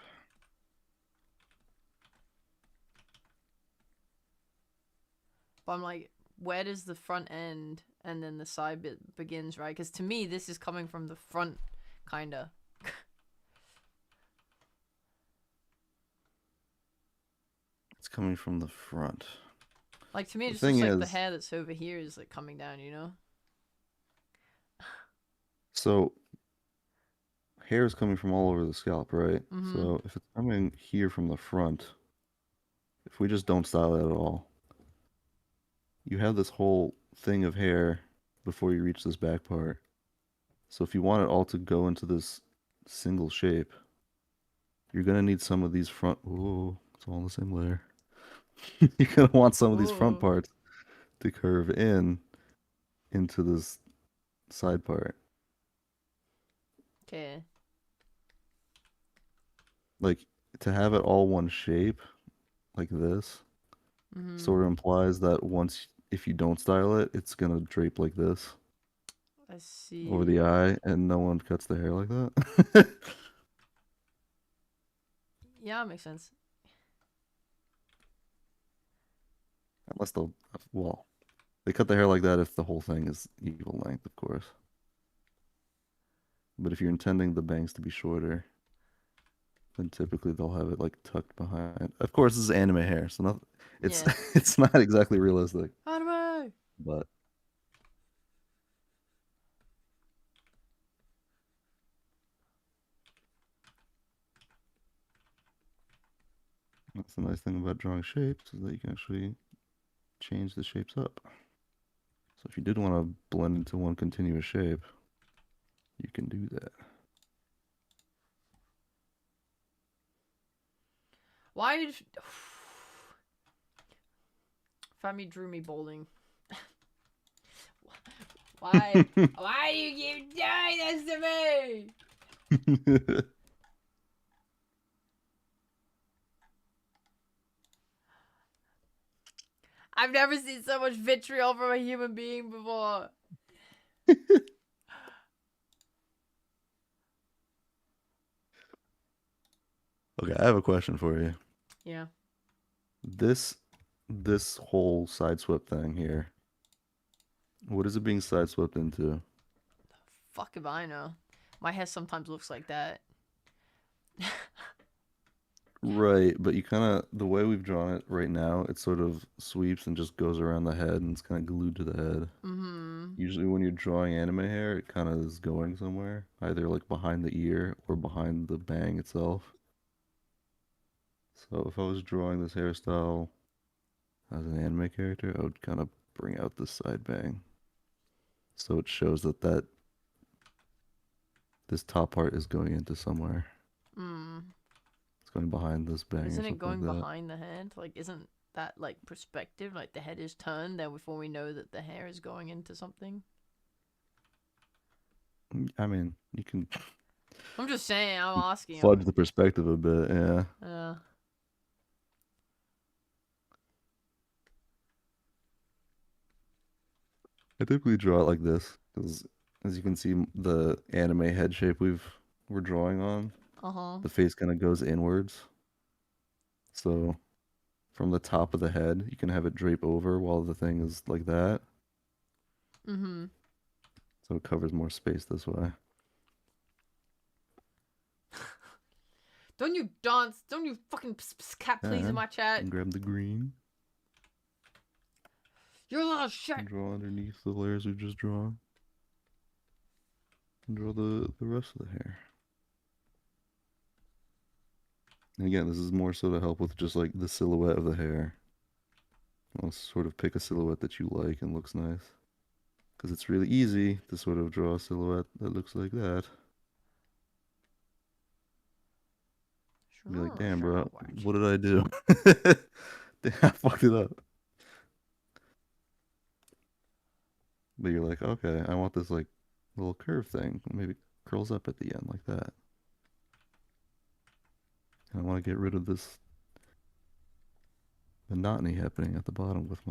But I'm like, where does the front end and then the side bit begins, right? Because to me, this is coming from the front, kinda. It's coming from the front. Like to me, The it's just thing like the is- hair that's over here is like coming down, you know? So hair is coming from all over the scalp, right? So if it's coming here from the front, if we just don't style it at all, you have this whole thing of hair before you reach this back part. So if you want it all to go into this single shape, you're gonna need some of these front. Oh, it's all in the same layer. You're gonna want some of these front Ooh. parts to curve in into this side part. Okay. Like to have it all one shape, like this, sort of implies that if you don't style it, it's gonna drape like this I see. over the eye, and no one cuts the hair like that. Yeah, makes sense. Unless they cut the hair like that if the whole thing is equal length, of course. But if you're intending the bangs to be shorter, then typically they'll have it like tucked behind. Of course, this is anime hair, so it's Yeah. it's not exactly realistic, Anime! but That's the nice thing about drawing shapes is that you can actually change the shapes up. So if you did want to blend into one continuous shape, you can do that. Why did Fami drew me bowling? Why? Why do you keep doing this to me? I've never seen so much vitriol from a human being before. Okay, I have a question for you. Yeah. This whole side swept thing here. What is it being side swept into? Fuck if I know. My hair sometimes looks like that. Right, but you kind of, the way we've drawn it right now, it sort of sweeps and just goes around the head and it's kind of glued to the head. Mm-hmm. Usually when you're drawing anime hair, it kind of is going somewhere, either like behind the ear or behind the bang itself. So if I was drawing this hairstyle as an anime character, I would kind of bring out this side bang. So it shows that this top part is going into somewhere. Mm. It's going behind this bang. Isn't or it going like that. behind the head? Like, isn't that like perspective? Like the head is turned there before we know that the hair is going into something? I mean, you can I'm just saying. I'm asking. fudge the perspective a bit, yeah. I typically draw it like this because, as you can see, the anime head shape we're drawing on, the face kind of goes inwards. So from the top of the head, you can have it drape over while the thing is like that. Mm-hmm. So it covers more space this way. Don't you dance? Don't you fucking cat please in my chat? And grab the green. You're a little shit. And draw underneath the layers we just drawn. And draw the rest of the hair. And again, this is more so to help with just like the silhouette of the hair. I'll sort of pick a silhouette that you like and looks nice. Because it's really easy to sort of draw a silhouette that looks like that. Be like, damn, bro, what did I do? Damn, I fucked it up. But you're like, okay, I want this like little curve thing. Maybe it curls up at the end like that. And I want to get rid of this monotony happening at the bottom with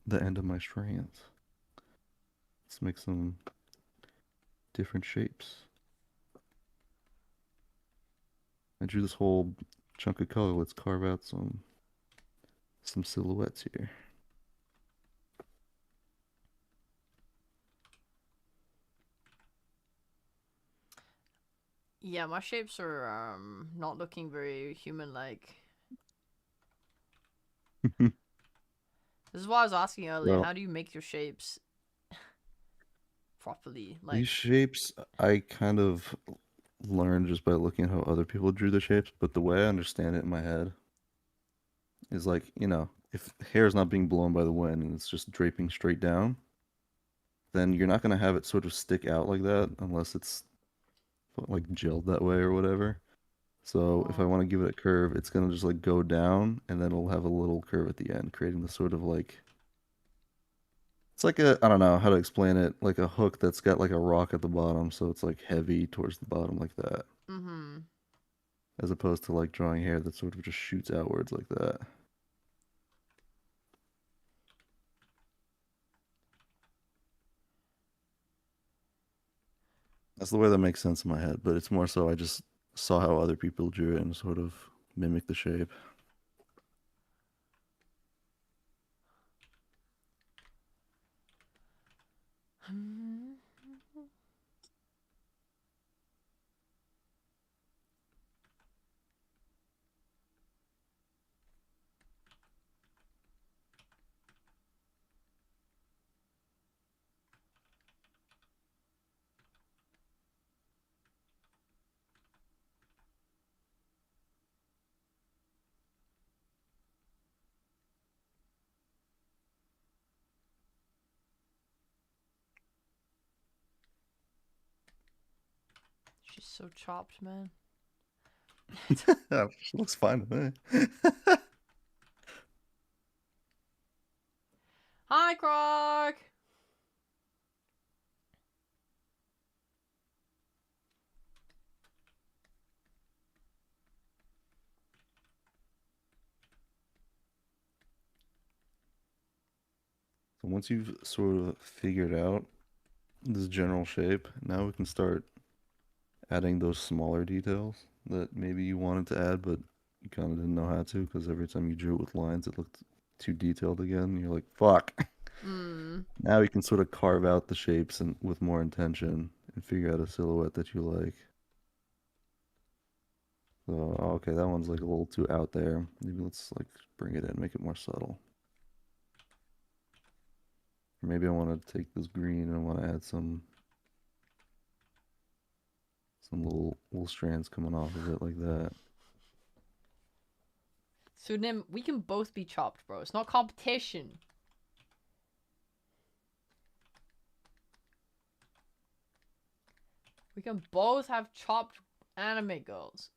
the end of my strands. Let's make some different shapes. I drew this whole chunk of color. Let's carve out some silhouettes here. Yeah, my shapes are not looking very human-like. This is why I was asking earlier. Well, how do you make your shapes properly? Like these shapes, I kind of learned just by looking at how other people drew the shapes. But the way I understand it in my head is like, if hair is not being blown by the wind and it's just draping straight down, then you're not going to have it sort of stick out like that unless it's like gelled that way or whatever. So if I want to give it a curve, it's going to just like go down and then it'll have a little curve at the end, creating the sort of like, it's like I don't know how to explain it, like a hook that's got like a rock at the bottom, so it's like heavy towards the bottom like that. Mm-hmm. As opposed to like drawing hair that sort of just shoots outwards like that. That's the way that makes sense in my head, but it's more so I just saw how other people drew it and sort of mimic the shape. She's so chopped, man. She looks fine to me. Hi, Croc. So once you've sort of figured out this general shape, now we can start adding those smaller details that maybe you wanted to add, but you kind of didn't know how to because every time you drew it with lines, it looked too detailed again. And you're like, fuck. Now you can sort of carve out the shapes and with more intention and figure out a silhouette that you like. So, okay, that one's like a little too out there. Maybe let's like bring it in, make it more subtle. Or maybe I want to take this green and I want to add some little strands coming off of it like that. So Nim, we can both be chopped, bro. It's not competition. We can both have chopped anime girls.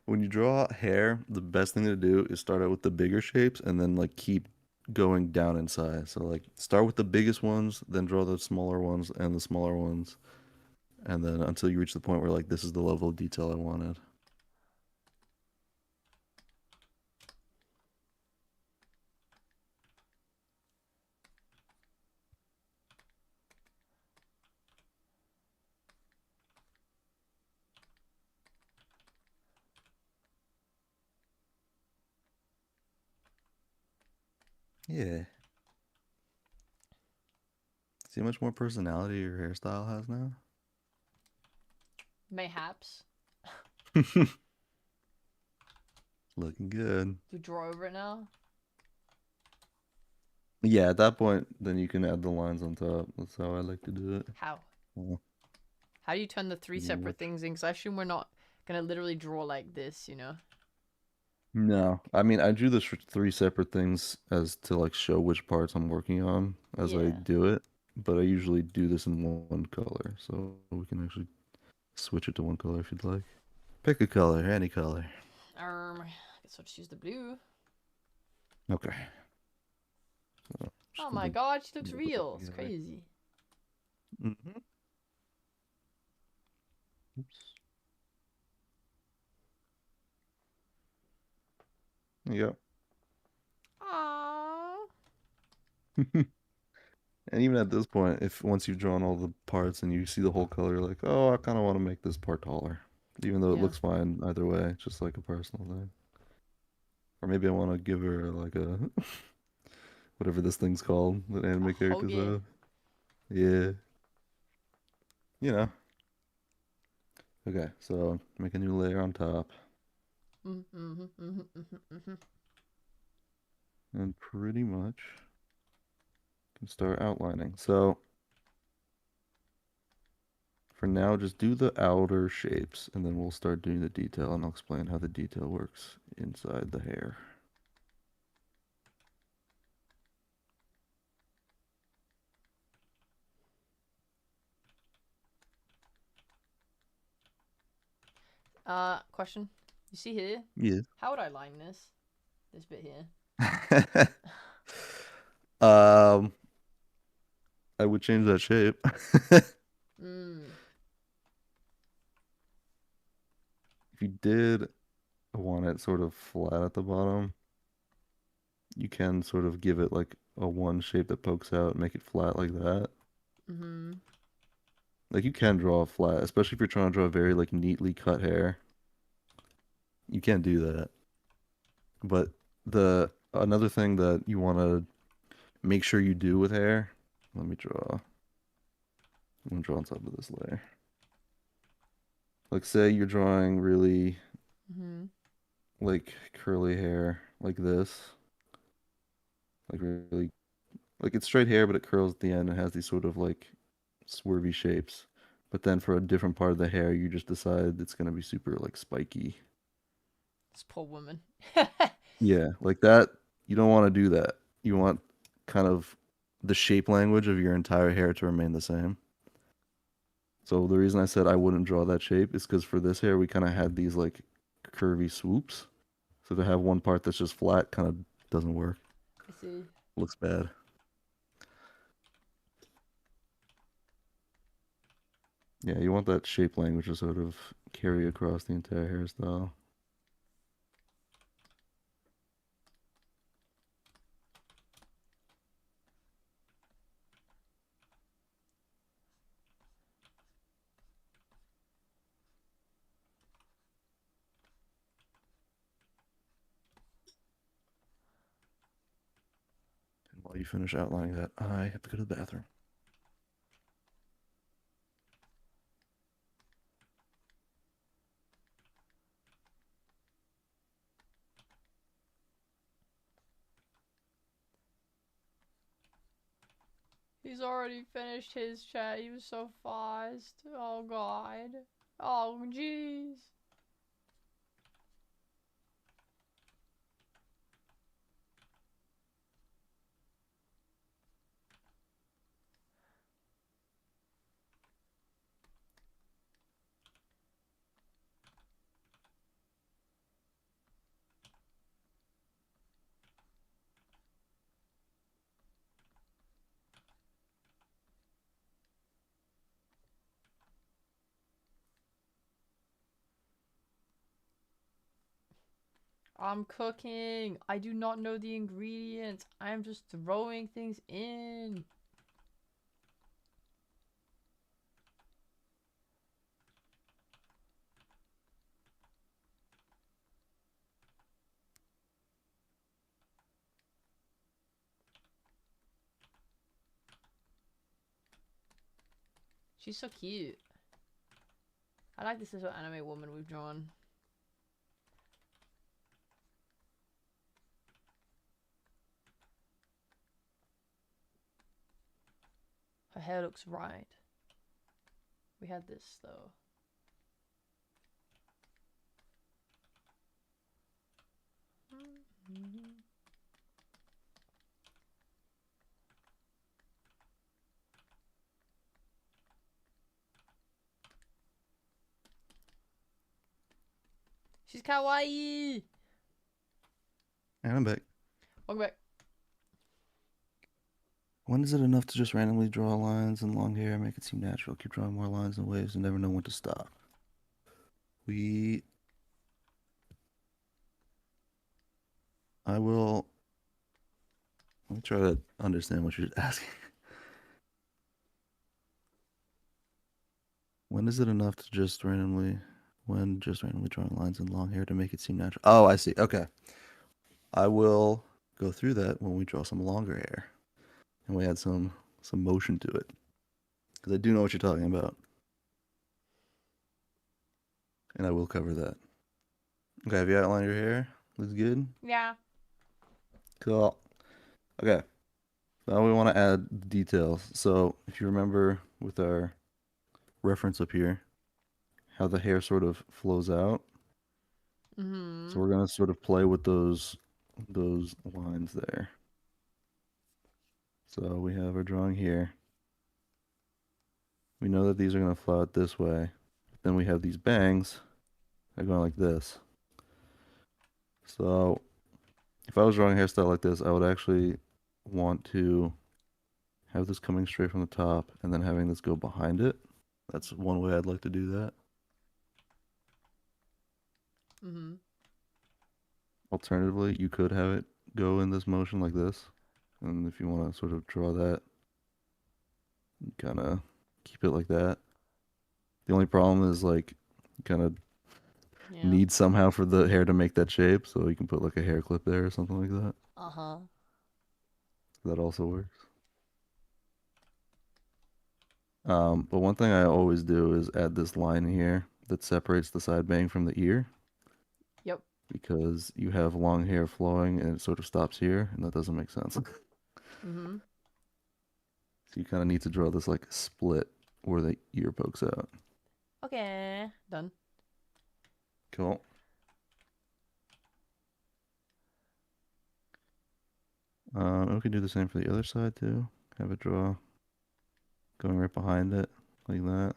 When you draw hair, the best thing to do is start out with the bigger shapes and then like keep going down in size. So like start with the biggest ones, then draw the smaller ones and the smaller ones. And then until you reach the point where like this is the level of detail I wanted. Yeah. See how much more personality your hairstyle has now? Mayhaps. Looking good. You draw over it now? Yeah, at that point, then you can add the lines on top. That's how I like to do it. How? Yeah. How do you turn the three separate things in? Because I assume we're not going to literally draw like this, you know? No, I mean, I drew the three separate things as to like show which parts I'm working on as I Yeah. do it, but I usually do this in one color, so we can actually switch it to one color if you'd like. Pick a color, any color. I guess I'll just use the blue. Okay. So, Oh my god, she looks put that real. It's together. crazy. Mm-hmm. Oops. Yep. Aww. And even at this point, if once you've drawn all the parts and you see the whole color, you're like, oh, I kind of want to make this part taller. Even though it Yeah. looks fine either way, just like a personal thing. Or maybe I want to give her like a, whatever this thing's called that anime characters hoge. have. Yeah. You know. Okay, so make a new layer on top. And pretty much can start outlining. So for now, just do the outer shapes, and then we'll start doing the detail, and I'll explain how the detail works inside the hair. Question. You see here? Yeah. How would I line this? This bit here. I would change that shape. If you did want it sort of flat at the bottom, you can sort of give it like a one shape that pokes out and make it flat like that. Like you can draw a flat, especially if you're trying to draw a very like neatly cut hair. You can do that. But another thing that you want to make sure you do with hair, let me draw. I'm gonna draw on top of this layer. Like say you're drawing really like curly hair like this. Like really like it's straight hair but it curls at the end and has these sort of like swervy shapes. But then for a different part of the hair you just decide it's gonna be super like spiky. This poor woman. Yeah, like that you don't want to do that. You want kind of the shape language of your entire hair to remain the same. So the reason I said I wouldn't draw that shape is because for this hair we kind of had these like curvy swoops. So to have one part that's just flat kind of doesn't work. I see. Looks bad. Yeah, you want that shape language to sort of carry across the entire hairstyle. And while you finish outlining that, I have to go to the bathroom. He's already finished his chat. He was so fast. Oh god. Oh jeez. I'm cooking. I do not know the ingredients. I am just throwing things in. She's so cute. I like this little anime woman we've drawn. Her hair looks right. We had this though. She's kawaii. And I'm back. Welcome back. When is it enough to just randomly draw lines and long hair, make it seem natural? Keep drawing more lines and waves and never know when to stop. I will. Let me try to understand what you're asking. When is it enough to just randomly drawing lines and long hair to make it seem natural? Oh, I see. Okay. I will go through that when we draw some longer hair and we add some motion to it. Because I do know what you're talking about. And I will cover that. Okay, have you outlined your hair? Looks good? Yeah. Cool. Okay. Now we want to add details. So if you remember with our reference up here, how the hair sort of flows out. Mm-hmm. So we're gonna sort of play with those lines there. So we have our drawing here. We know that these are gonna flow out this way. Then we have these bangs that are going like this. So if I was drawing a hairstyle like this, I would actually want to have this coming straight from the top and then having this go behind it. That's one way I'd like to do that. Mm-hmm. Alternatively, you could have it go in this motion like this. And if you want to sort of draw that, kind of keep it like that. The only problem is like you kind of need somehow for the hair to make that shape, so you can put like a hair clip there or something like that. Uh-huh. That also works. But one thing I always do is add this line here that separates the side bang from the ear. Yep. Because you have long hair flowing and it sort of stops here, and that doesn't make sense. Mm-hmm. So you kind of need to draw this like split where the ear pokes out. Okay. Done. Cool. And we can do the same for the other side too. Have it draw going right behind it like that.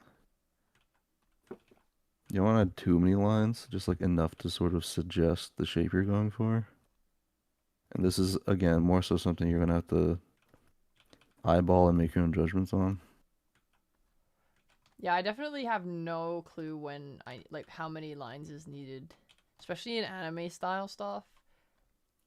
You don't want to add too many lines, just like enough to sort of suggest the shape you're going for. And this is, again, more so something you're going to have to eyeball and make your own judgments on. Yeah, I definitely have no clue when like how many lines is needed, especially in anime style stuff.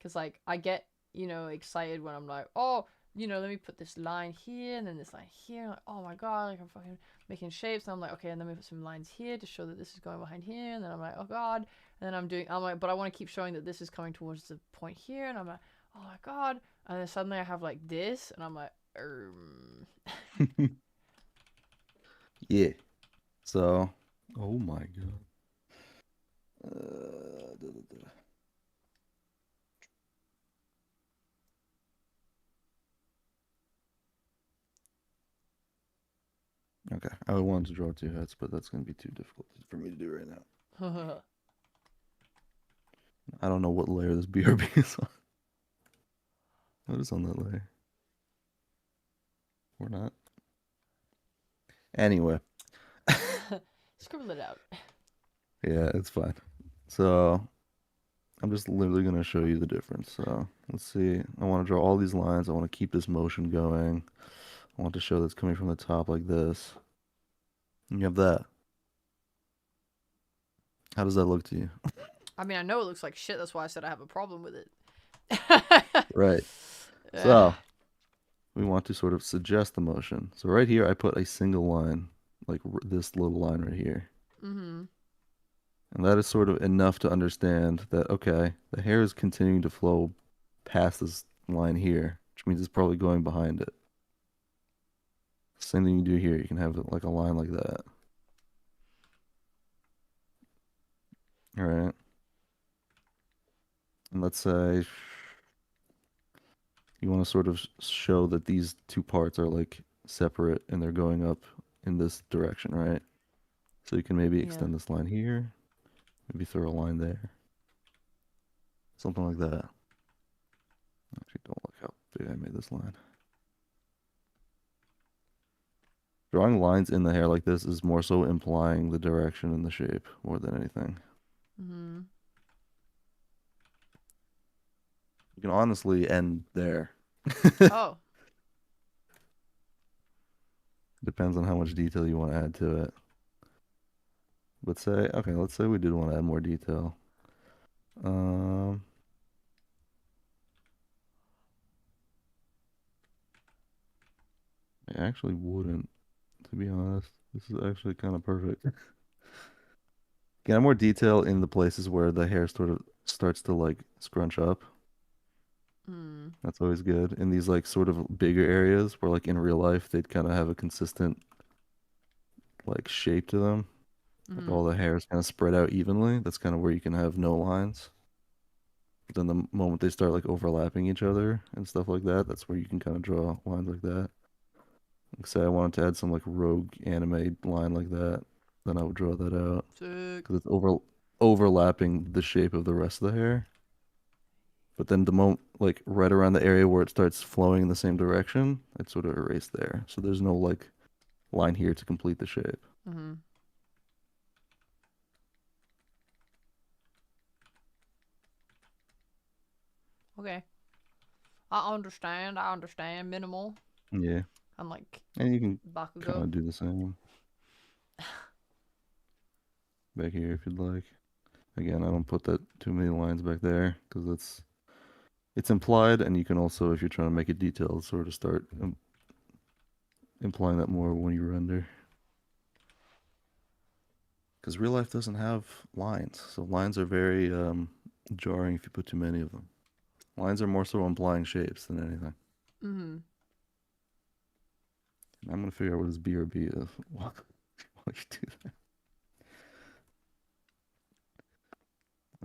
Cause like I get excited when I'm like, oh, let me put this line here and then this line here. Like, oh my god, like I'm fucking making shapes. And I'm like, okay, and then we put some lines here to show that this is going behind here. And then I'm like, oh god. And then I'm like, but I want to keep showing that this is coming towards the point here. And I'm like, oh my god. And then suddenly I have like this, and I'm like, Yeah. So, oh my god. Da, da, da. Okay, I wanted to draw two heads, but that's going to be too difficult for me to do right now. I don't know what layer this BRB is on. What is on that layer? Or not. Anyway. scribble it out. Yeah, it's fine. So, I'm just literally going to show you the difference. So, let's see. I want to draw all these lines. I want to keep this motion going. I want to show that's coming from the top like this. And you have that. How does that look to you? I mean, I know it looks like shit. That's why I said I have a problem with it. Right. So, we want to sort of suggest the motion. So right here, I put a single line, like this little line right here. Mm-hmm. And that is sort of enough to understand that, okay, the hair is continuing to flow past this line here, which means it's probably going behind it. Same thing you do here. You can have like a line like that. All right. And let's say you want to sort of show that these two parts are like separate and they're going up in this direction, right? So you can maybe extend this line here, maybe throw a line there. Something like that. Actually, don't look how big I made this line. Drawing lines in the hair like this is more so implying the direction and the shape more than anything. Mm-hmm. You can honestly end there. Oh. Depends on how much detail you want to add to it. But say, okay, let's say we did want to add more detail. I actually wouldn't, to be honest. This is actually kind of perfect. Get more detail in the places where the hair sort of starts to like scrunch up. Mm. That's always good. In these like sort of bigger areas where like in real life they'd kind of have a consistent like shape to them. Like all the hair is kind of spread out evenly. That's kind of where you can have no lines. But then the moment they start like overlapping each other and stuff like that, that's where you can kind of draw lines like that. Like say I wanted to add some like rogue anime line like that, then I would draw that out. Sick. Because it's overlapping the shape of the rest of the hair. But then the moment, like right around the area where it starts flowing in the same direction, it's sort of erased there. So there's no like line here to complete the shape. Mm-hmm. Okay. I understand. Minimal. Yeah. I'm like And you can Bakugo. kind of do the same back here if you'd like. Again, I don't put that too many lines back there because it's implied, and you can also, if you're trying to make it detailed, sort of start implying that more when you render. Because real life doesn't have lines, so lines are very jarring if you put too many of them. Lines are more so implying shapes than anything. Mm-hmm. I'm gonna figure out what his BRB is while you do that.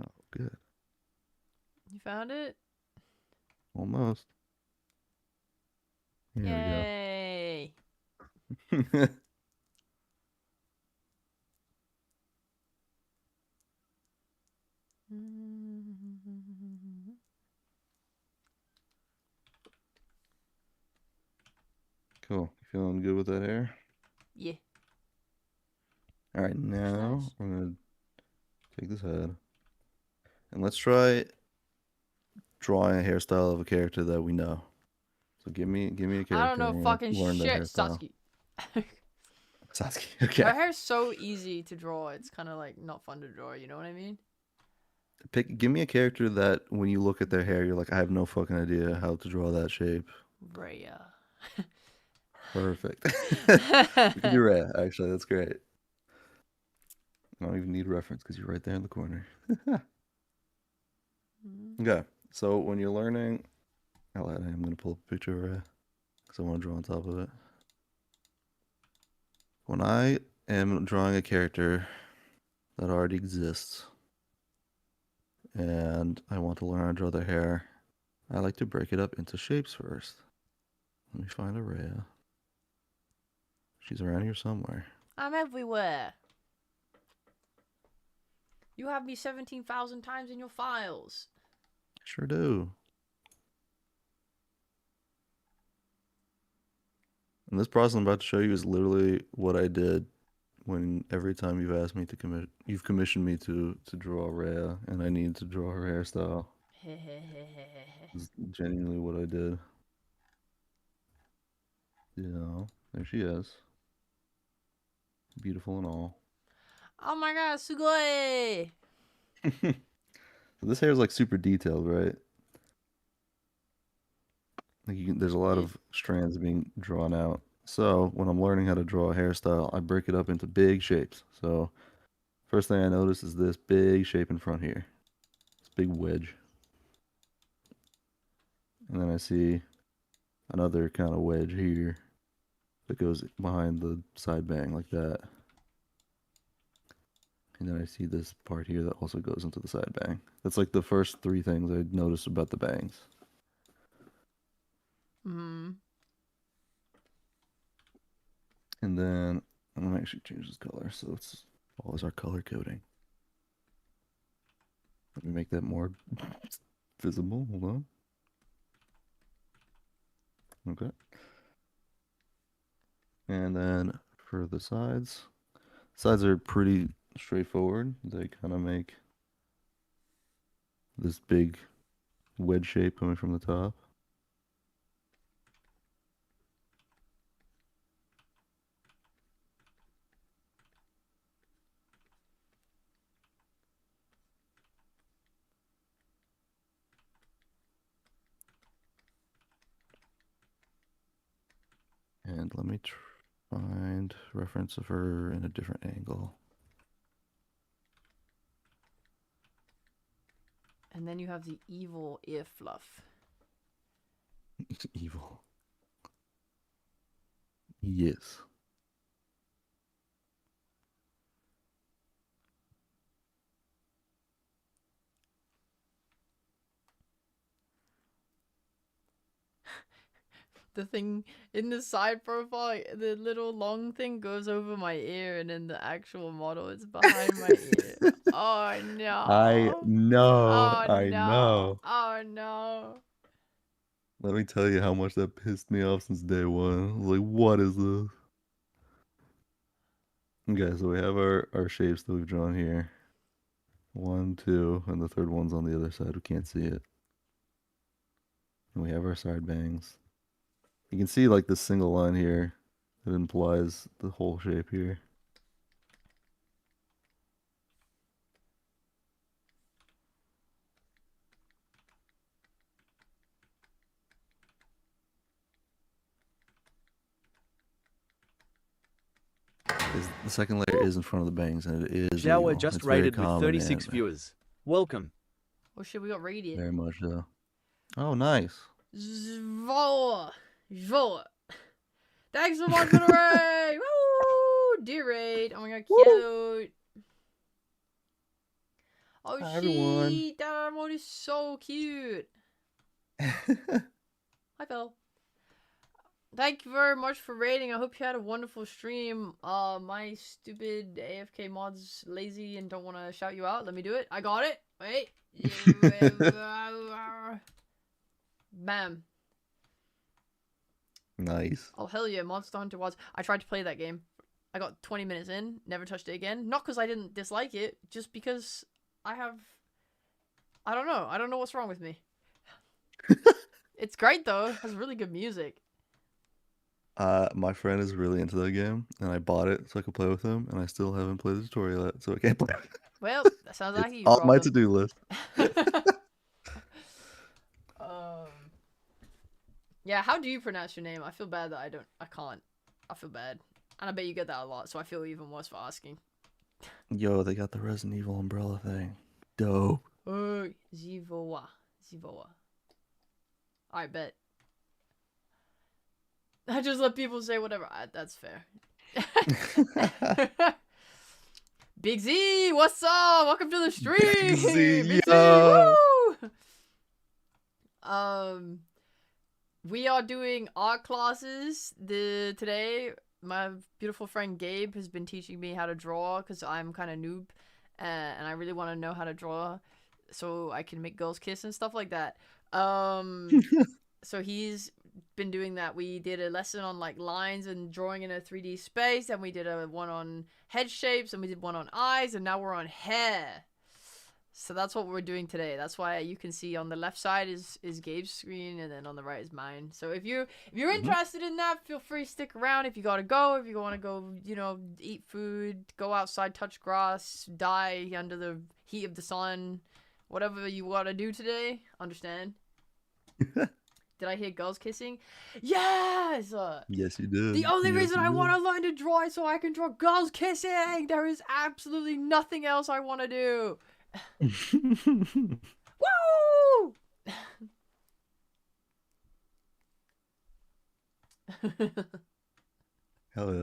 Oh, good. You found it? Almost. Here Yay. we go. Cool. You feeling good with that hair? Yeah. All right, now nice. we're gonna take this head and let's try drawing a hairstyle of a character that we know. So give me a character. I don't know and we're gonna fucking learn their shit, hairstyle. Satsuki. Sasuke. Okay. Her hair's so easy to draw. It's kind of like not fun to draw. You know what I mean? Give me a character that when you look at their hair, you're like, I have no fucking idea how to draw that shape. Reya. Perfect. You can do Reya, actually. That's great. I don't even need reference because you're right there in the corner. Okay. So when you're learning, I'm going to pull up a picture of Reya because I want to draw on top of it. When I am drawing a character that already exists and I want to learn how to draw their hair, I like to break it up into shapes first. Let me find a Reya. She's around here somewhere. I'm everywhere. You have me 17,000 times in your files. Sure do. And this process I'm about to show you is literally what I did when every time you've asked me to you've commissioned me to draw Reya, and I needed to draw her hairstyle. This is genuinely what I did. You know, there she is. Beautiful and all. Oh my god, sugoi! So this hair is like super detailed, right? Like there's a lot of strands being drawn out. So when I'm learning how to draw a hairstyle, I break it up into big shapes. So first thing I notice is this big shape in front here. This big wedge. And then I see another kind of wedge here that goes behind the side bang like that. And then I see this part here that also goes into the side bang. That's like the first three things I noticed about the bangs. Hmm. And then I'm gonna actually change this color so it's always our color coding. Let me make that more visible. Hold on. Okay. And then for the sides are pretty straightforward. They kind of make this big wedge shape coming from the top. And let me find reference of her in a different angle. And then you have the evil ear fluff. Evil. Yes. The thing in the side profile, the little long thing goes over my ear, and in the actual model, it's behind my ear. Oh no! I know. Oh I no! know. Oh no! Let me tell you how much that pissed me off since day one. I was like, what is this? Okay, so we have our shapes that we've drawn here. 1, 2, and the third one's on the other side. We can't see it. And we have our side bangs. You can see like this single line here that implies the whole shape here. The second layer is in front of the bangs, and it is Shower evil. just It's very rated with common 36 and viewers. Welcome. Oh shit, we got radiant. very much so. Oh, nice. Zvoa! Zvoa! Thanks so much for the raid! Woo! Dear raid! Oh my god, cute! Oh Hi, everyone. shit! That emote is so cute! Hi, Phil. Thank you very much for raiding. I hope you had a wonderful stream. My stupid AFK mod's lazy and don't want to shout you out. Let me do it. I got it. Wait. Bam. Nice. Oh, hell yeah. Monster Hunter was. I tried to play that game I got 20 minutes in, never touched it again. Not because I didn't dislike it, just because I don't know. I don't know what's wrong with me. It's great though. It has really good music. My friend is really into that game, and I bought it so I could play with him, and I still haven't played the tutorial yet, so I can't play. Well, that sounds like It's you on my problem. to-do list. Yeah, how do you pronounce your name? I feel bad that I can't. I feel bad. And I bet you get that a lot, so I feel even worse for asking. Yo, they got the Resident Evil umbrella thing. Dope. Oh, Zivoa. I bet. I just let people say whatever. That's fair. Big Z, what's up? Welcome to the stream. Big Z, Big Z, yo. woo! We are doing art classes today. My beautiful friend Gabe has been teaching me how to draw because I'm kind of noob, and I really want to know how to draw so I can make girls kiss and stuff like that. So he's been doing that. We did a lesson on like lines and drawing in a 3D space, and we did one on head shapes, and we did one on eyes, and now we're on hair. So that's what we're doing today. That's why you can see on the left side is Gabe's screen, and then on the right is mine. So if you're interested in that, feel free to stick around. If you gotta go, if you want to go, eat food, go outside, touch grass, die under the heat of the sun, whatever you gotta do today, understand. Did I hear girls kissing? Yes! Yes, you did. The only Yes, reason you I did. want to learn to draw is so I can draw girls kissing! There is absolutely nothing else I want to do! Woo! Hell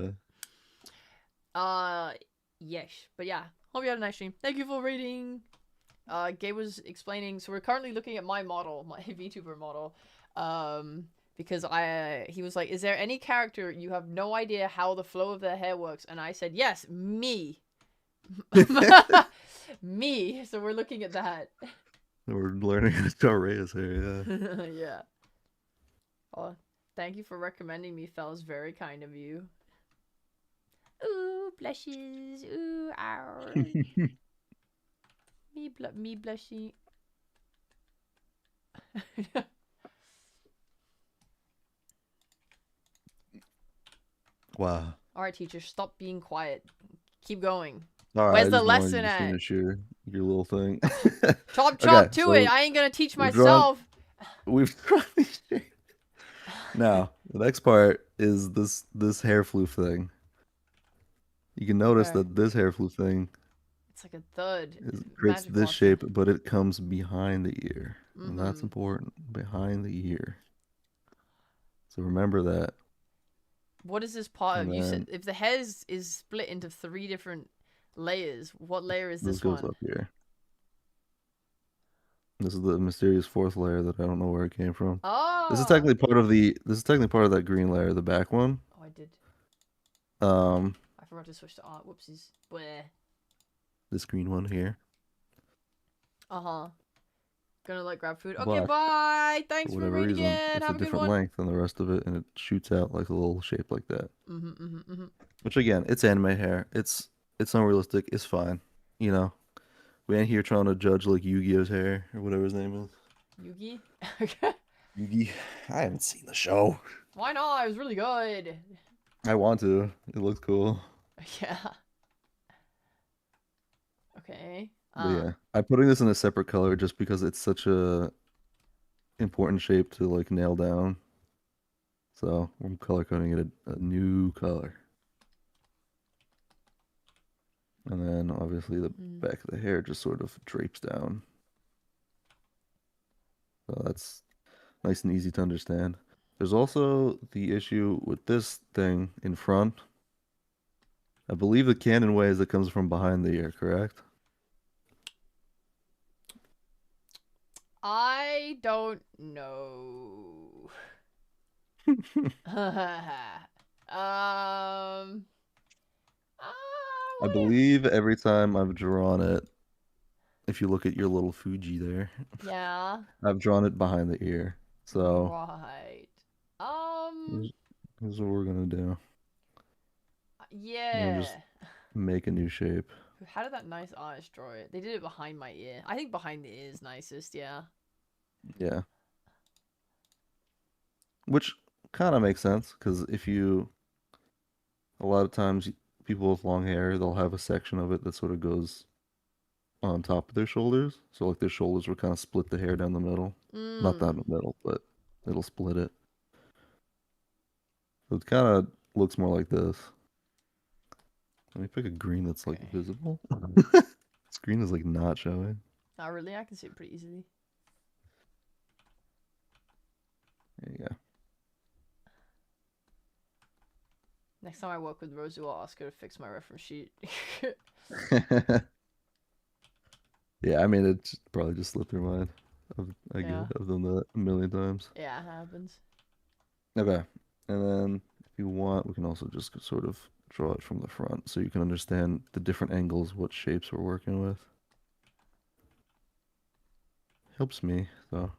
yeah. Yes. But yeah, hope you had a nice stream. Thank you for reading. Gabe was explaining, so we're currently looking at my model, my VTuber model. Because he was like, is there any character you have no idea how the flow of their hair works? And I said, yes, me. Me. So we're looking at that. We're learning how to draw Reya's hair, yeah. Yeah. Oh, thank you for recommending me, fellas. Very kind of you. Ooh, blushes. Ooh, ow. me blushing. Wow. All right, teacher, stop being quiet. Keep going. All right, Where's I the just wanted lesson you to at? finish your little thing. Chop Okay, to so it. I ain't gonna teach we've drawn- myself. We've drawn these shapes. Now, the next part is this hair floof thing. You can notice Okay. that this hair floof thing It's like a thud. creates Magic this monster. shape, but it comes behind the ear. And that's Mhm. important. Behind the ear. So remember that. What is this part of? And You then said if the hair is split into 3 different layers, what layer is this this goes one? up here. This is the mysterious 4th layer that I don't know where it came from. Oh. This is technically part of that green layer, the back one. Oh, I did. Um, I forgot to switch to art. Whoopsies. Bleh. this green one here. Uh-huh. Gonna like grab food. Okay, But bye. Thanks For for whatever reading reason, it. it's Have a a good different one. length than the rest of it, and it shoots out like a little shape like that. Mm-hmm. Which again, it's anime hair. It's unrealistic. It's fine. You know, we ain't here trying to judge like Yu-Gi-Oh's hair or whatever his name is. Yugi? Yugi. I haven't seen the show. Why not? It was really good. I want to. It looks cool. Yeah. Okay. But yeah, I'm putting this in a separate color just because it's such a important shape to like nail down. So I'm color coding it a new color. And then obviously the back of the hair just sort of drapes down. So that's nice and easy to understand. There's also the issue with this thing in front. I believe the canon way is it comes from behind the ear, correct? I don't know. I believe every time I've drawn it, if you look at your little Fuji there, Yeah. I've drawn it behind the ear. So Right. here's what we're gonna do. Yeah. just make a new shape. How did that nice artist draw it? They did it behind my ear. I think behind the ear is nicest, yeah. Yeah. Which kind of makes sense, because a lot of times, people with long hair, they'll have a section of it that sort of goes on top of their shoulders. So, like, their shoulders will kind of split the hair down the middle. Not down the middle, but it'll split it. So it kind of looks more like this. Let me pick a green that's, like, Okay. visible. This green is, like, not showing. Not really, I can see it pretty easily. There you go. Next time I work with Rosuuri, I'll ask her to fix my reference sheet. Yeah, I mean, it probably just slipped your mind. I get Yeah. it. I've done that a million times. Yeah, it happens. Okay. And then if you want, we can also just sort of draw it from the front so you can understand the different angles, what shapes we're working with. Helps me, so.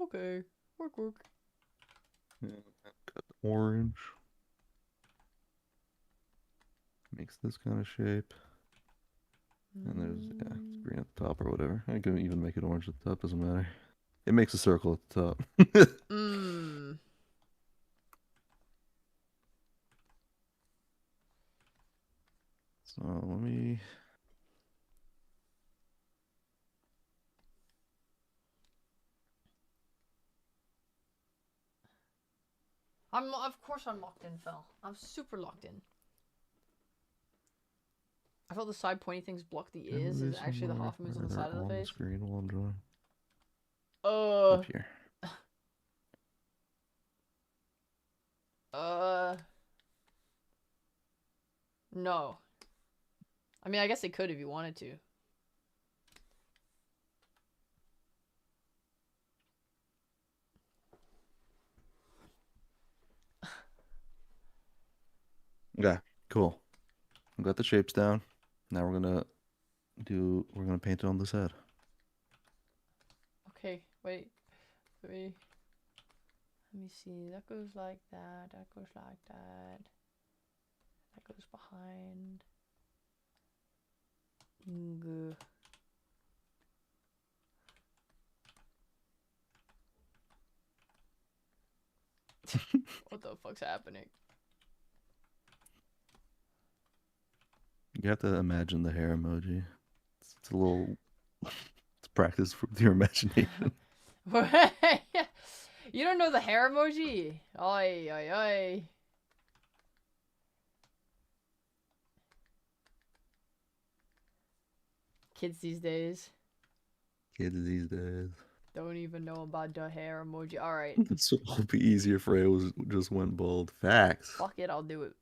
Okay. Work. Yeah, cut the orange. Makes this kind of shape. And there's, yeah, it's green at the top or whatever. I can even make it orange at the top, doesn't matter. It makes a circle at the top. Mmm. So let me. Of course I'm locked in, Phil. I'm super locked in. I thought the side pointy things block the ears. Is actually the half moons on the side of the face. Screen while I'm drawing. Uh. Up here. No. I mean, I guess they could if you wanted to. Okay, cool. We got the shapes down. Now we're gonna paint it on this head. Okay, wait. Let me see. That goes like that. That goes like that. That goes behind. Good. What the fuck's happening? You have to imagine the hair emoji. It's a little. It's practice with your imagination. You don't know the hair emoji? Oi, oi, oi. Kids these days don't even know about the hair emoji. Alright. This would be easier if Reya just went bald. Facts. Fuck it, I'll do it.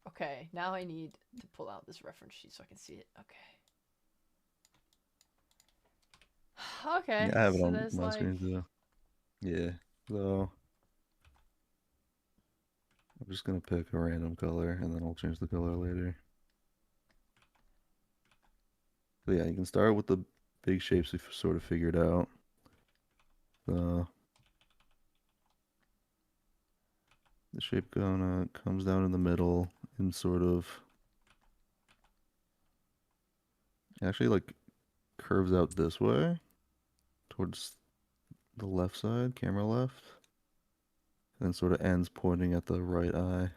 Okay, now I need to pull out this reference sheet so I can see it. Okay. Okay. Yeah, I have it so on there's my like... screen too. Yeah. So I'm just gonna pick a random color and then I'll change the color later. So yeah, you can start with the big shapes we've sort of figured out. The shape comes down in the middle and sort of actually like curves out this way towards the left side, camera left, and then sort of ends pointing at the right eye.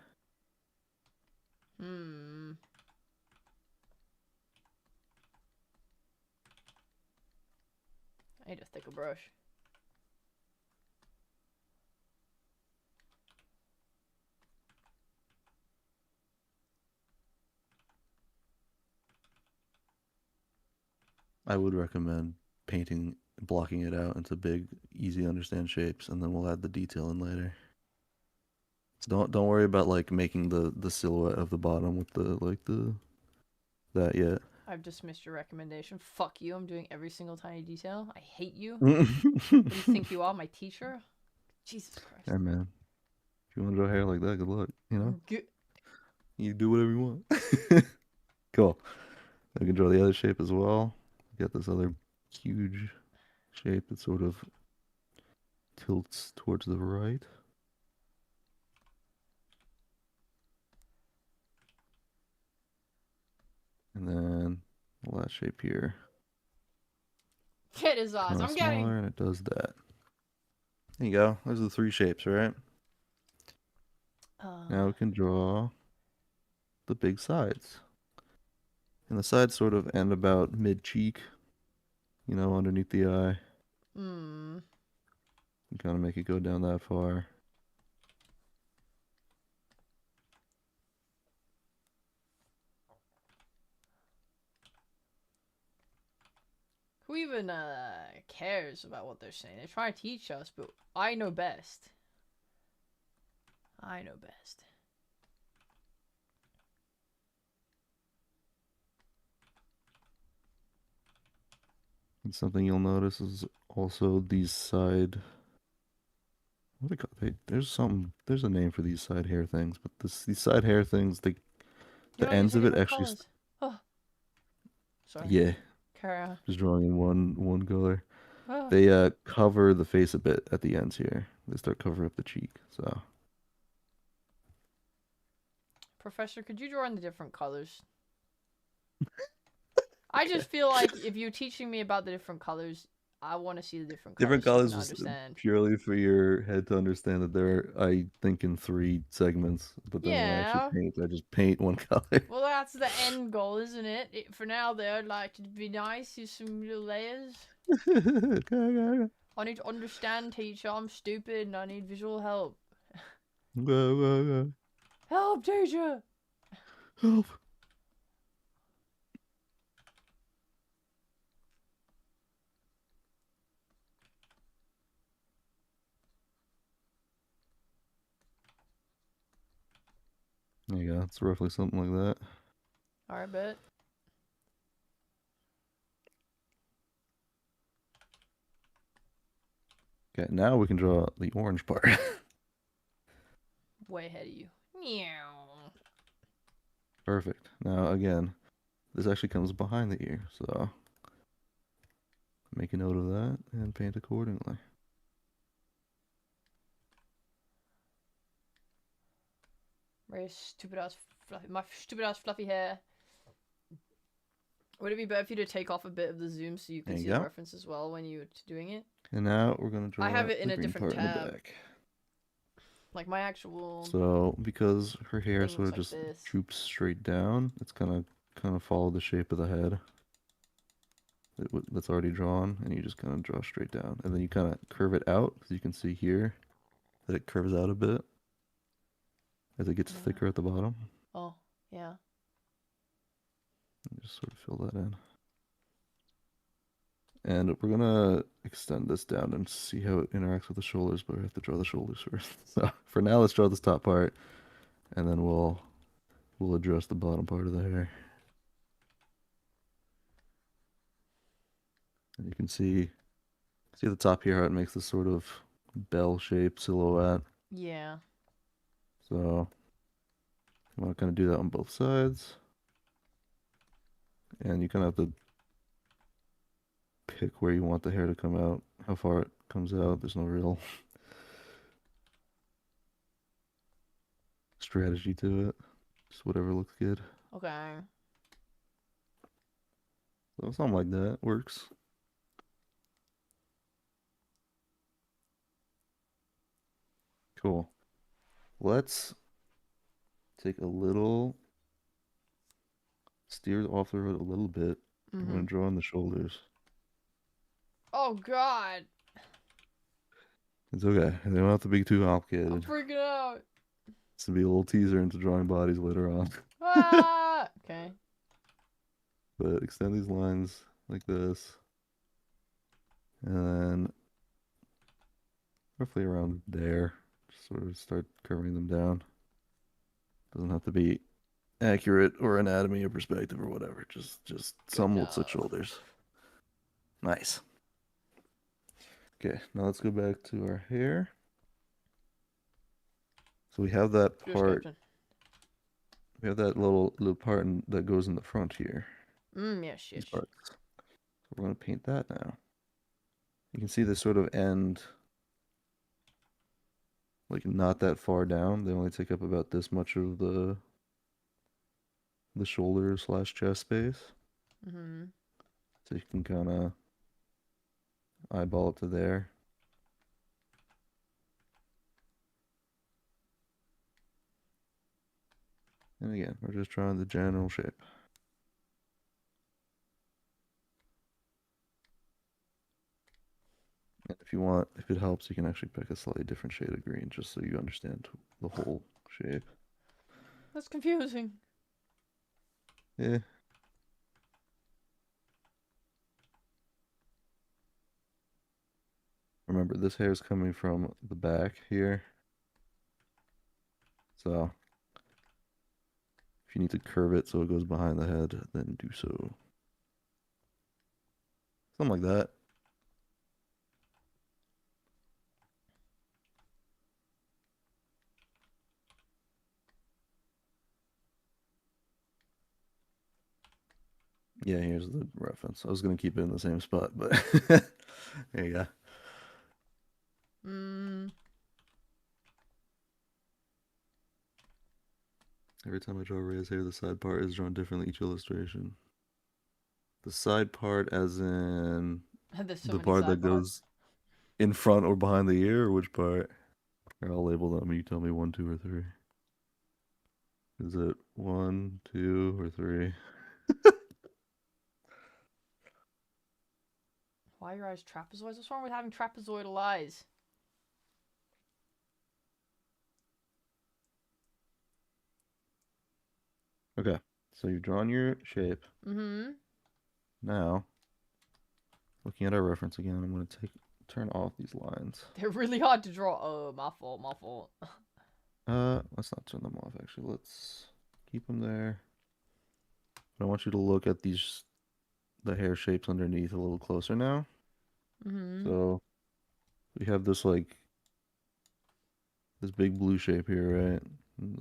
I need a thicker brush. I would recommend blocking it out into big, easy to understand shapes, and then we'll add the detail in later. So don't worry about like making the silhouette of the bottom with that yet. I've dismissed your recommendation. Fuck you, I'm doing every single tiny detail. I hate you. What do you think you are, my teacher? Jesus Christ. Hey man, if you want to draw hair like that, good luck. You know, you do whatever you want. Cool. We can draw the other shape as well. Get this other huge shape that sort of tilts towards the right. And then the last shape here. Get his eyes. Kinda I'm getting. smaller, and it does that. There you go. Those are the 3 shapes, right? Now we can draw the big sides. And the sides sort of end about mid-cheek, you know, underneath the eye. Hmm. You kind of make it go down that far. Who even cares about what they're saying? They try to teach us, but I know best. I know best. And something you'll notice is also these side. What do they call they? There's a name for these side hair things, but these side hair things, You're the not ends using of it different actually. colors. Oh. Sorry. Yeah, Carry on. just drawing in one color. Oh. They cover the face a bit at the ends here. They start covering up the cheek. So Professor, could you draw in the different colors? I just feel like if you're teaching me about the different colors, I want to see the different colors. different so I colors can was understand. purely for your head to understand that there are, I think, in 3 segments. But then when I Yeah. actually paint, I just paint one color. Well, that's the end goal, isn't it? For now, though, I'd like to be nice, use some little layers. I need to understand, teacher. I'm stupid and I need visual help. Help, teacher! Help. There you go. It's roughly something like that. Alright, bet. Okay, now we can draw the orange part. Way ahead of you. Meow. Perfect. Now, again, this actually comes behind the ear, so make a note of that and paint accordingly. Very stupid ass fluffy. My stupid ass fluffy hair. Would it be better for you to take off a bit of the zoom so you can There you see the go. reference as well when you're doing it? And now we're going to draw I have it the in a green different part in the tab. back. Like my actual. So, because her hair thing sort of looks just like this. droops straight down, it's gonna kind of follow the shape of the head that's already drawn, and you just kind of draw straight down, and then you kind of curve it out, because you can see here that it curves out a bit as it gets Yeah. thicker at the bottom. Oh, yeah. And just sort of fill that in. And we're gonna extend this down and see how it interacts with the shoulders, but we have to draw the shoulders first. So for now, let's draw this top part, and then we'll address the bottom part of the hair. And you can see the top here, how it makes this sort of bell shape silhouette. Yeah. So you want to kind of do that on both sides. And you kind of have to pick where you want the hair to come out, how far it comes out. There's no real strategy to it. Just whatever looks good. Okay. So something like that works. Cool. Let's take a little, steer off the road a little bit. We're Mm-hmm. going to draw on the shoulders. Oh, God. It's okay. They don't have to be too I'm complicated. freaking out. This will be a little teaser into drawing bodies later on. Ah! Okay. But extend these lines like this. And then roughly around there, just sort of start curving them down. Doesn't have to be accurate or anatomy or perspective or whatever. Just some looks at job. shoulders. Nice. Okay, now let's go back to our hair. So we have that Cheers, part. Captain. We have that little part that goes in the front here. Yes, These yes. parts. So we're going to paint that now. You can see this sort of end, like not that far down. They only take up about this much of the the shoulder / chest space. Mm-hmm. So you can kind of eyeball it to there. And again, we're just drawing the general shape. And if you want, if it helps, you can actually pick a slightly different shade of green just so you understand the whole shape. That's confusing. Yeah. Remember, this hair is coming from the back here. So, if you need to curve it so it goes behind the head, then do so. Something like that. Yeah, here's the reference. I was going to keep it in the same spot, but there you go. Every time I draw Reya's hair, the side part is drawn differently each illustration. The side part as in There's so the many part that side parts. goes in front or behind the ear, or which part? Here, I'll label them. You tell me 1, 2, or 3. Is it 1, 2, or 3? Why are your eyes trapezoids? What's wrong with having trapezoidal eyes? Okay, so you've drawn your shape. Mm-hmm. Now, looking at our reference again, I'm going to turn off these lines. They're really hard to draw. Oh, my fault, my fault. Let's not turn them off, actually. Let's keep them there. But I want you to look at the hair shapes underneath a little closer now. Mm-hmm. So, we have this, like, this big blue shape here, right?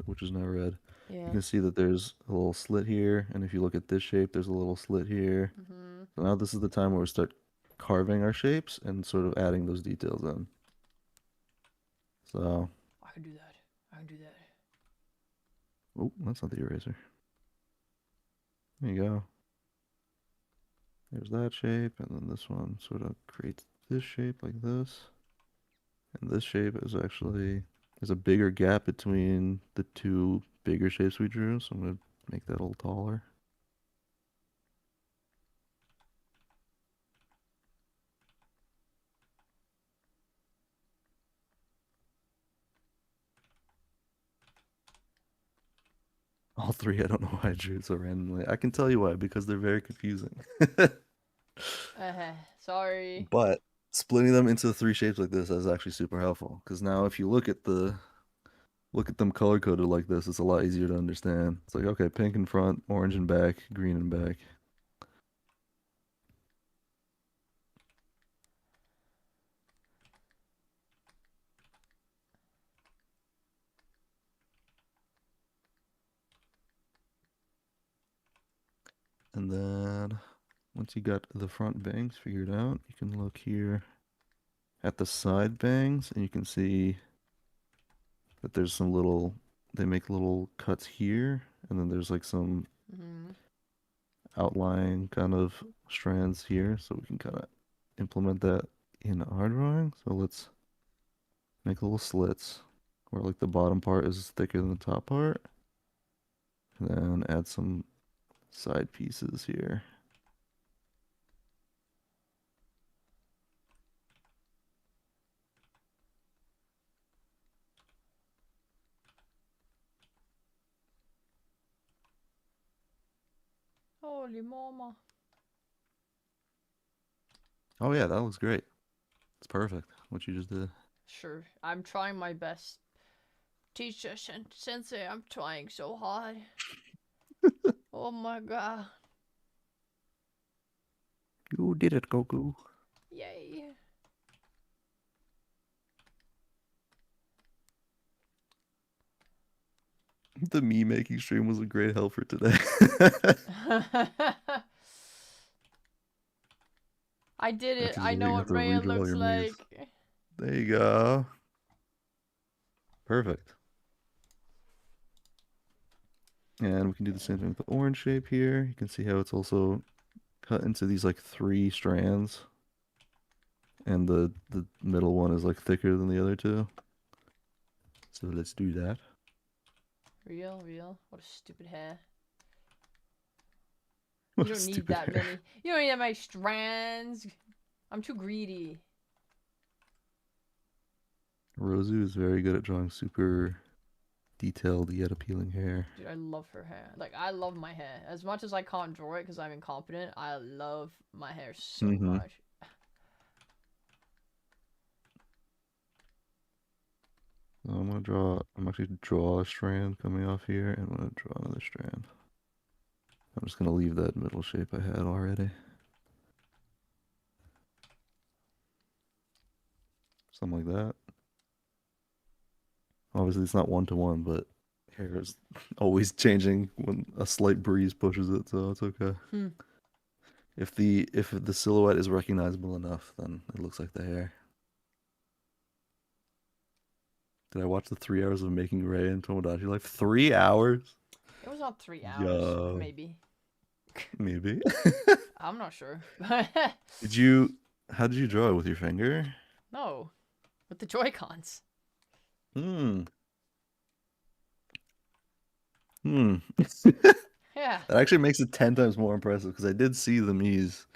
Which is now red. Yeah. You can see that there's a little slit here, and if you look at this shape, there's a little slit here. Mm-hmm. So now this is the time where we start carving our shapes and sort of adding those details in. So, I can do that. I can do that. oh, that's not the eraser. There you go. There's that shape, and then this one sort of creates this shape like this. And this shape is actually, there's a bigger gap between the two bigger shapes we drew, so I'm going to make that a little taller. All three, I don't know why I drew it so randomly. I can tell you why, because they're very confusing. Sorry. But splitting them into 3 shapes like this is actually super helpful, because now if you look at them color coded like this, it's a lot easier to understand. It's like, okay, pink in front, orange in back, green in back. And then once you got the front bangs figured out, you can look here at the side bangs, and you can see that there's some they make little cuts here, and then there's like some Mm-hmm. outlying kind of strands here, so we can kind of implement that in our drawing. So let's make little slits where like the bottom part is thicker than the top part, and then add some side pieces here. Holy mama. Oh yeah, that looks great. It's perfect what you just did. Sure. I'm trying my best. Teacher, sensei, I'm trying so hard. Oh my god. You did it, Goku. Yay. The me making stream was a great help for today. I did it. After I just know you what have to Reya redraw looks your like. Miis. There you go. Perfect. And we can do the same thing with the orange shape here. You can see how it's also cut into these like 3 strands. And the middle one is like thicker than the other 2. So let's do that. Real. What a stupid hair. What You a don't need stupid that hair. many. You don't need that many strands. I'm too greedy. Rosu is very good at drawing super detailed yet appealing hair. Dude, I love her hair. Like, I love my hair. As much as I can't draw it because I'm incompetent, I love my hair so much. So I'm actually draw a strand coming off here, and I'm gonna draw another strand. I'm just gonna leave that middle shape I had already. Something like that. Obviously it's not 1-to-1, but hair is always changing when a slight breeze pushes it, so it's okay. If the silhouette is recognizable enough, then it looks like the hair. Did I watch the 3 hours of making Reya in Tomodachi Life? 3 hours? It was not 3 hours. Yo. Maybe. Maybe. I'm not sure. How did you draw it? With your finger? No. With the Joy-Cons. Yeah. That actually makes it 10 times more impressive, because I did see the Miis.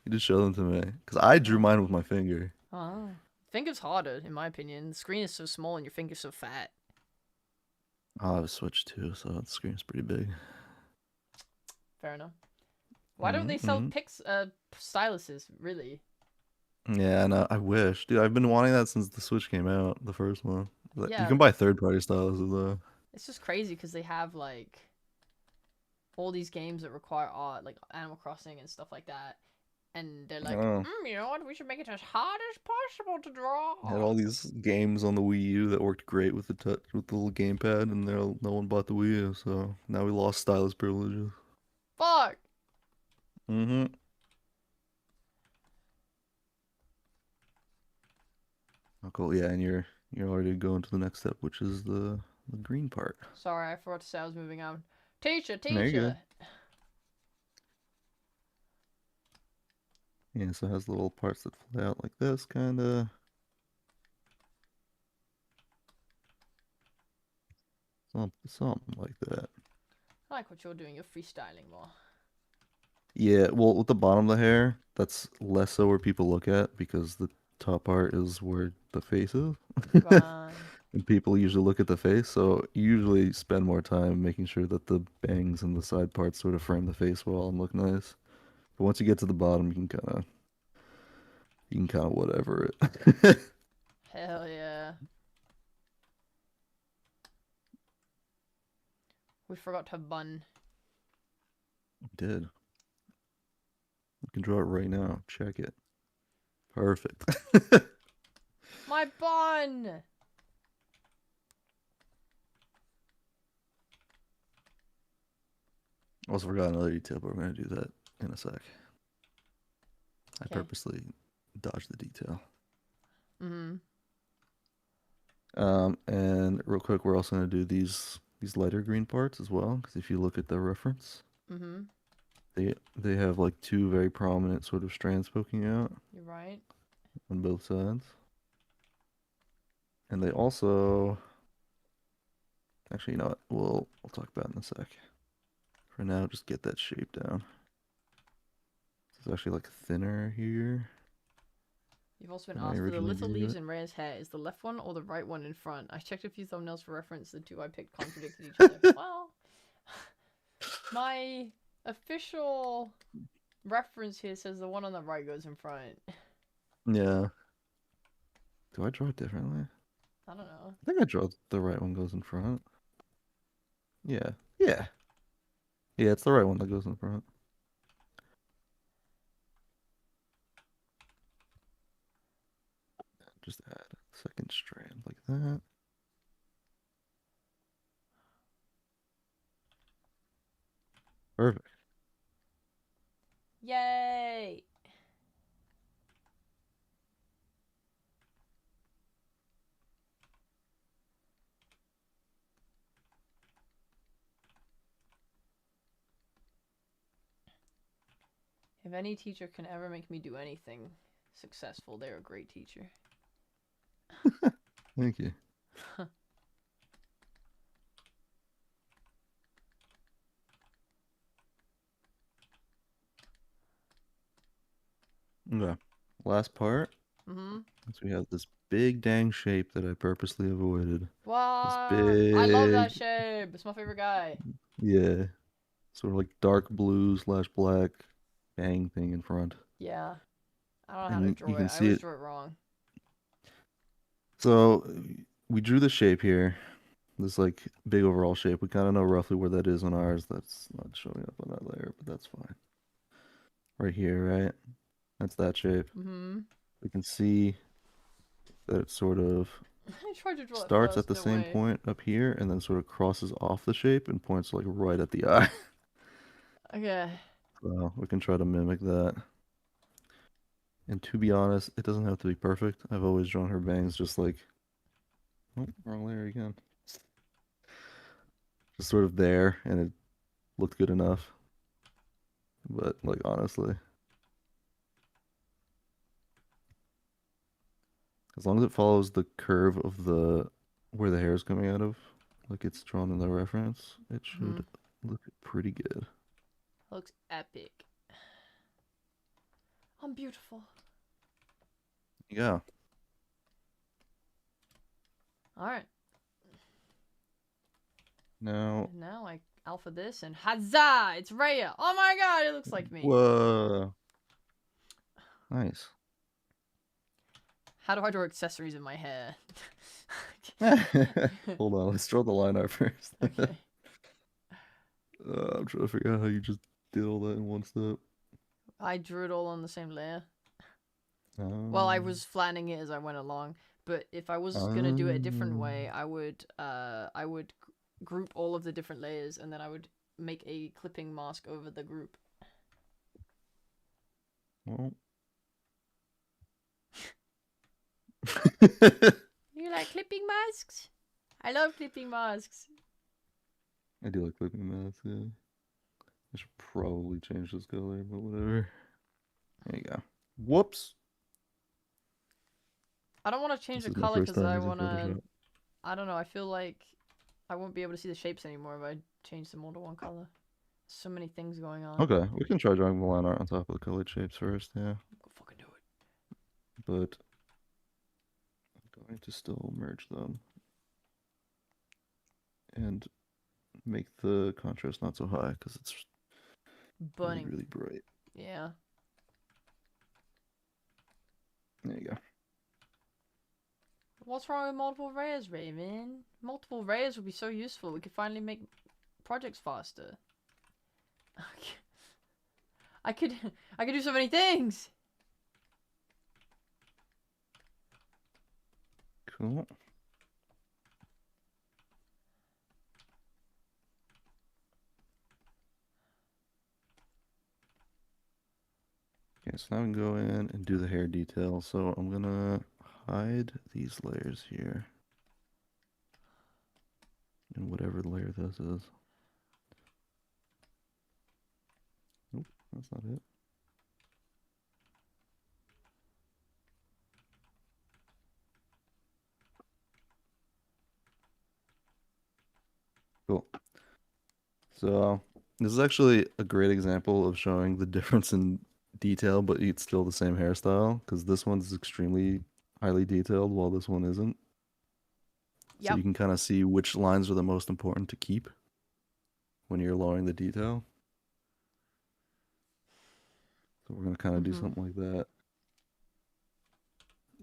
You did show them to me. Because I drew mine with my finger. Oh. Finger's harder, in my opinion. The screen is so small and your finger's so fat. Oh, I have a Switch too, so the screen's pretty big. Fair enough. Why don't they sell styluses, really? Yeah, no, I wish. Dude, I've been wanting that since the Switch came out, the first one. You Yeah. can buy third-party styluses, though. It's just crazy because they have, like, all these games that require art, like Animal Crossing and stuff like that. And they're like, you know what? We should make it as hard as possible to draw. Had all these games on the Wii U that worked great with the little gamepad, and no one bought the Wii U, so now we lost stylus privileges. Fuck! Oh, cool. Yeah, and you're already going to the next step, which is the green part. Sorry, I forgot to say I was moving on. Teacher! There you go. Yeah, so it has little parts that fly out like this, kinda. Something like that. I like what you're doing. You're freestyling more. Yeah, well, with the bottom of the hair, that's less so where people look at, because the top part is where the face is. Right. And people usually look at the face, so you usually spend more time making sure that the bangs and the side parts sort of frame the face well and look nice. But once you get to the bottom, you can kind of whatever it. Hell yeah. We forgot to bun. Did. You can draw it right now. Check it. Perfect. My bun! Also forgot another detail, but we're going to do that in a sec. I Okay. purposely dodged the detail. Mm-hmm. And real quick, we're also going to do these lighter green parts as well, because if you look at the reference, Mm-hmm. they have like 2 very prominent sort of strands poking out You're right. on both sides. And they also, actually, you know what? We'll talk about it in a sec. For now, just get that shape down. It's actually like thinner here. You've also been than I asked for the originally little drew leaves it. in Reya's hair. Is the left one or the right one in front? I checked a few thumbnails for reference. The 2 I picked contradicted each other. Well, my official reference here says the one on the right goes in front. Yeah. Do I draw it differently? I don't know. I think I draw the right one goes in front. Yeah. Yeah. Yeah, it's the right one that goes in front. Just add a second strand like that. Perfect. Yay! If any teacher can ever make me do anything successful, they're a great teacher. Thank you. Okay. Last part. Mm-hmm. So we have this big dang shape that I purposely avoided. What? This I love that big, shape. It's my favorite guy. yeah, sort of like dark blue / black bang thing in front. Yeah. I don't know how And to you draw can it. I see always it. draw it wrong. So we drew the shape here. This like big overall shape. We kind of know roughly where that is on ours. That's not showing up on that layer, but that's fine. Right here, right? That's that shape. Mm-hmm. We can see that it sort of I tried to draw it starts first, at the no same way. point up here and then sort of crosses off the shape and points like right at the eye. Okay. So we can try to mimic that. And to be honest, it doesn't have to be perfect. I've always drawn her bangs just like, oh, wrong layer again. Just sort of there, and it looked good enough. But like honestly, as long as it follows the curve of the where the hair is coming out of, like it's drawn in the reference, it should look pretty good. Looks epic. I'm beautiful. Yeah. Alright. Now, Now I alpha this and huzzah! It's Reya! Oh my god, it looks like me. whoa. Nice. How do I draw accessories in my hair? Hold on, let's draw the line art first. Okay. I'm trying to figure out how you just did all that in one step. I drew it all on the same layer. Well, I Um, was flattening it as I went along, but if I was gonna do it a different way, I would group all of the different layers and then I would make a clipping mask over the group. well. You like clipping masks? I love clipping masks. I do like clipping masks, yeah. I should probably change this color, but whatever. There you go. Whoops. I don't want to change This the is my color first because time I using want to. Photoshop. I don't know. I feel like I won't be able to see the shapes anymore if I change them all to one color. So many things going on. Okay, we can try drawing the line art on top of the colored shapes first, yeah. Go fucking do it. But I'm going to still merge them and make the contrast not so high because it's really, Burning. really bright. Yeah. There you go. What's wrong with multiple Reyas, Raven? Multiple Reyas would be so useful. We could finally make projects faster. I could do so many things. Cool. Okay, so now we can go in and do the hair detail. So I'm gonna hide these layers here. And whatever layer this is. Nope, that's not it. Cool. So this is actually a great example of showing the difference in detail, but it's still the same hairstyle, because this one's extremely highly detailed while this one isn't. So Yep. you can kind of see which lines are the most important to keep when you're lowering the detail. So we're going to kind of do something like that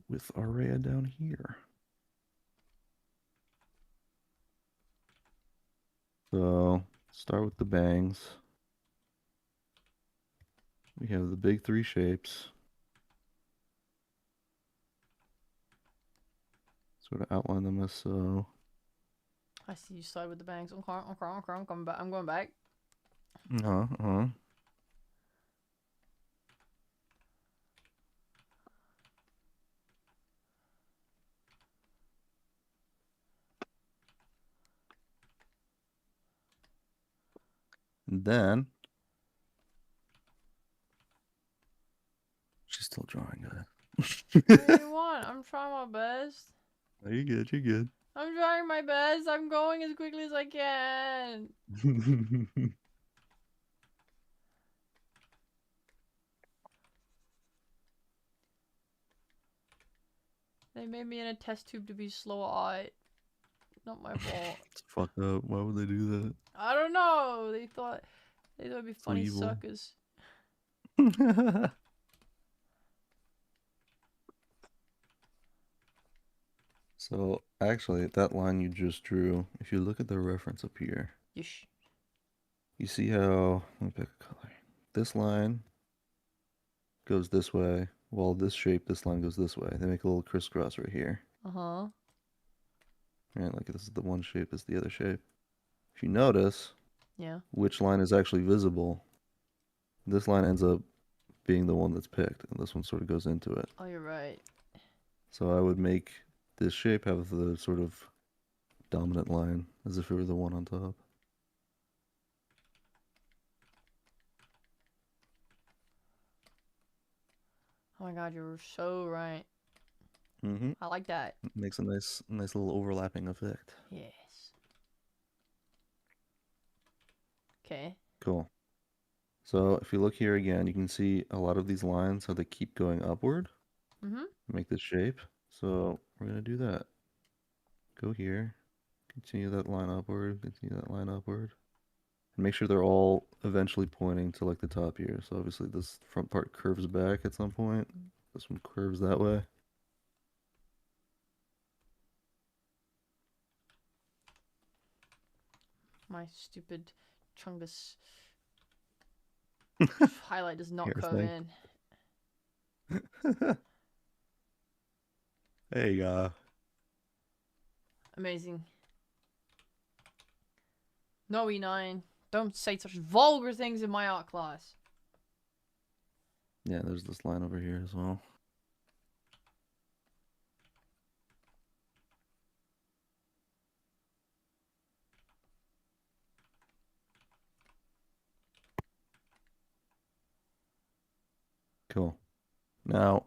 with our Reya down here. So start with the bangs. We have the big three shapes. Sort of outline them as so. I see you started with the bangs. I'm coming back. I'm going back. Uh-huh. And then slow drawing, guy. What do you want? I'm trying my best. No, you're good. You're good. I'm trying my best. I'm going as quickly as I can. They made me in a test tube to be slow-eyed. Not my fault. It's fucked up. Why would they do that? I don't know. They thought it'd be funny evil. suckers. So, actually, that line you just drew, if you look at the reference up here, Yeesh. you see how, let me pick a color. This line goes this way, while this shape, this line goes this way. They make a little crisscross right here. Uh-huh. Right, like this is the one shape, this is the other shape. If you notice, Yeah. which line is actually visible, this line ends up being the one that's picked, and this one sort of goes into it. Oh, you're right. So I would make this shape have the sort of dominant line, as if it were the one on top. Oh my god, you're so right. Mm-hmm. I like that. Makes a nice little overlapping effect. Yes. Okay. Cool. So if you look here again, you can see a lot of these lines, how they keep going upward. Mm-hmm. Make this shape. So we're going to do that. Go here. Continue that line upward. Continue that line upward. And make sure they're all eventually pointing to like the top here. So obviously this front part curves back at some point. This one curves that way. My stupid chungus highlight does not Hair come thing. in. There you go. Amazing. No, E9. Don't say such vulgar things in my art class. Yeah, there's this line over here as well. Cool. Now,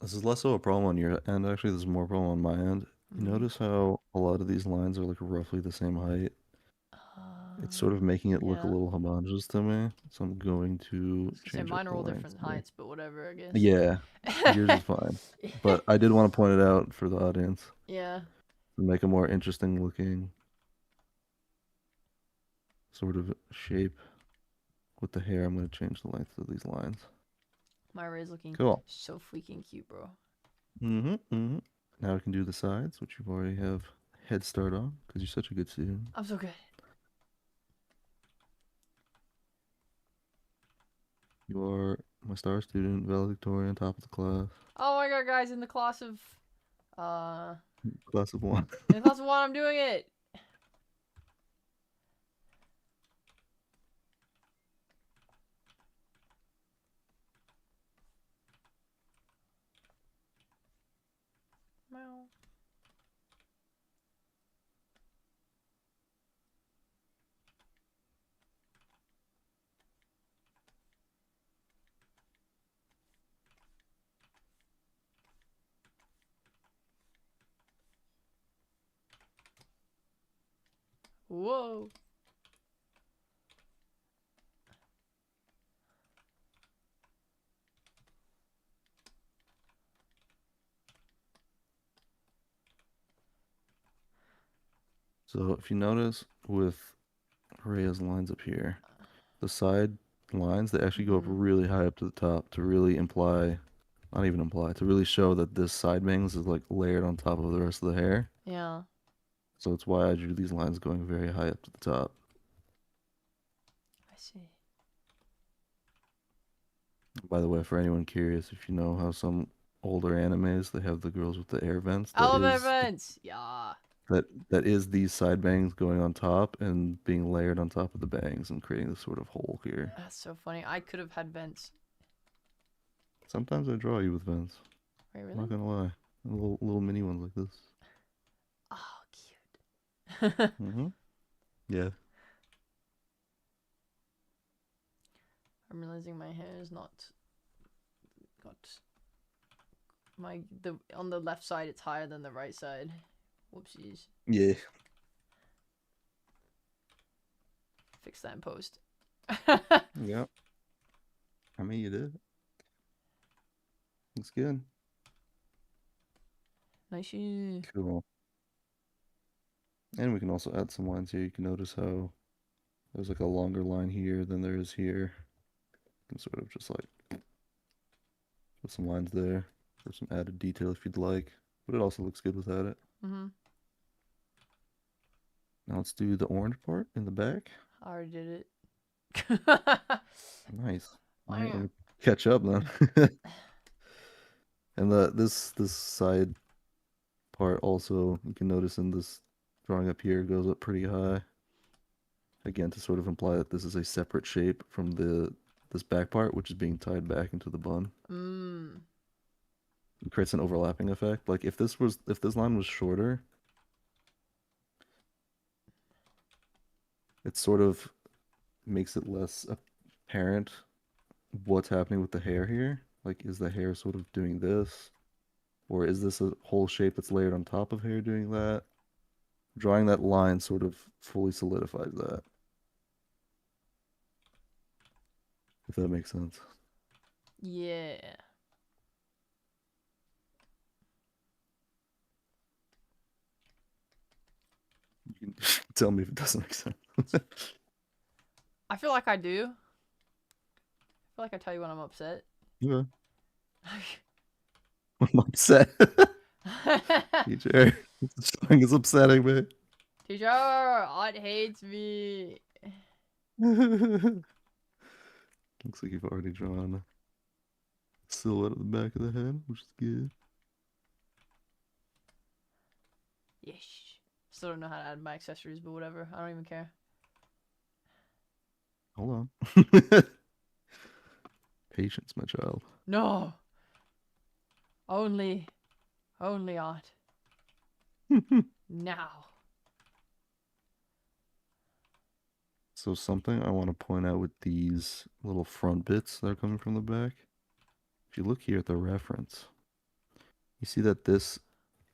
this is less so a problem on your end. Actually, this is more problem on my end. You Mhm. notice how a lot of these lines are like roughly the same height? It's sort of making it look a yeah. little homogeneous to me. So I'm going to Say change up mine the are all length different here. heights, but whatever, I guess. Yeah, yours is fine. But I did want to point it out for the audience yeah. to make a more interesting looking sort of shape with the hair. I'm going to change the length of these lines. My Ray's looking Cool. so freaking cute, bro. Mm-hmm. Now we can do the sides, which you already have head start on because you're such a good student. I'm so good. You are my star student, valedictorian, top of the class, Oh my god, guys, in the class of class of one. in the class of one, I'm doing it. Meow. Whoa. So if you notice with Reya's lines up here, the side lines, they actually go up Mhm. really high up to the top to really imply, not even imply, to really show that this side bangs is like layered on top of the rest of the hair. Yeah. So it's why I drew these lines going very high up to the top. I see. By the way, for anyone curious, if you know how some older animes, they have the girls with the air vents. I love is events. Yeah. that is these side bangs going on top and being layered on top of the bangs and creating this sort of hole here. That's so funny. I could have had vents. Sometimes I draw you with vents. Wait, I'm really? not gonna lie. Little mini ones like this. Oh, cute. Mm-hmm. Yeah. I'm realizing my hair is not got On the left side it's higher than the right side. Whoopsies. Yeah. Fix that in post. Yep. I mean, you did. Looks good. Nice. Cool. And we can also add some lines here. You can notice how there's like a longer line here than there is here. You can sort of just like put some lines there for some added detail if you'd like. But it also looks good without it. Mm-hmm. Now let's do the orange part in the back. I already did it. Nice. All right, let me catch up then. And this side part also, you can notice in this drawing up here, goes up pretty high. Again, to sort of imply that this is a separate shape from this back part, which is being tied back into the bun. It creates an overlapping effect. Like if this line was shorter, it sort of makes it less apparent what's happening with the hair here. Like, is the hair sort of doing this? Or is this a whole shape that's layered on top of hair doing that? Drawing that line sort of fully solidifies that. If that makes sense. Yeah. You can tell me if it doesn't make sense. I feel like I do. I feel like I tell you when I'm upset. Yeah. I'm upset. Teacher, this drawing is upsetting me. Teacher, Aunt hates me. Looks like you've already drawn a silhouette of the back of the head, which is good. Yes. Still don't know how to add my accessories, but whatever. I don't even care. Hold on. Patience, my child. No. Only Aunt. Now. So something I want to point out with these little front bits that are coming from the back. If you look here at the reference, you see that this,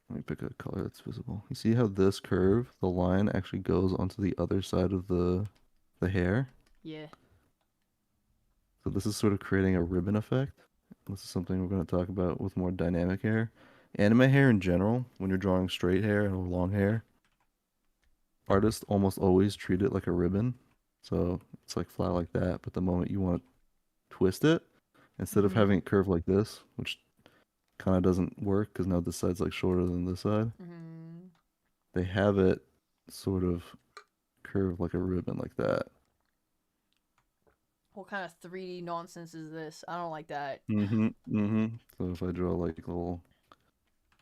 let me pick a color that's visible. You see how this curve, the line actually goes onto the other side of the hair? Yeah. So this is sort of creating a ribbon effect. This is something we're going to talk about with more dynamic hair. Anime hair in general, when you're drawing straight hair or long hair, artists almost always treat it like a ribbon. So it's like flat like that, but the moment you want to twist it, instead of having it curve like this, which kind of doesn't work because now this side's like shorter than this side, they have it sort of curve like a ribbon like that. What kind of 3D nonsense is this? I don't like that. So if I draw like little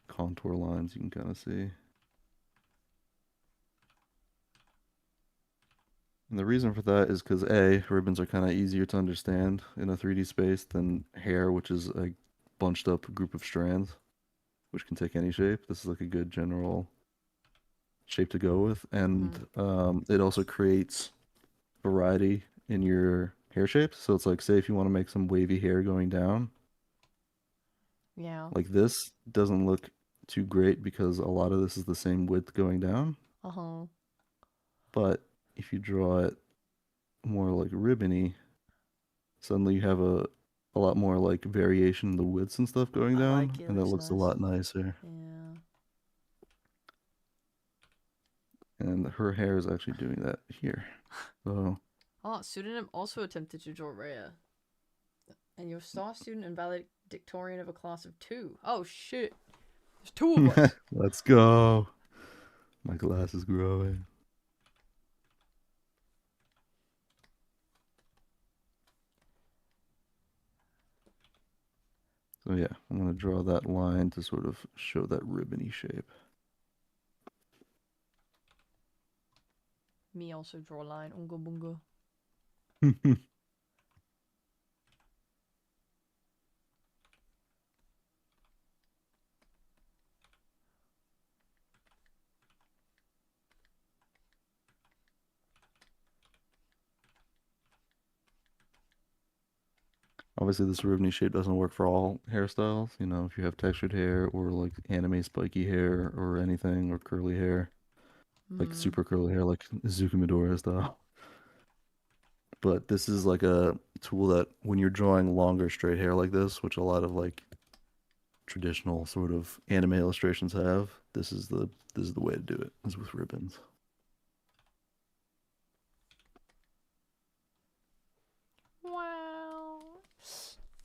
contour lines, you can kind of see. And the reason for that is because A, ribbons are kind of easier to understand in a 3D space than hair, which is a bunched up group of strands, which can take any shape. This is like a good general shape to go with. And it also creates variety in your hair shapes. So it's like, say if you want to make some wavy hair going down. Yeah. Like this doesn't look too great because a lot of this is the same width going down. But if you draw it more like ribbony, suddenly you have a lot more like variation in the widths and stuff going down, like it. and that looks a lot nicer. Yeah. And her hair is actually doing that here. So Oh, pseudonym also attempted to draw Reya. And your star student and valedictorian of a class of 2. Oh shit. There's 2 of us. let's go. My class is growing. So yeah, I'm going to draw that line to sort of show that ribbony shape. Me also draw a line. Unga bunga. Obviously, this ribbony shape doesn't work for all hairstyles. You know, if you have textured hair or like anime spiky hair or anything or curly hair, like Mm. super curly hair, like Zuki Midoriya style. But this is like a tool that when you're drawing longer straight hair like this, which a lot of like traditional sort of anime illustrations have, this is the way to do it, is with ribbons. Wow.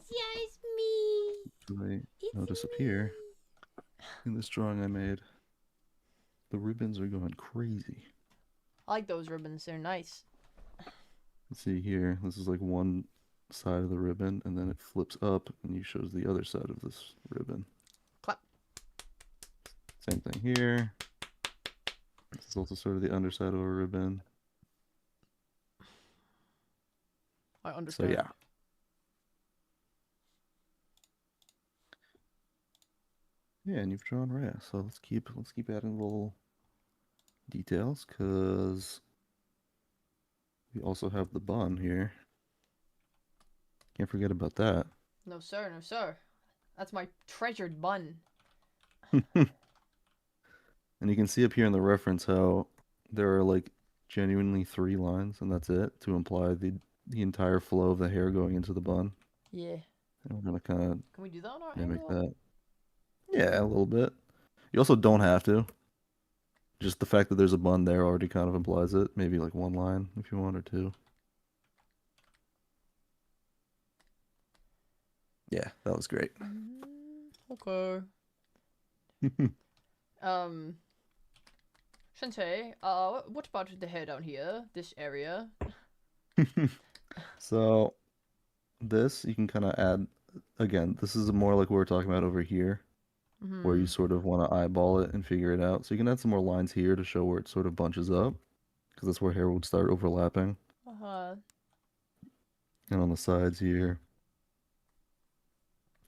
Yeah, it's me. I It's notice up me. here in this drawing I made, the ribbons are going crazy. I like those ribbons. They're nice. Let's see here. This is like one side of the ribbon, and then it flips up and you shows the other side of this ribbon. Clap. Same thing here. This is also sort of the underside of a ribbon. I So understand. yeah. Yeah, and you've drawn Reya, so let's keep adding little details, because we also have the bun here. Can't forget about that. No, sir. No, sir. That's my treasured bun. And you can see up here in the reference how there are like genuinely 3 lines, and that's it, to imply the entire flow of the hair going into the bun. Yeah. And we're gonna kind of Can we do that on our mimic angle? that. Yeah, a little bit. You also don't have to. Just the fact that there's a bun there already kind of implies it. Maybe like 1 line if you want, or 2. Yeah, that was great. Okay. Sensei, what about the hair down here? This area? So this you can kind of add, again, this is more like what we're talking about over here, where you sort of want to eyeball it and figure it out. So you can add some more lines here to show where it sort of bunches up, because that's where hair would start overlapping. Uh-huh. And on the sides here.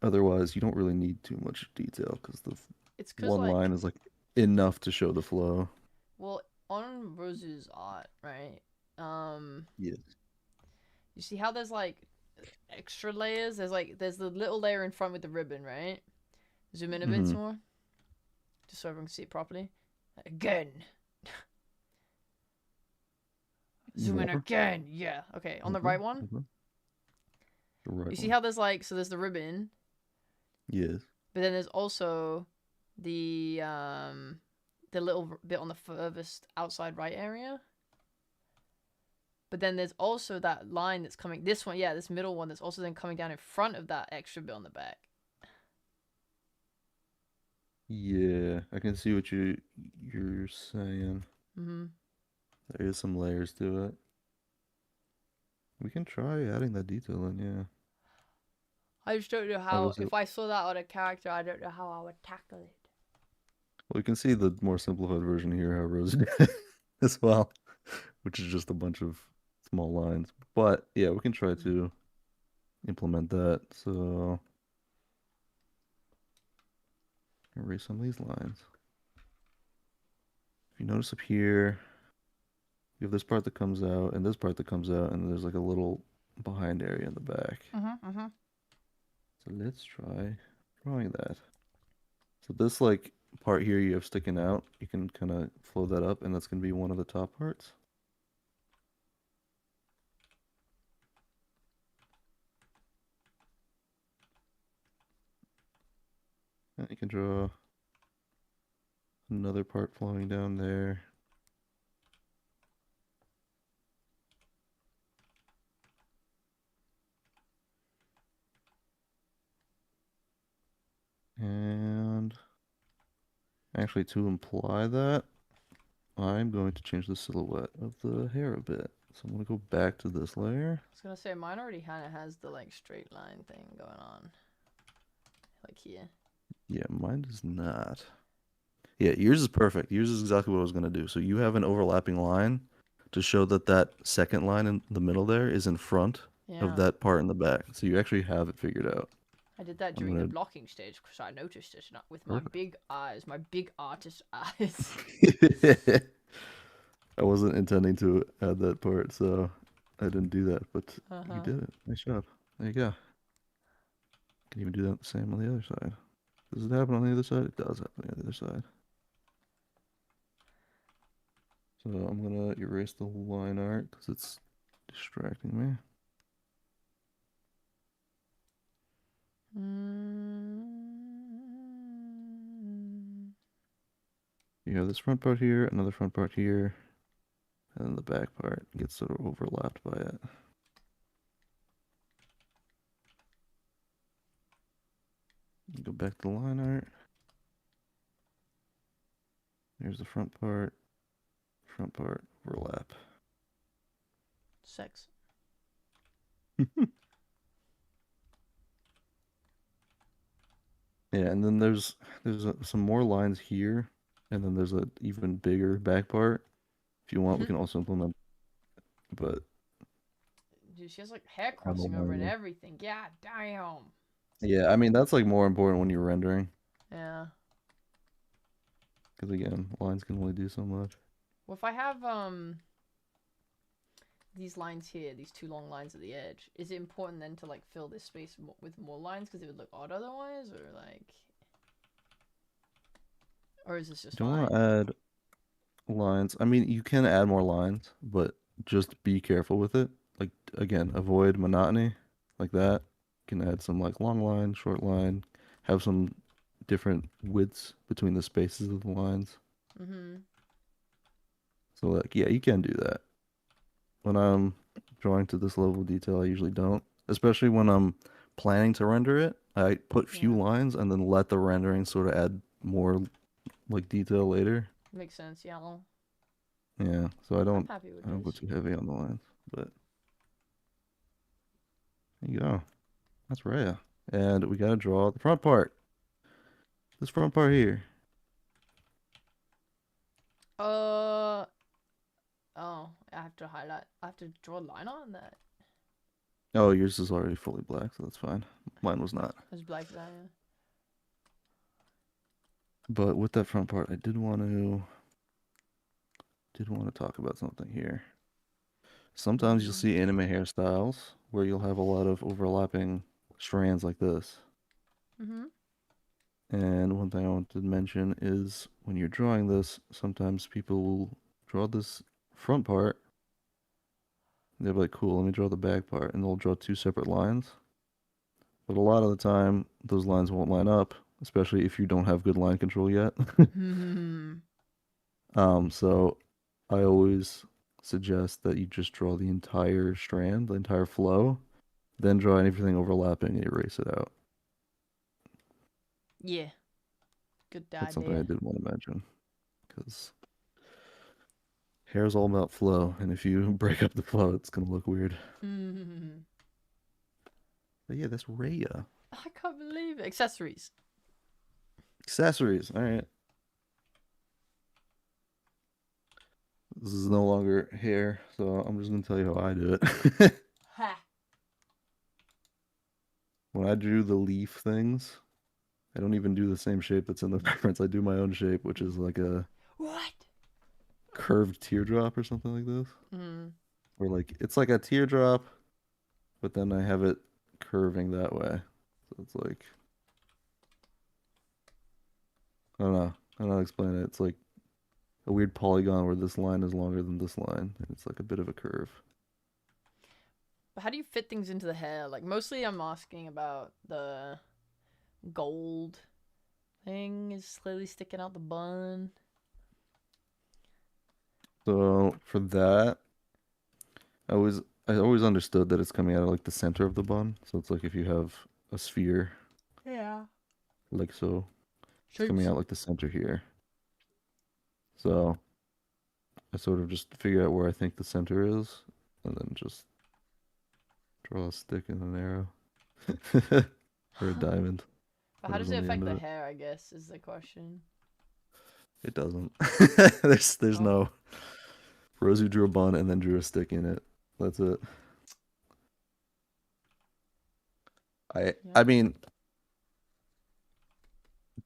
Otherwise, you don't really need too much detail, because the It's because, one like, line is like enough to show the flow. well, on Rose's art, right? Yes. You see how there's, like, extra layers? There's the little layer in front with the ribbon, right? Zoom in a bit more. Just so everyone can see it properly. Again. Zoom in More? again. Yeah. Okay. On the right one. The right You see one. how there's like, so there's the ribbon, Yes. but then there's also the little bit on the furthest outside right area. But then there's also that line that's coming, this one, yeah, this middle one that's also then coming down in front of that extra bit on the back. Yeah, I can see what you're saying. There is some layers to it. We can try adding that detail in, yeah. I just don't know how, if I saw that on a character, I don't know how I would tackle it. Well, you can see the more simplified version here, how Rose did it as well, which is just a bunch of small lines. But yeah, we can try to implement that. So erase some of these lines. If you notice up here, you have this part that comes out and this part that comes out, and there's like a little behind area in the back. So let's try drawing that. So this like part here you have sticking out, you can kind of flow that up, and that's going to be one of the top parts. And you can draw another part flowing down there. And actually, to imply that, I'm going to change the silhouette of the hair a bit. So I'm going to go back to this layer. I was gonna say, mine already kind of has the, like, straight line thing going on. Like here. Yeah, mine does not. Yeah, yours is perfect. Yours is exactly what I was going to do. So you have an overlapping line to show that that second line in the middle there is in front of that part in the back. So you actually have it figured out. I did that during the blocking stage because I noticed it with my big eyes, my big artist eyes. I wasn't intending to add that part, so I didn't do that, but you did it. Nice job. There you go. Can even do that the same on the other side. Does it happen on the other side? It does happen on the other side. So I'm gonna erase the line art because it's distracting me. You have this front part here, another front part here, and then the back part gets sort of overlapped by it. Go back to the line art. Here's the front part, overlap. Sex. Yeah, and then there's some more lines here, and then there's an even bigger back part. If you want, we can also implement, but Dude, she has like hair I don't crossing over and know. everything. Yeah, damn. Yeah, I mean that's like more important when you're rendering, Yeah. because again, lines can only do so much. Well, if I have these lines here, these two long lines at the edge, is it important then to like fill this space with more lines because it would look odd otherwise, or like, or is this just Don't fine? want to add lines. I mean, you can add more lines, but just be careful with it. Like again, avoid monotony, like that. You can add some like long line, short line, have some different widths between the spaces of the lines. So like, yeah, you can do that. When I'm drawing to this level of detail, I usually don't. Especially when I'm planning to render it, I put few lines and then let the rendering sort of add more like detail later. Makes sense, yeah. Well, Yeah, so I I'm don't happy with go this. too heavy on the lines, but there you go. That's Reya. And we gotta draw the front part. This front part here. Oh, I have to highlight. I have to draw a line on that. Oh, yours is already fully black, so that's fine. Mine was not. It's black that, yeah. But with that front part, I did want to talk about something here. Sometimes you'll see anime hairstyles where you'll have a lot of overlapping strands like this. And one thing I wanted to mention is when you're drawing this, sometimes people will draw this front part. They'll be like, cool, let me draw the back part. And they'll draw two separate lines. But a lot of the time, those lines won't line up, especially if you don't have good line control yet. So I always suggest that you just draw the entire strand, the entire flow, then draw anything overlapping and erase it out. Yeah. Good idea. That's something I did want to mention, because hair is all about flow, and if you break up the flow, it's gonna look weird. But yeah, that's Reya. I can't believe it. Accessories. Accessories. All right. This is no longer hair, so I'm just gonna tell you how I do it. Ha. When I drew the leaf things, I don't even do the same shape that's in the reference. I do my own shape, which is like a What? curved teardrop or something like this. Or like it's like a teardrop, but then I have it curving that way. So it's like, I don't know. I don't know how to explain it. It's like a weird polygon where this line is longer than this line. And it's like a bit of a curve. But how do you fit things into the hair? Like, mostly I'm asking about the gold thing is clearly sticking out the bun. So for that, I always understood that it's coming out of like the center of the bun. So it's like if you have a sphere, Yeah. like so, it's coming out like the center here. So I sort of just figure out where I think the center is, and then just draw a stick and an arrow. Or a diamond. But how does it Whatever's on affect end the of it. hair, I guess, is the question. It doesn't. There's no. Rosie drew a bun and then drew a stick in it. That's it. I mean,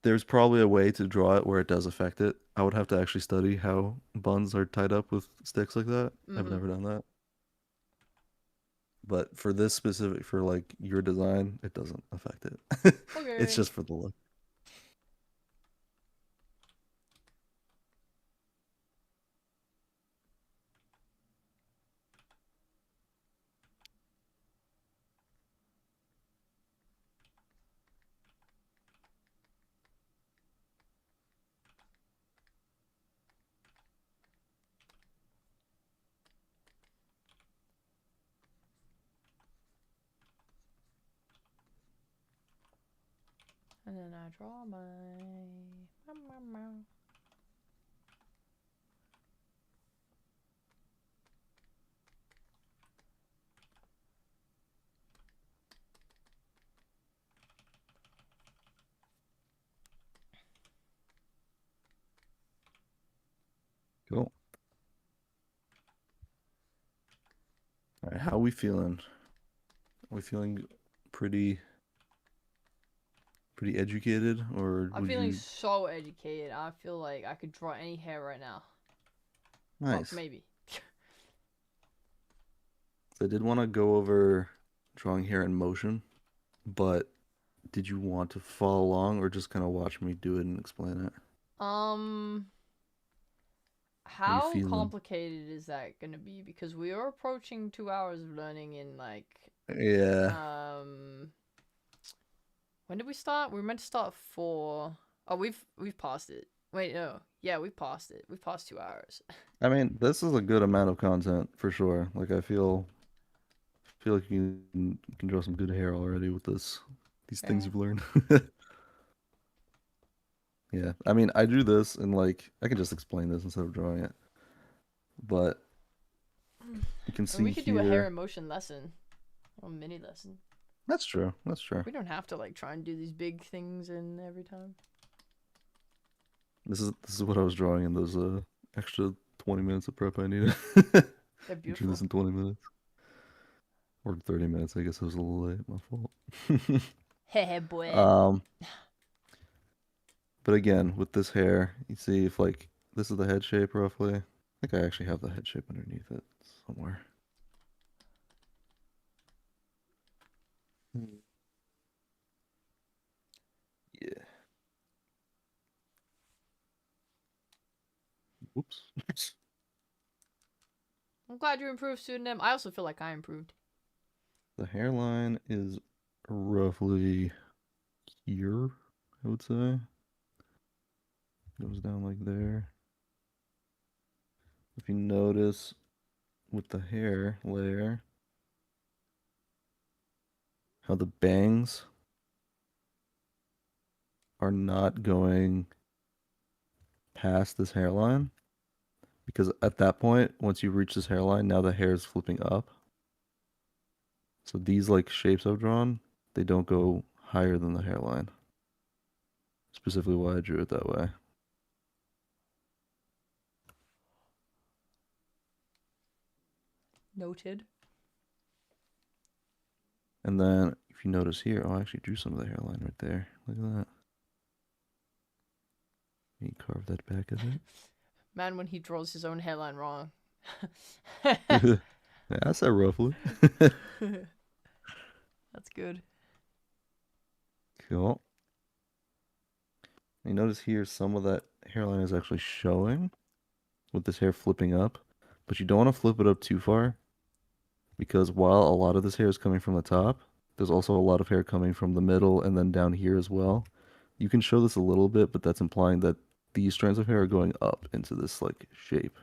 there's probably a way to draw it where it does affect it. I would have to actually study how buns are tied up with sticks like that. I've never done that. But for this specific, for like your design, it doesn't affect it. It's Okay. just for the look. And then I draw my. Cool. All right, how are we feeling? Are we feeling pretty educated, or I'm would feeling you? so educated. I feel like I could draw any hair right now. Well, Nice. maybe. So I did want to go over drawing hair in motion, but did you want to follow along or just kind of watch me do it and explain it? Um, How you how feeling? complicated is that gonna be? Because we are approaching 2 hours of learning in like Yeah. when did we start? We were meant to start at 4. Oh, we've passed it. Wait, no. Yeah, we passed it. We passed 2 hours. I mean, this is a good amount of content for sure. Like I feel like you can draw some good hair already with these things Yeah. you've learned. Yeah. I mean, I drew this and like I can just explain this instead of drawing it. But you can I mean, see we could do a hair here. in motion lesson, a mini lesson. That's true. That's true. We don't have to like try and do these big things in every time. This is what I was drawing in those extra 20 minutes of prep I needed. They're I drew beautiful. this in 20 minutes. Or 30 minutes, I guess it was a little late, my fault. Hey, boy. Um, but again, with this hair, you see if like this is the head shape roughly. I think I actually have the head shape underneath it somewhere. Yeah. Whoops. I'm glad you improved, pseudonym. I also feel like I improved. The hairline is roughly here, I would say. Goes down like there. If you notice with the hair layer, how the bangs are not going past this hairline. Because at that point, once you reach this hairline, now the hair is flipping up. So these like shapes I've drawn, they don't go higher than the hairline. Specifically why I drew it that way. Noted. And then if you notice here, oh, I actually drew some of the hairline right there. Look at that. Let me carve that back a bit. Man, when he draws his own hairline wrong. Yeah, I said roughly. That's good. Cool. You notice here some of that hairline is actually showing with this hair flipping up, but you don't want to flip it up too far because while a lot of this hair is coming from the top, there's also a lot of hair coming from the middle and then down here as well. You can show this a little bit, but that's implying that these strands of hair are going up into this like shape.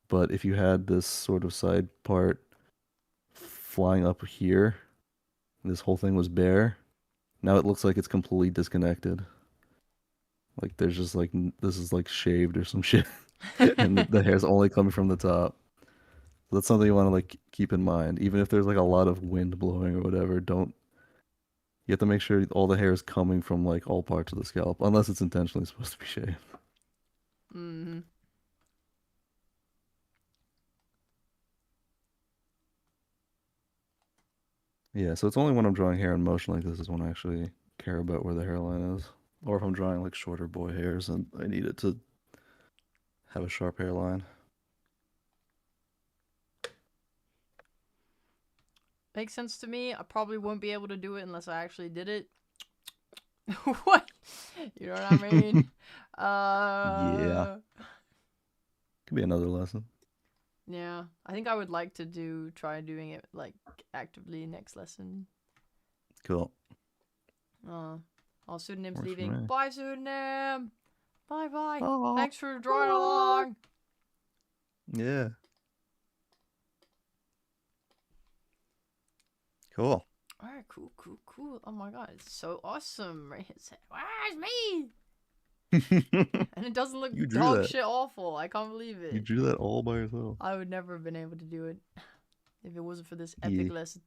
But if you had this sort of side part flying up here, and this whole thing was bare, now it looks like it's completely disconnected. Like there's just like this is like shaved or some shit, and the hair's only coming from the top. So that's something you want to like keep in mind. Even if there's like a lot of wind blowing or whatever, don't you have to make sure all the hair is coming from like all parts of the scalp, unless it's intentionally supposed to be shaved. Mm-hmm. Yeah, so it's only when I'm drawing hair in motion like this is when I actually care about where the hairline is. Or if I'm drawing like shorter boy hairs and I need it to have a sharp hairline. makes sense to me. I probably won't be able to do it unless I actually did it. What? You know what I mean? Yeah. Could be another lesson. Yeah. I think I would like to try doing it like actively next lesson. Cool. Pseudonym's Works for leaving. me. Bye, Pseudonym. Bye bye. Aw. Thanks for drawing along. Yeah. Cool. Alright, cool. Oh my god, it's so awesome. Right? It's me. And it doesn't look You drew dog that. shit awful. I can't believe it. You drew that all by yourself. I would never have been able to do it if it wasn't for this epic Yeah. lesson.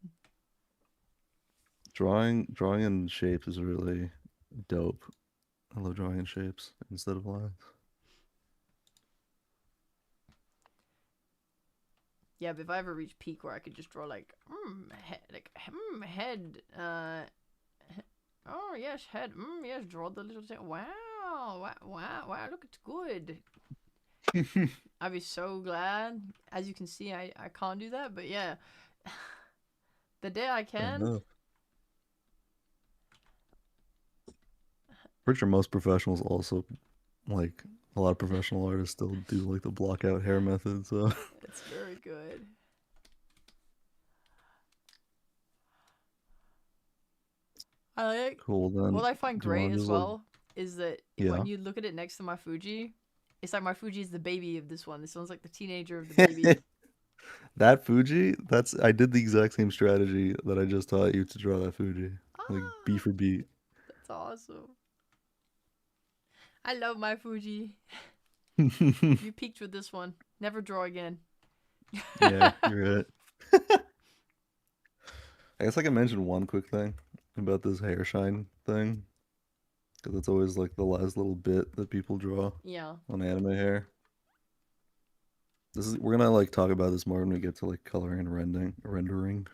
Drawing in shapes is really dope. I love drawing in shapes instead of lines. Yeah, but if I ever reach peak where I could just draw head, oh yes, head, yes, draw the little thing. Wow, look, it's good. I'd be so glad. As you can see, I can't do that, but yeah, the day I can. Pretty sure most professionals also, like, a lot of professional artists still do like the block out hair method, so It's very good. I like. cool. Then What I find do you wanna great as just, like- well is that Yeah. when you look at it next to my Fuji, it's like my Fuji is the baby of this one. This one's like the teenager of the baby. That Fuji, I did the exact same strategy that I just taught you to draw that Fuji. Like beat for beat. That's awesome. I love my Fuji. Yeah, You peaked with this one. Never draw again. you're right. I guess I can mention one quick thing about this hair shine thing. Because it's always like the last little bit that people draw Yeah. on anime hair. We're gonna like talk about this more when we get to like coloring and rendering.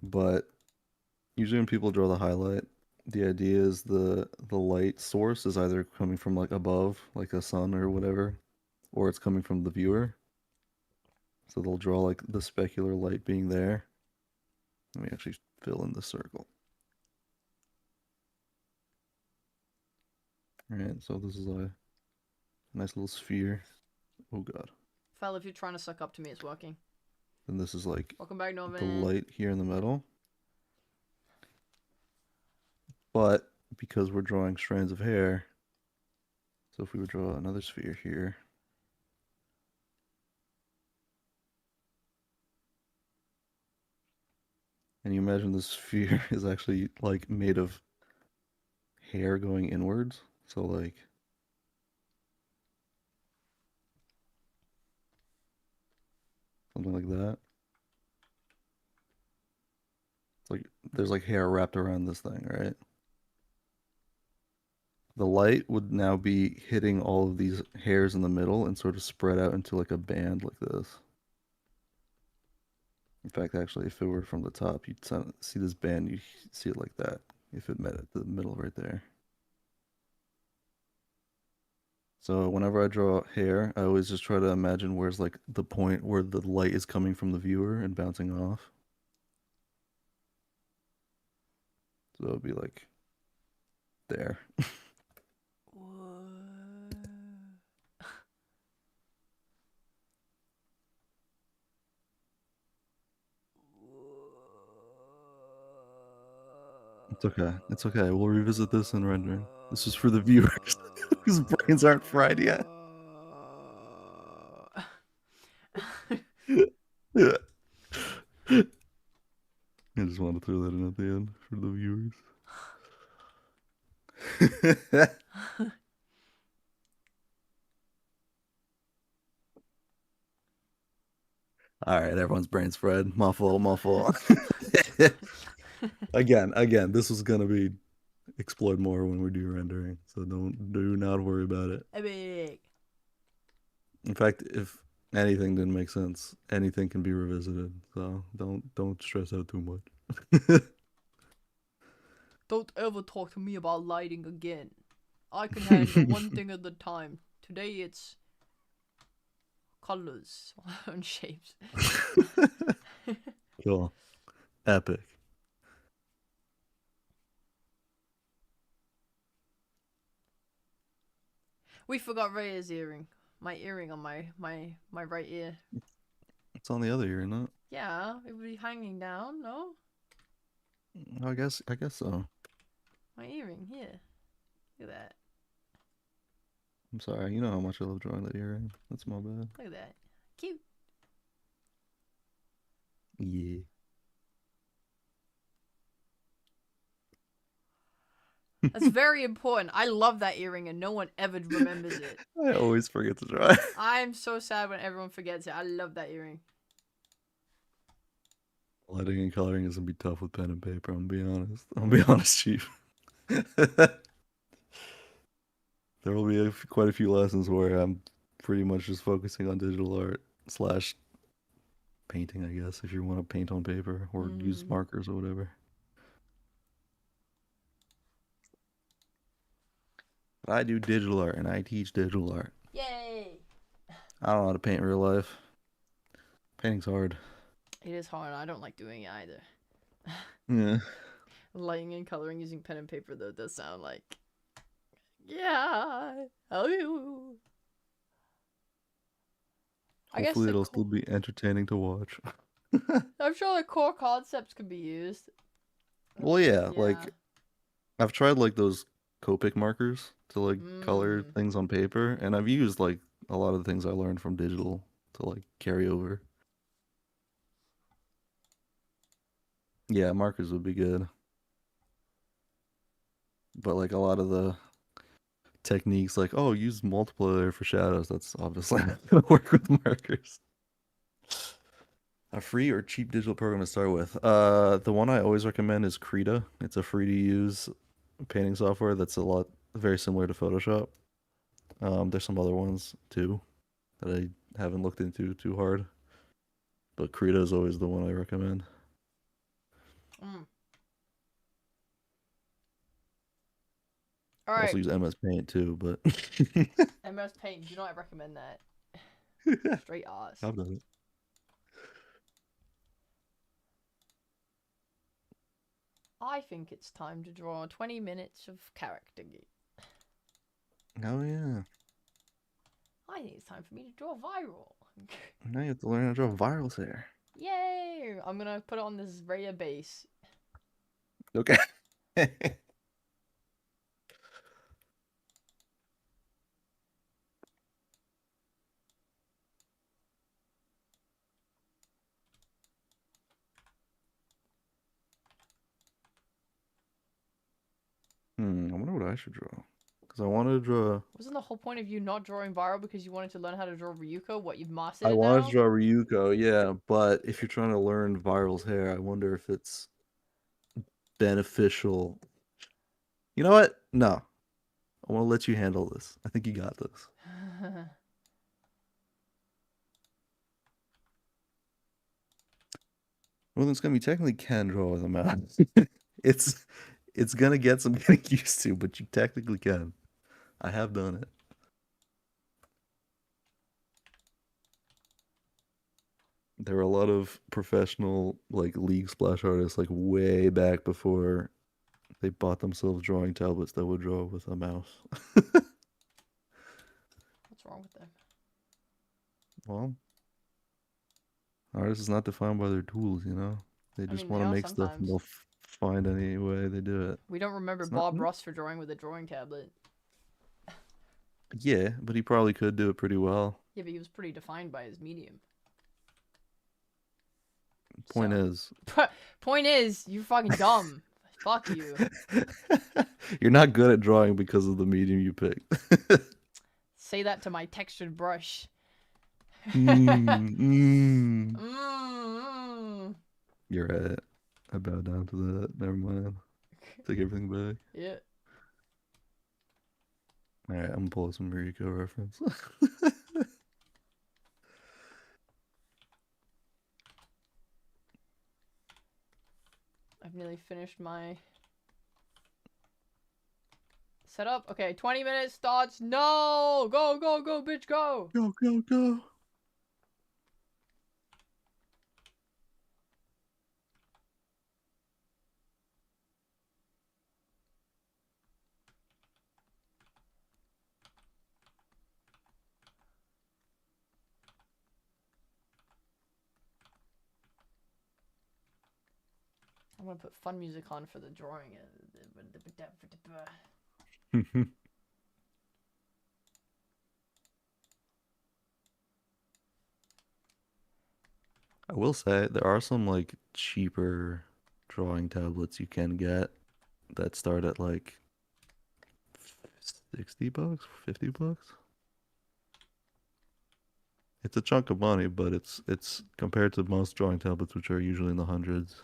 But usually when people draw the highlight, the idea is the light source is either coming from like above, like a sun or whatever, or it's coming from the viewer. So they'll draw like the specular light being there. Let me actually fill in the circle. Alright, so this is a nice little sphere. Oh god. Fel, if you're trying to suck up to me, it's working. And this is like Welcome back, the Norman. light here in the middle. But because we're drawing strands of hair, so if we would draw another sphere here, and you imagine the sphere is actually like made of hair going inwards, so like something like that. It's like there's like hair wrapped around this thing, right? The light would now be hitting all of these hairs in the middle and sort of spread out into like a band like this. In fact, actually, if it were from the top, you'd see this band, you see it like that, if it met at the middle right there. So whenever I draw hair, I always just try to imagine where's like the point where the light is coming from the viewer and bouncing off. So it would be like there. It's okay. It's okay. We'll revisit this in rendering. This is for the viewers whose brains aren't fried yet. Yeah. I just wanted to throw that in at the end for the viewers. All right, everyone's brains fried. My fault. Again, this was gonna be explored more when we do rendering, so do not worry about it. Epic. In fact, if anything didn't make sense, anything can be revisited. So don't stress out too much. Don't ever talk to me about lighting again. I can handle one thing at a time. Today it's colors and shapes. Cool. Epic. We forgot Reya's earring. My earring on my right ear. It's on the other ear, isn't it? Yeah, it would be hanging down, no? I guess so. My earring here. Look at that. I'm sorry. You know how much I love drawing that earring. That's my bad. Look at that. Cute. Yeah. That's very important. I love that earring and no one ever remembers it. I always forget to draw. I'm so sad when everyone forgets it. I love that earring. Lighting and coloring is gonna be tough with pen and paper. I'm gonna be honest. Chief. There will be quite a few lessons where I'm pretty much just focusing on digital art / painting, I guess, if you want to paint on paper or use markers or whatever. But I do digital art and I teach digital art. Yay! I don't know how to paint in real life. Painting's hard. It is hard. I don't like doing it either. Yeah. Lighting and coloring using pen and paper, though, does sound like... Yeah. Oh. Hopefully it'll still be entertaining to watch. I'm sure the core concepts could be used. Well, yeah, like I've tried like those Copic markers to like color things on paper, and I've used like a lot of the things I learned from digital to like carry over. Yeah, markers would be good. But like a lot of the techniques like, oh, use multiplier for shadows, that's obviously not gonna work with markers. A free or cheap digital program to start with. The one I always recommend is Krita. It's a free to use painting software that's very similar to Photoshop. There's some other ones too that I haven't looked into too hard, but Krita is always the one I recommend. All right. Also use MS Paint too, but MS Paint, do not recommend that. Straight Oz. I've done it. I think it's time to draw 20 minutes of character. Oh yeah. I think it's time for me to draw Vyral. Now you have to learn how to draw Viral's hair. Yay! I'm gonna put it on this Reya base. Okay. I wonder what I should draw. Because I wanted to draw... Wasn't the whole point of you not drawing Vyral because you wanted to learn how to draw Ryuko? What, you've mastered it I now? wanted to draw Ryuko, yeah, but if you're trying to learn Viral's hair, I wonder if it's beneficial. You know what? No. I want to let you handle this. I think you got this. Well, it's gonna be technically can draw with a mouse. It's gonna get some getting used to, but you technically can. I have done it. There were a lot of professional like league splash artists like way back before they bought themselves drawing tablets that would draw with a mouse. What's wrong with them? Well, artists is not defined by their tools, you know? They just want to make stuff and they'll find any way they do it. We don't remember Bob Ross for drawing with a drawing tablet. Yeah, but he probably could do it pretty well. Yeah, but he was pretty defined by his medium. Point is, you're fucking dumb. Fuck you. You're not good at drawing because of the medium you picked. Say that to my textured brush. You're right. I bow down to that. Never mind. Take everything back. Yeah. Alright, I'm gonna pull some Ryuko reference. I've nearly finished my setup. Okay, 20 minutes starts. No! Go, go, go, bitch, go! Go, go, go! I'm gonna put fun music on for the drawing. I will say there are some like cheaper drawing tablets you can get that start at like $60, $50. It's a chunk of money, but it's compared to most drawing tablets, which are usually in the hundreds,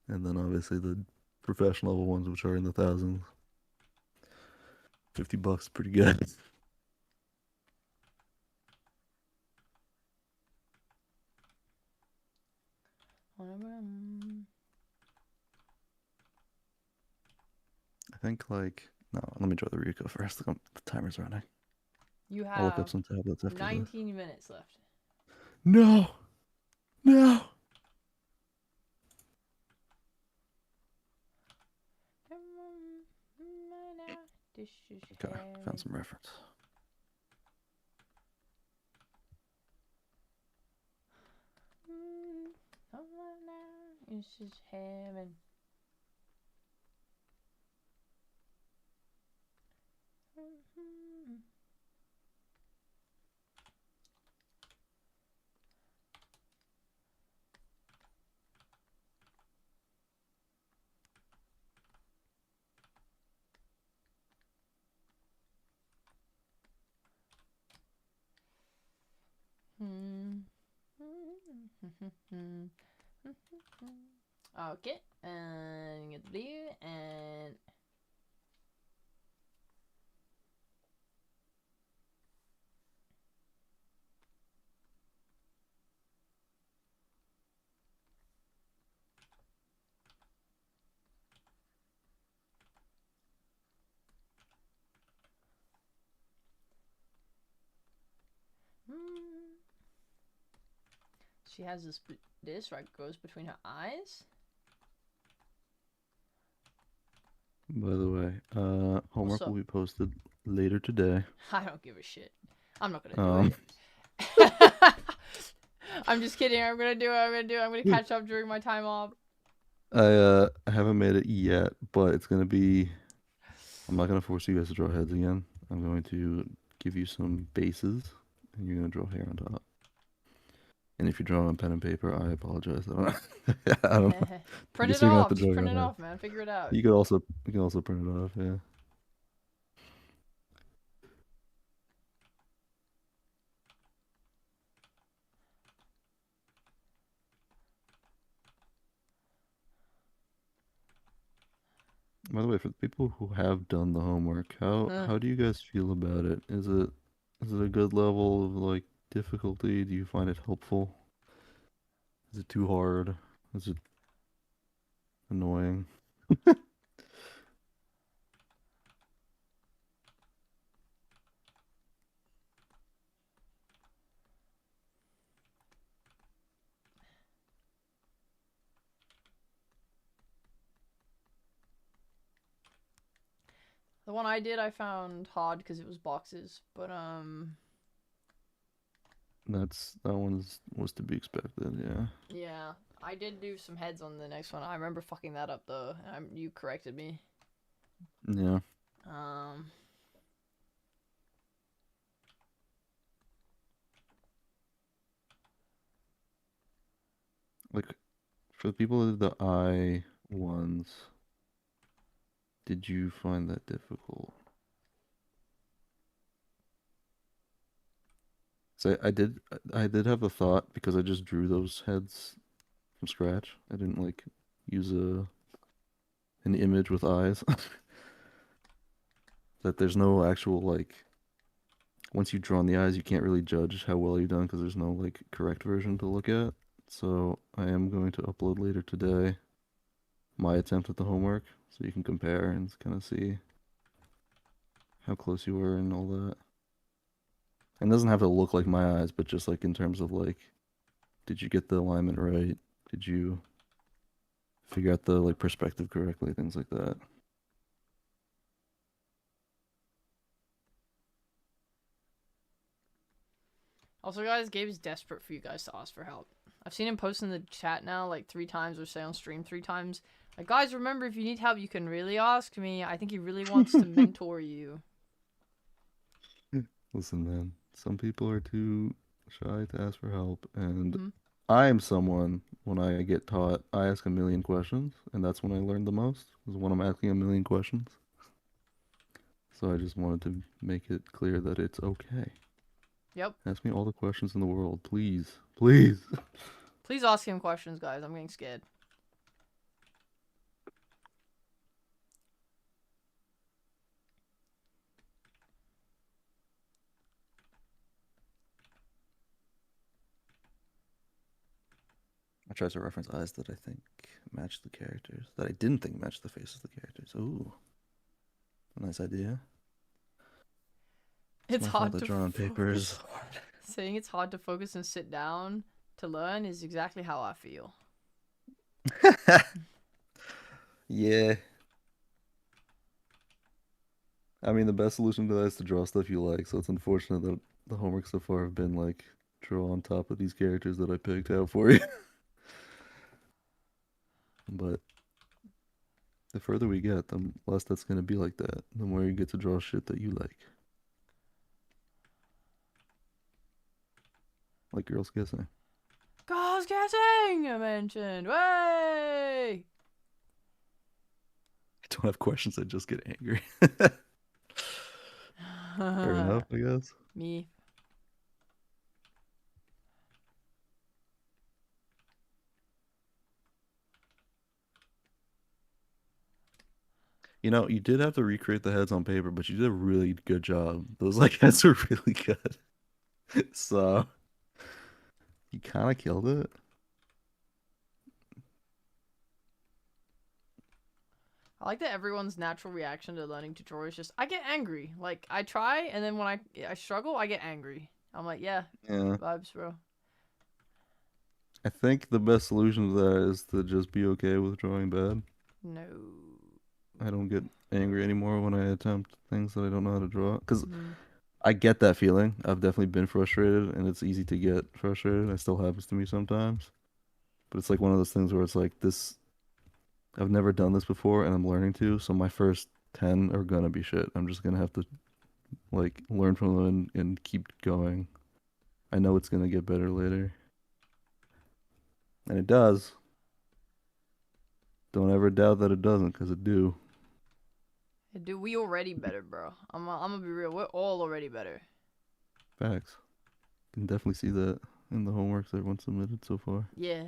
and then obviously the professional level ones, which are in the thousands. $50 is pretty good. I think like no. Let me draw the Rico first. The timer's running. You I'll look up have some tablets after this. 19 minutes left. No, no. Okay, found some reference. This is heaven. Okay, and get the blue and she has this right goes between her eyes. By the way, homework will be posted later today. I don't give a shit. I'm not gonna do it. I'm just kidding. I'm gonna do it. I'm gonna catch up during my time off. I haven't made it yet, but it's gonna be. I'm not gonna force you guys to draw heads again. I'm going to give you some bases, and you're gonna draw hair on top. And if you draw on pen and paper, I apologize. I don't know. Print Guess it you're gonna have off. to Just draw print your it own off, man. Figure it out. You can also print it off, yeah. By the way, for the people who have done the homework, how do you guys feel about it? Is it a good level of like difficulty? Do you find it helpful? Is it too hard? Is it annoying? The one I did, I found hard because it was boxes, but That one was to be expected, yeah. yeah, I did do some heads on the next one. I remember fucking that up though. You corrected me. Yeah. Like for the people who did the eye ones, did you find that difficult? So I did have a thought because I just drew those heads from scratch. I didn't like use an image with eyes. That there's no actual like once you've drawn the eyes, you can't really judge how well you've done because there's no like correct version to look at. So I am going to upload later today my attempt at the homework so you can compare and kind of see how close you were and all that. And it doesn't have to look like my eyes, but just like in terms of like, did you get the alignment right? Did you figure out the like perspective correctly? Things like that. Also, guys, Gabe's desperate for you guys to ask for help. I've seen him post in the chat now like 3 times or say on stream 3 times. Like, guys, remember, if you need help, you can really ask me. I think he really wants to mentor you. Listen, man. Some people are too shy to ask for help, and Mhm. I am someone, when I get taught, I ask a million questions, and that's when I learn the most, is when I'm asking a million questions. So I just wanted to make it clear that it's okay. Yep. Ask me all the questions in the world, please. Please. Please ask him questions, guys. I'm getting scared. I tried to reference eyes that I think match the characters, that I didn't think matched the faces of the characters. Ooh. Nice idea. It's my hard father to draw on paper is focus. Saying it's hard to focus and sit down to learn is exactly how I feel. Yeah. I mean, the best solution to that is to draw stuff you like, so it's unfortunate that the homework so far have been like, draw on top of these characters that I picked out for you. But the further we get, the less that's going to be like that. The more you get to draw shit that you like. Like girls kissing. Girls guessing! I mentioned. Way! I don't have questions, I just get angry. Fair enough, I guess. Me. You know, you did have to recreate the heads on paper, but you did a really good job. Those like heads were really good. So you kind of killed it. I like that everyone's natural reaction to learning to draw is just, I get angry. Like, I try, and then when I struggle, I get angry. I'm like, yeah, Yeah. vibes, bro. I think the best solution to that is to just be okay with drawing bad. No. I don't get angry anymore when I attempt things that I don't know how to draw. Because Mhm. I get that feeling. I've definitely been frustrated, and it's easy to get frustrated. It still happens to me sometimes. But it's like one of those things where it's like, this, I've never done this before, and I'm learning to, so my first 10 are gonna be shit. I'm just gonna have to, like, learn from them and keep going. I know it's gonna get better later. And it does. Don't ever doubt that it doesn't, because it do. Dude, we already better, bro. I'm gonna be real. We're all already better. Facts. Can definitely see that in the homeworks everyone submitted so far. Yeah.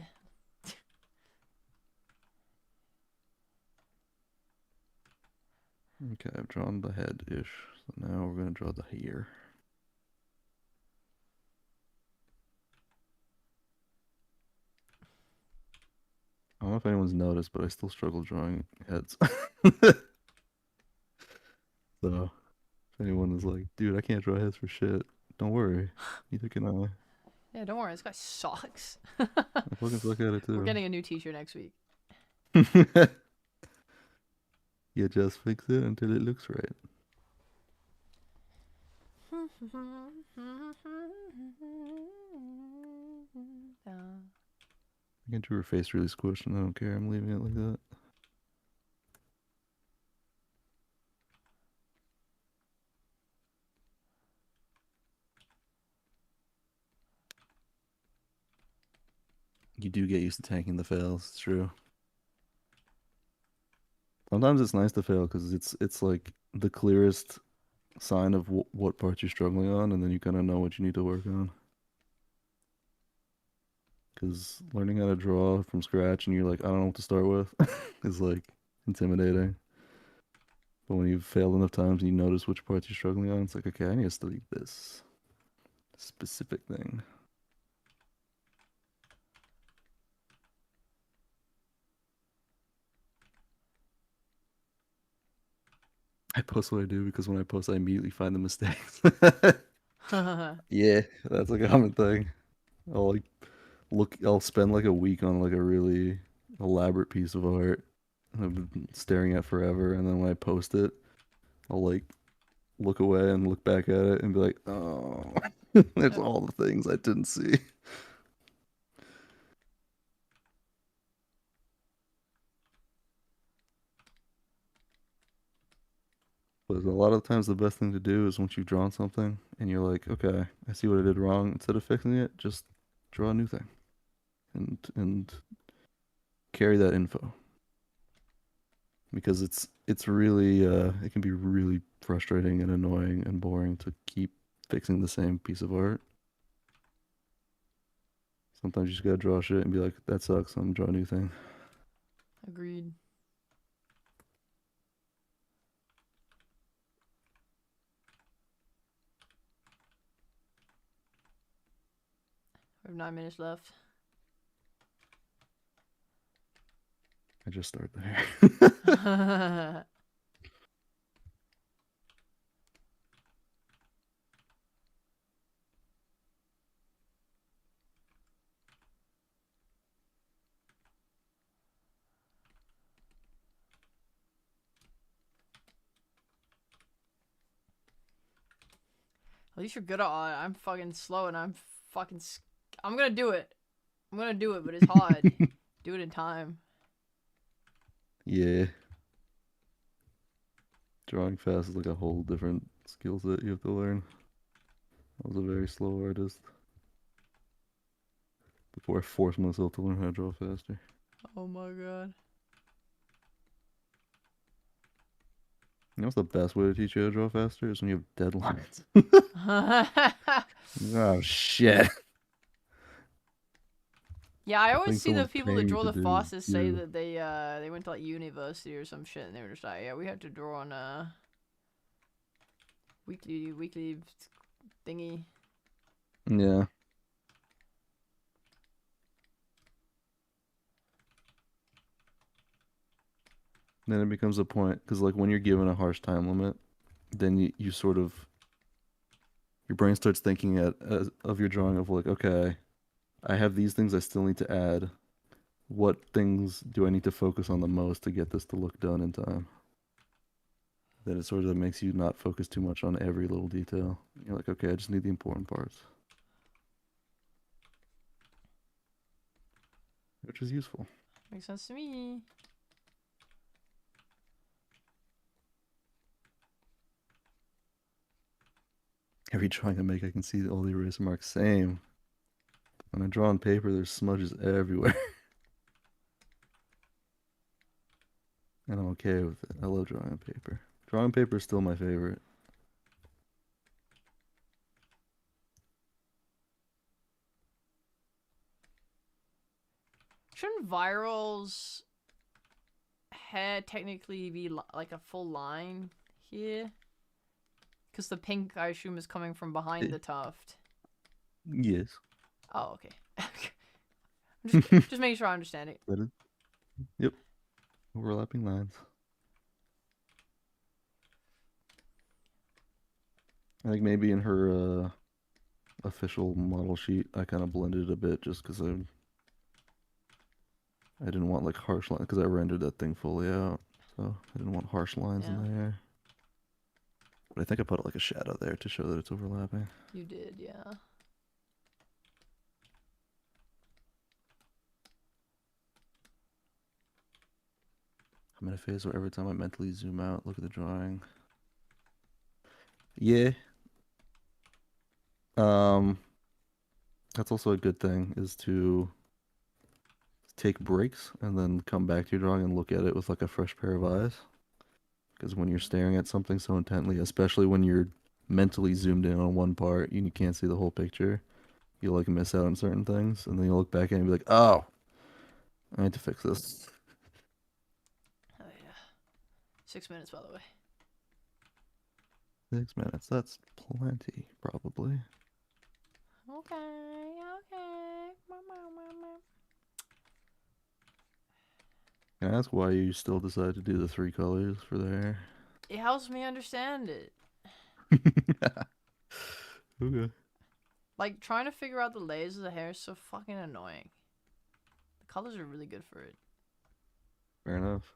Okay, I've drawn the head-ish. So now we're gonna draw the hair. I don't know if anyone's noticed, but I still struggle drawing heads. So, if anyone is like, dude, I can't draw heads for shit, don't worry. Neither can I. Yeah, don't worry. This guy sucks. I fucking suck at it too. We're getting a new teacher next week. You just fix it until it looks right. I can draw her face really squished and I don't care. I'm leaving it like that. You do get used to tanking the fails. It's true. Sometimes it's nice to fail because it's like the clearest sign of what parts you're struggling on, and then you kind of know what you need to work on. Because learning how to draw from scratch and you're like, I don't know what to start with, is like intimidating. But when you've failed enough times and you notice which parts you're struggling on, it's like, okay, I need to study this specific thing. I post what I do because when I post, I immediately find the mistakes. Yeah, that's a common thing. I'll like I'll spend like a week on like a really elaborate piece of art I've been staring at forever, and then when I post it, I'll like look away and look back at it and be like, oh, there's all the things I didn't see. But a lot of times the best thing to do is once you've drawn something and you're like, okay, I see what I did wrong. Instead of fixing it, just draw a new thing and carry that info. Because it's really it can be really frustrating and annoying and boring to keep fixing the same piece of art. Sometimes you just gotta draw shit and be like, that sucks, I'm gonna draw a new thing. Agreed. We have 9 minutes left. I just start there. At least you're good at art. I'm fucking slow and I'm fucking. I'm gonna do it. I'm gonna do it, but it's hard. Do it in time. Yeah. Drawing fast is like a whole different skill set you have to learn. I was a very slow artist before I forced myself to learn how to draw faster. Oh my god. You know what's the best way to teach you how to draw faster is when you have deadlines. Oh shit. Yeah, I always Think see the someone's people that paying you draw to the do fastest say you. that they went to like university or some shit and they were just like, yeah, we had to draw on a weekly thingy. Yeah. Then it becomes a point because like when you're given a harsh time limit, then you sort of your brain starts thinking of your drawing of like, okay, I have these things I still need to add. What things do I need to focus on the most to get this to look done in time? Then it sort of makes you not focus too much on every little detail. You're like, okay, I just need the important parts. Which is useful. Makes sense to me. Every drawing I make, I can see all the erase marks. Same. When I draw on paper, there's smudges everywhere. And I'm okay with it. I love drawing on paper. Drawing on paper is still my favorite. Shouldn't Viral's hair technically be like a full line here? Because the pink, I assume, is coming from behind the tuft. Yes. Oh, okay. just making sure I understand it. Yep. Overlapping lines. I think maybe in her official model sheet, I kind of blended it a bit just because I didn't want like harsh lines because I rendered that thing fully out, so I didn't want harsh lines in the hair. But I think I put like a shadow there to show that it's overlapping. You did, yeah. I'm in a phase where every time I mentally zoom out, look at the drawing. Yeah. That's also a good thing, is to take breaks and then come back to your drawing and look at it with like a fresh pair of eyes. Because when you're staring at something so intently, especially when you're mentally zoomed in on one part and you can't see the whole picture, you'll like miss out on certain things, and then you'll look back at it and be like, oh, I need to fix this. Oh, yeah. 6 minutes, by the way. 6 minutes, that's plenty, probably. Okay, okay. Can I ask why you still decide to do the 3 colors for the hair? It helps me understand it. Okay. Like, trying to figure out the layers of the hair is so fucking annoying. The colors are really good for it. Fair enough.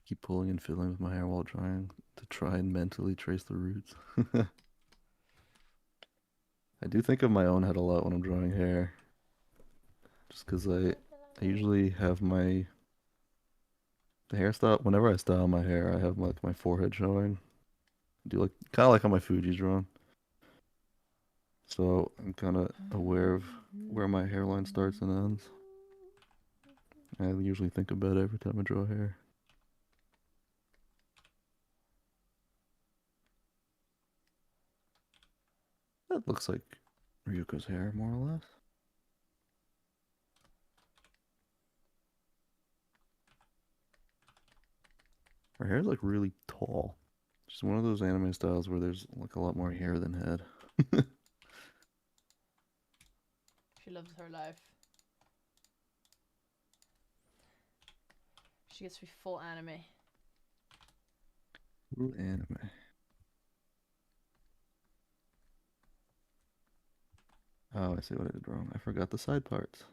keep pulling and fiddling with my hair while trying to try and mentally trace the roots. I do think of my own head a lot when I'm drawing hair. Just because I usually have the hairstyle, whenever I style my hair, I have like my forehead showing. Do like kind of like how my Fuji's drawn. So I'm kind of aware of where my hairline starts and ends. I usually think about it every time I draw hair. That looks like Ryuko's hair, more or less. Her hair's like really tall. Just one of those anime styles where there's like a lot more hair than head. She loves her life. She gets to be full anime. Ooh, anime. Oh, I see what I did wrong. I forgot the side parts.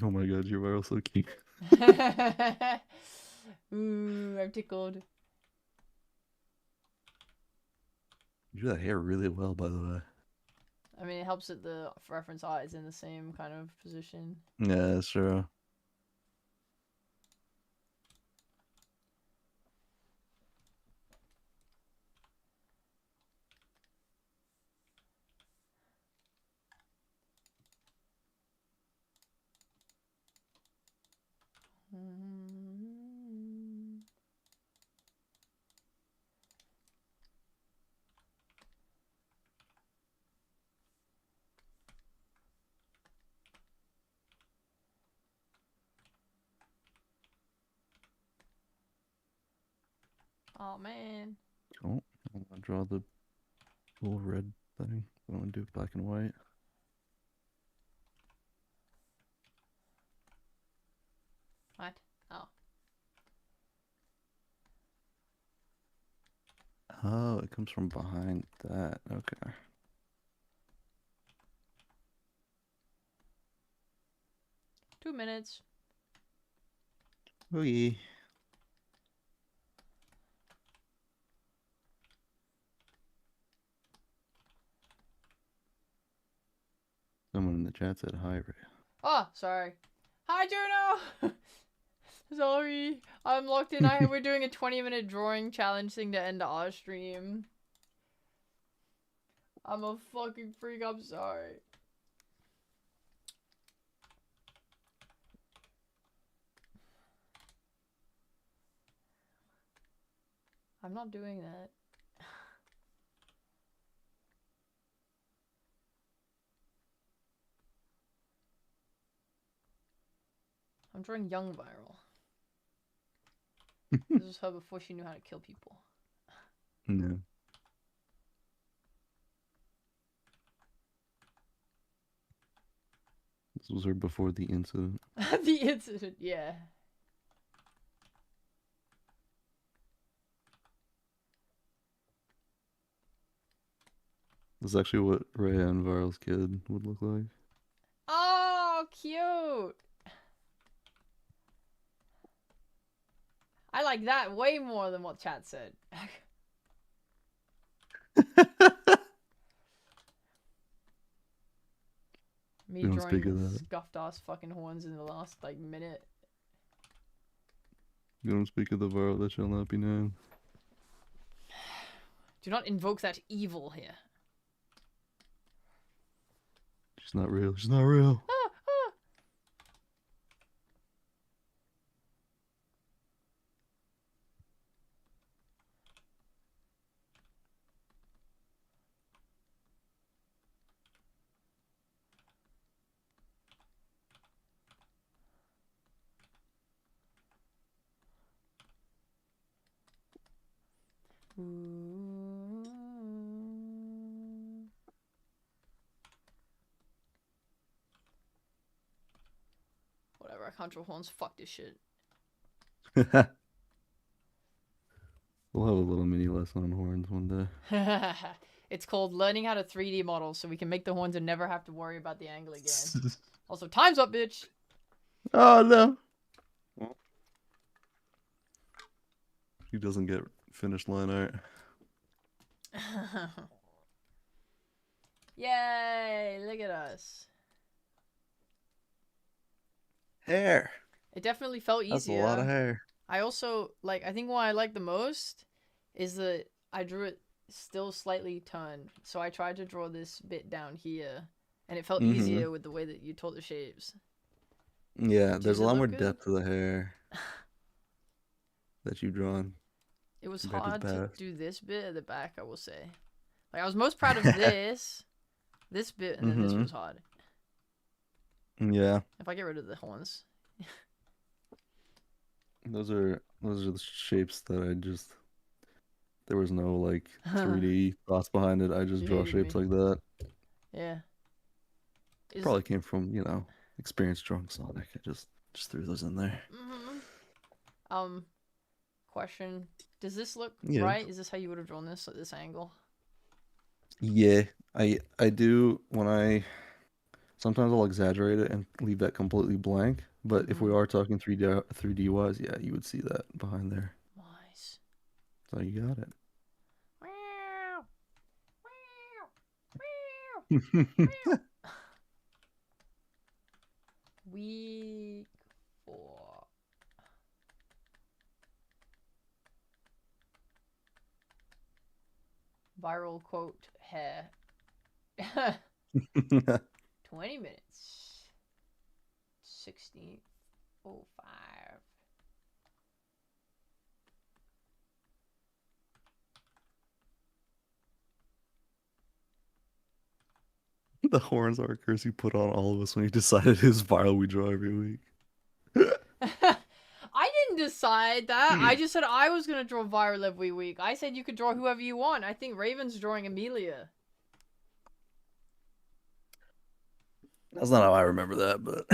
Oh my god, you are so cute. Ooh, I'm tickled. You do that hair really well, by the way. I mean, it helps that the reference art is in the same kind of position. Yeah, that's true. Oh man. Oh, I'm gonna draw the little red thing. I want to do black and white. What? Oh. Oh, it comes from behind that. Okay. Two minutes. Oogie. Someone in the chat said hi, Reya. Oh, sorry. Hi, Juno! Sorry. I'm locked in. We're doing a 20-minute drawing challenge thing to end our stream. I'm a fucking freak. I'm sorry. I'm not doing that. I'm drawing young Vyral. This was her before she knew how to kill people. No. This was her before the incident. The incident, yeah. This is actually what Reya and Viral's kid would look like. Oh, cute. I like that way more than what chat said. Me We don't speak drawing of that. scuffed ass fucking horns in the last like minute. You don't speak of the Viral that shall not be known. Do not invoke that evil here. She's not real. She's not real. Ah, ah. Ooh. Whatever, I can't draw horns. Fuck this shit. We'll have a little mini lesson on horns one day. It's called learning how to 3D model so we can make the horns and never have to worry about the angle again. Also, time's up, bitch. Oh no. He doesn't get finished line art. Yay, look at us. Hair. It definitely felt easier. That's a lot of hair. I also, like, I think what I like the most is that I drew it still slightly turned. So I tried to draw this bit down here, and it felt easier with the way that you told the shapes. Yeah, there's Does a it lot look more good? depth to the hair that you've drawn. It was compared to the hard to past. do this bit at the back, I will say. Like, I was most proud of this bit, and then this was hard. Yeah, If I get rid of the horns. those are the shapes that I just. There was no like 3D thoughts behind it. I just You draw hated shapes me. like that. Yeah. Is- Probably came from experience drawing Sonic. I just threw those in there. Question. Does this look Yeah. right? Is this how you would have drawn this at this angle? Yeah, I do when I sometimes I'll exaggerate it and leave that completely blank. But if we are talking 3D wise, yeah, you would see that behind there. Nice. So you got it. Meow. Meow. Meow. Week 4. Viral quote hair. 20 minutes. 16:05. The horns are a curse you put on all of us when you decided whose viral we draw every week. I didn't decide that. I just said I was gonna draw Viral every week. I said you could draw whoever you want. I think Raven's drawing Amelia. That's not how I remember that, but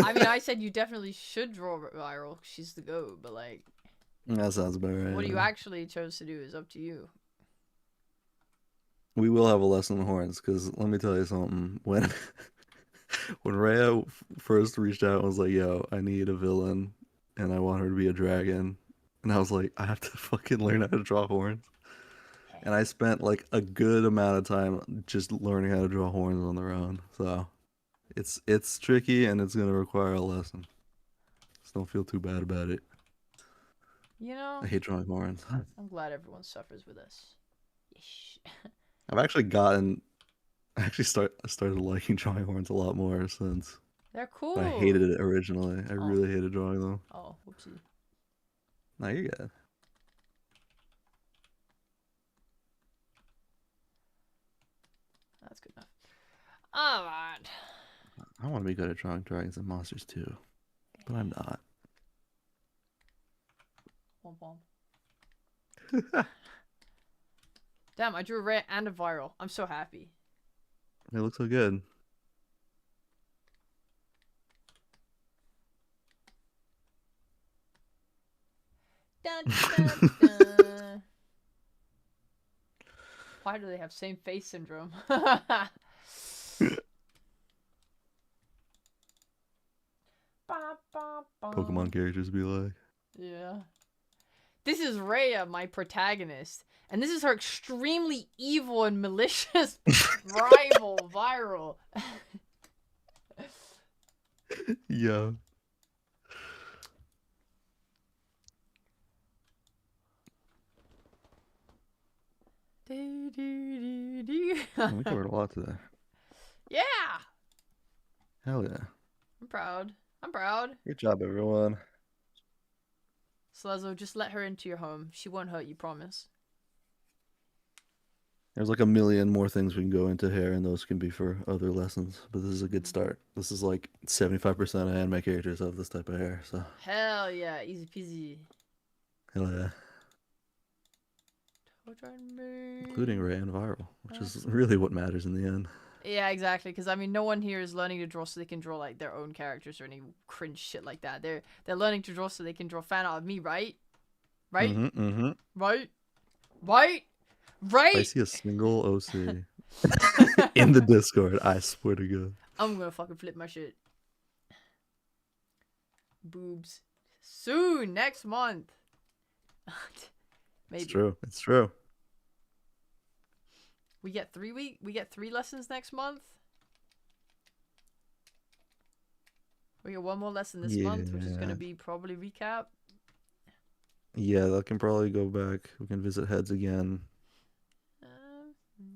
I mean, I said you definitely should draw Viral. She's the GOAT, but like, that sounds about right. what you yeah. actually chose to do is up to you. We will have a lesson on horns because let me tell you something. When Reya first reached out and was like, "Yo, I need a villain, and I want her to be a dragon," and I was like, "I have to fucking learn how to draw horns." And I spent like a good amount of time just learning how to draw horns on their own. So it's tricky and it's gonna require a lesson. Just don't feel too bad about it. You know, I hate drawing horns. I'm glad everyone suffers with us. Yeesh. I actually started liking drawing horns a lot more since They're cool. I hated it originally. I really hated drawing them. Oh, whoopsie. No, you're good. That's good enough. Alright. I want to be good at drawing dragons and monsters too, but I'm not. Womp womp. Damn, I drew a Reya and a Viral. I'm so happy. They look so good. Dun, dun, dun. Why do they have same face syndrome? Pokemon characters be like. Yeah. This is Reya, my protagonist. And this is her extremely evil and malicious rival, Vyral. Yeah. We covered a lot today. Yeah! Hell yeah. I'm proud. I'm proud. Good job, everyone. Slezzo, just let her into your home. She won't hurt you, promise. There's like a million more things we can go into here, and those can be for other lessons. But this is a good start. This is like 75% of anime characters have this type of hair, so. Hell yeah, easy peasy. Hell yeah. Including Reya and Vyral, which is really what matters in the end. Yeah, exactly. Because I mean, no one here is learning to draw so they can draw like their own characters or any cringe shit like that. They're learning to draw so they can draw fan art of me, right? Right? Mm-hmm. Right? Right? If I Right? see a single OC in the Discord, I swear to God. I'm gonna fucking flip my shit. Boobs. Soon, next month. Maybe. It's true. It's true. We get 3 lessons next month. We get 1 more lesson this month, which is gonna Yeah. be probably recap. Yeah, that can probably go back. We can visit heads again.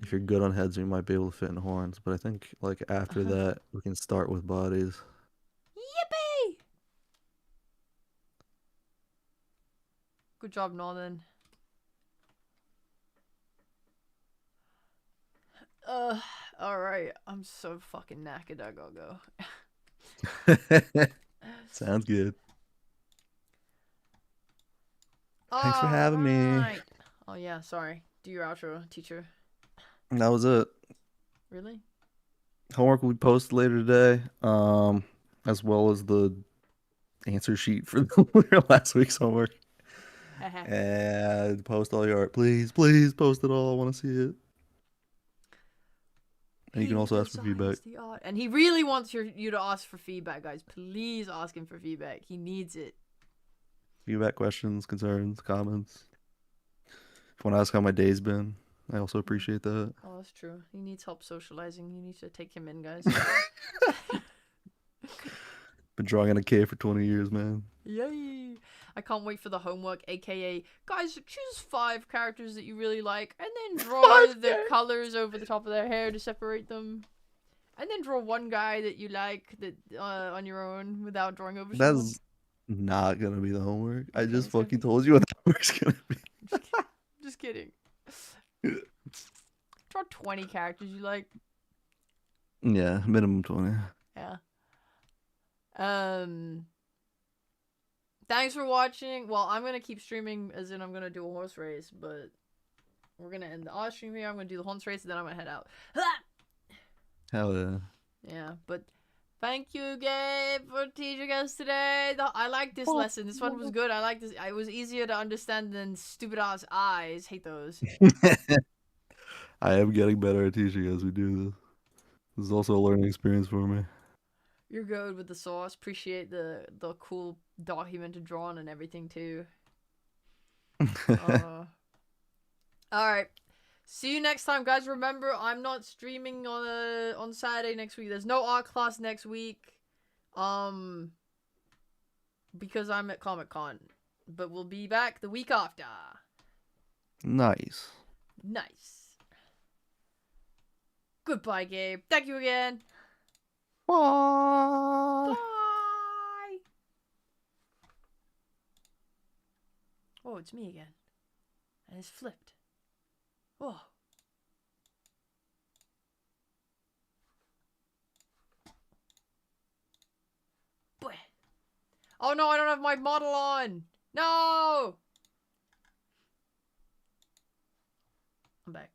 If you're good on heads, we might be able to fit in horns. But I think like after that, we can start with bodies. Yippee! Good job, Northern. Alright. I'm so fucking knackered. I gotta go. Sounds good. Thanks for having me. Alright. Oh yeah, sorry. Do your outro, teacher. That was it. Really? Homework will be posted later today, as well as the answer sheet for last week's homework. And post all your art, please, please post it all. I want to see it. And you can also ask for feedback. And he really wants you to ask for feedback, guys. Please ask him for feedback. He needs it. Feedback, questions, concerns, comments. If you want to ask how my day's been, I also appreciate that. Oh, that's true. He needs help socializing. You need to take him in, guys. Been drawing in a cave for 20 years, man. Yay! I can't wait for the homework, aka, guys, choose 5 characters that you really like, and then draw the colors over the top of their hair to separate them. And then draw 1 guy that you like that on your own without drawing over someone. That's not gonna be the homework. I just it's gonna fucking be. told you what the homework's gonna be. Just kidding. Draw 20 characters you like. Yeah, minimum 20. Yeah. Thanks for watching. Well, I'm gonna keep streaming, as in I'm gonna do a horse race, but we're gonna end the off stream here. I'm gonna do the horse race, and then I'm gonna head out. Hell yeah. Yeah, but thank you, Gabe, for teaching us today. I like this lesson. This one was good. I like this. It was easier to understand than stupid ass eyes. Hate those. I am getting better at teaching as we do this. This is also a learning experience for me. You're good with the sauce. Appreciate the cool documented drawing and everything too. All right. See you next time, guys. Remember, I'm not streaming on Saturday next week. There's no art class next week, because I'm at Comic-Con. But we'll be back the week after. Nice. Nice. Goodbye, Gabe. Thank you again. Bye. Bye. Oh, it's me again. And it's flipped. Oh. Boy. Oh no, I don't have my model on. No. I'm back.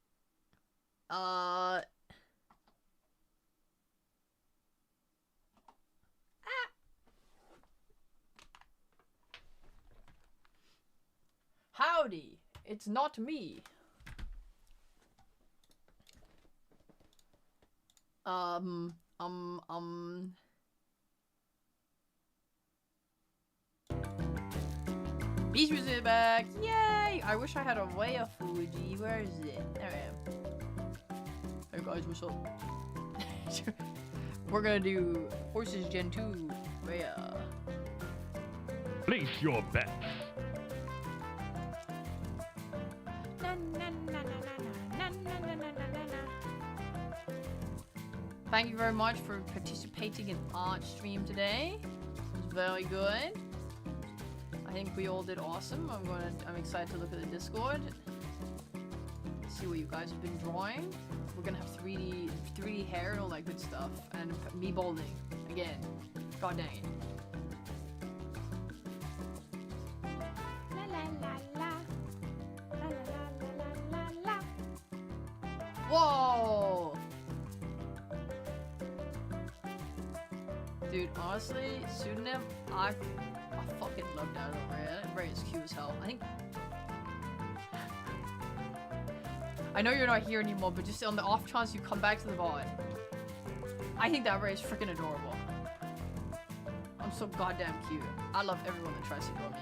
Howdy. It's not me. Beach music is back! Yay! I wish I had a Reya Fuji. Where is it? There I am. Hey guys, what's up? We're gonna do Horses Gen 2 Reya. Place your bets. Thank you very much for participating in art stream today. It was very good. I think we all did awesome. I'm excited to look at the Discord. See what you guys have been drawing. We're gonna have 3D hair and all that good stuff. And me balding. Again. God dang it. Whoa! Dude, honestly, pseudonym, I fucking love that Reya. That Reya is cute as hell. I think I know you're not here anymore, but just on the off chance you come back to the VOD. I think that Reya is freaking adorable. I'm so goddamn cute. I love everyone that tries to draw me.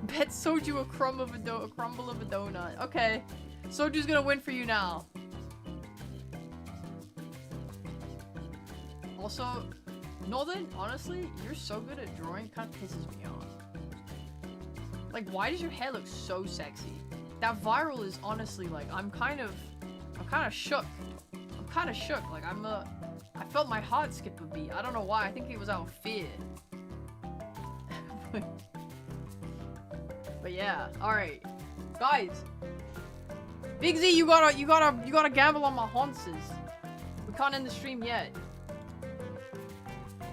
Bet Soju a crumble of a donut. Okay. Soju's gonna win for you now. Also, Northern, honestly, you're so good at drawing, it kind of pisses me off. Like, why does your hair look so sexy? That Vyral is honestly, like, I'm kind of shook. I'm kind of shook. Like, I felt my heart skip a beat. I don't know why. I think it was out of fear. But yeah, alright. Guys. Big Z, you gotta gamble on my haunces. We can't end the stream yet.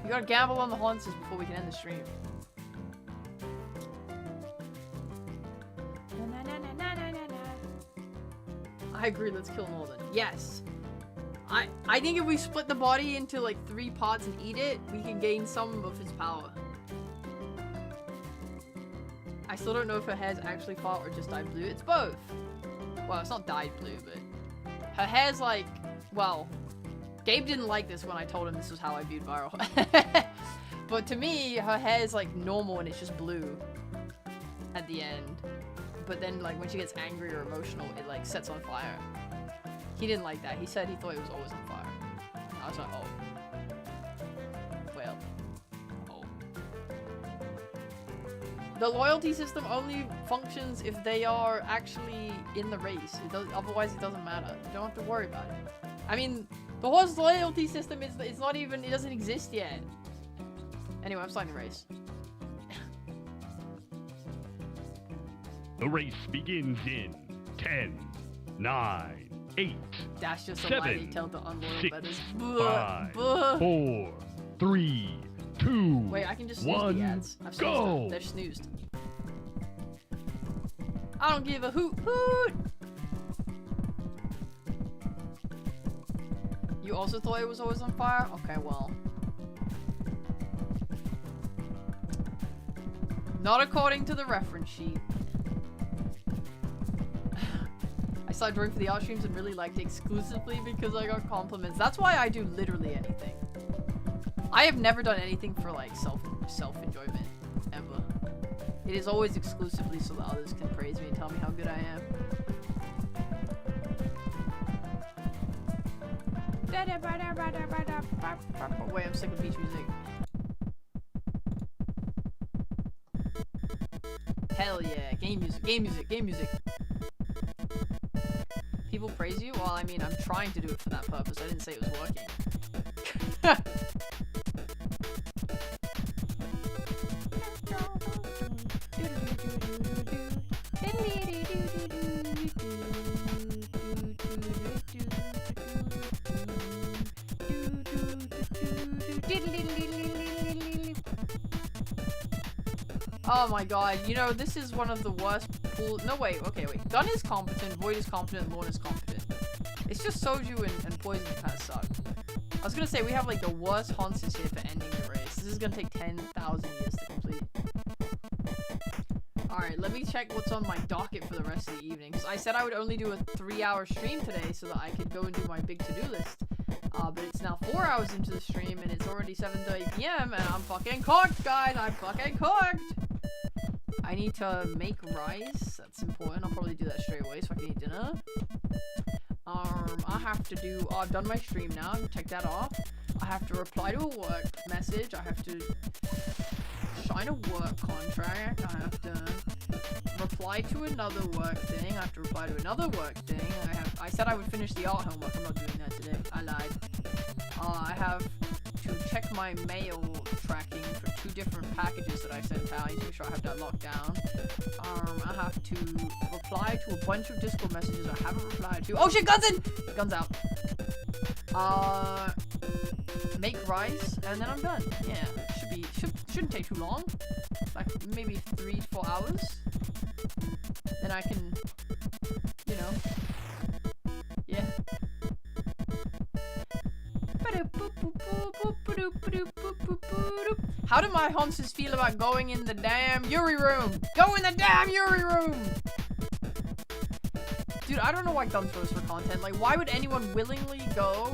You gotta gamble on the haunces before we can end the stream. I agree, let's kill Northern. Yes. I think if we split the body into like 3 parts and eat it, we can gain some of his power. I still don't know if her hair's actually fart or just dyed blue. It's both. Well, it's not dyed blue, but her hair's like, well, Gabe didn't like this when I told him this was how I viewed Vyral. But to me, her hair is like normal and it's just blue at the end. But then like when she gets angry or emotional, it like sets on fire. He didn't like that. He said he thought it was always on fire. I was like, oh. Well. Oh. The loyalty system only functions if they are actually in the race. Otherwise it doesn't matter. You don't have to worry about it. I mean, the horse loyalty system is not even, it doesn't exist yet. Anyway, I'm starting the race. The race begins in 10, 9, 8, That's just a 7, lie they tell the unloyal 6, betters. 5, Buh. 4, 3, 2, Wait, I can just snooze 1, the ads. I've snoozed go! them. They're snoozed. I don't give a hoot hoot! You also thought it was always on fire? Okay, well. Not according to the reference sheet. I started drawing for the art streams and really liked it exclusively because I got compliments. That's why I do literally anything. I have never done anything for like self-enjoyment, ever. It is always exclusively so that others can praise me and tell me how good I am. Wait, I'm sick of beach music. Hell yeah, game music, game music, game music. People praise you? Well, I mean, I'm trying to do it for that purpose. I didn't say it was working. Oh my god, you know, this is one of the worst pools. No, wait, okay, wait. Gun is competent, Void is competent, Lorne is competent. It's just Soju and Poison that kind of suck. I was gonna say, we have like the worst haunces here for ending the race. This is gonna take 10,000 years to complete. Alright, let me check what's on my docket for the rest of the evening. Because I said I would only do a 3-hour stream today so that I could go and do my big to-do list. But it's now 4 hours into the stream and it's already 7:30 PM and I'm fucking cooked, guys! I'm fucking cooked! I need to make rice. That's important. I'll probably do that straight away so I can eat dinner. I have to do... Oh, I've done my stream now. Check that off. I have to reply to a work message. I have to sign a work contract. I have to reply to another work thing. I have to reply to another work thing. I said I would finish the art homework. I'm not doing that today. I lied. I have to check my mail tracking for 2 different packages that I sent out. I need to make sure I have that locked down. I have to reply to a bunch of Discord messages I haven't replied to. Oh shit, guns in! Guns out. Make rice, and then I'm done. Yeah, shouldn't take too long. Like maybe 3 to 4 hours. Then I can, you know, yeah. How do my haunces feel about going in the damn Yuri room? Go in the damn Yuri room! Dude, I don't know why Gun's goes for content. Like, why would anyone willingly go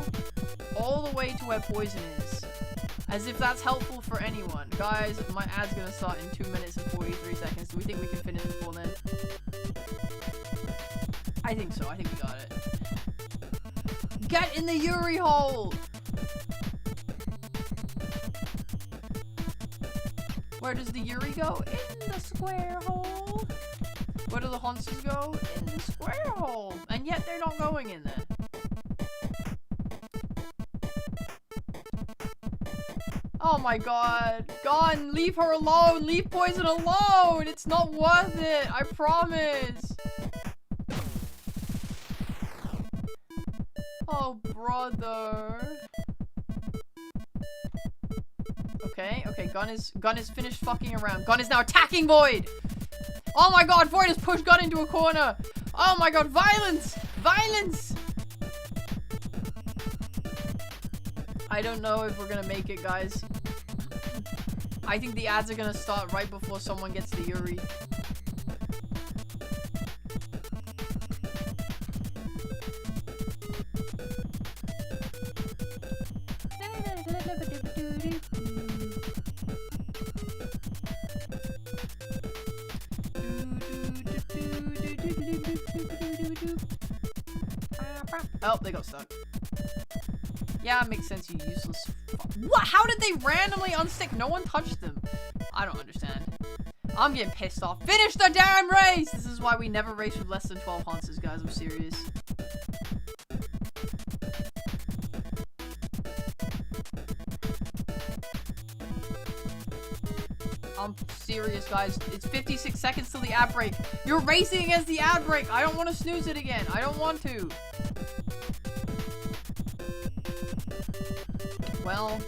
all the way to where poison is? As if that's helpful for anyone. Guys, my ad's gonna start in 2 minutes and 43 seconds. Do we think we can finish before then? I think so. I think we got it. Get in the Yuri hole! Where does the Yuri go? In the square hole. Where do the Honses go? In the square hole. And yet they're not going in there. Oh my god. Gone. Leave her alone. Leave poison alone. It's not worth it. I promise. Oh, brother. Okay, Gun is finished fucking around. Gun is now attacking Void! Oh my god, Void has pushed Gun into a corner! Oh my god, violence! Violence! I don't know if we're gonna make it, guys. I think the ads are gonna start right before someone gets the Yuri. Oh, they got stuck. Yeah, it makes sense, you useless. What? How did they randomly unstick? No one touched them. I don't understand. I'm getting pissed off. Finish the damn race! This is why we never race with less than 12 Hanses, guys. I'm serious. I'm serious, guys. It's 56 seconds till the ad break. You're racing against the ad break. I don't want to snooze it again. I don't want to. Well,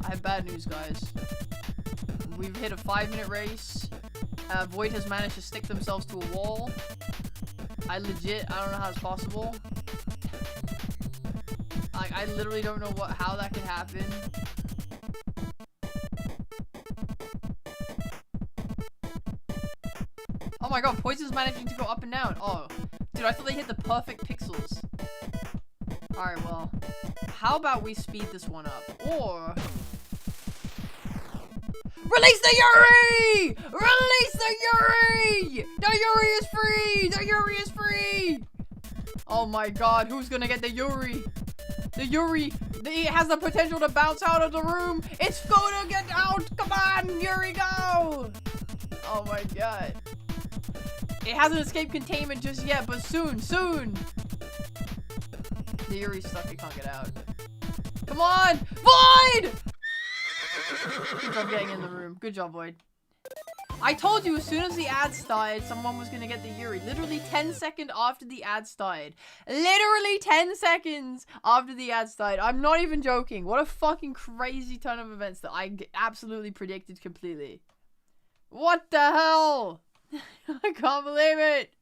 I have bad news, guys. We've hit a 5-minute race. Void has managed to stick themselves to a wall. I don't know how it's possible. I literally don't know how that could happen. Oh my god, Poison's managing to go up and down. Oh, dude, I thought they hit the perfect pixels. Alright, well, how about we speed this one up? Or... Release the Yuri! Release the Yuri! The Yuri is free! The Yuri is free! Oh my god, who's gonna get the Yuri? The Yuri, it has the potential to bounce out of the room. It's gonna get out! Come on, Yuri, go! Oh my god. It hasn't escaped containment just yet, but soon, soon! The Yuri's stuck, it can't get out. Come on! Void! Good job getting in the room. Good job, Void. I told you as soon as the ad started, someone was gonna get the Yuri. Literally 10 seconds after the ad started. Literally 10 seconds after the ad started. I'm not even joking. What a fucking crazy turn of events that I absolutely predicted completely. What the hell? I can't believe it.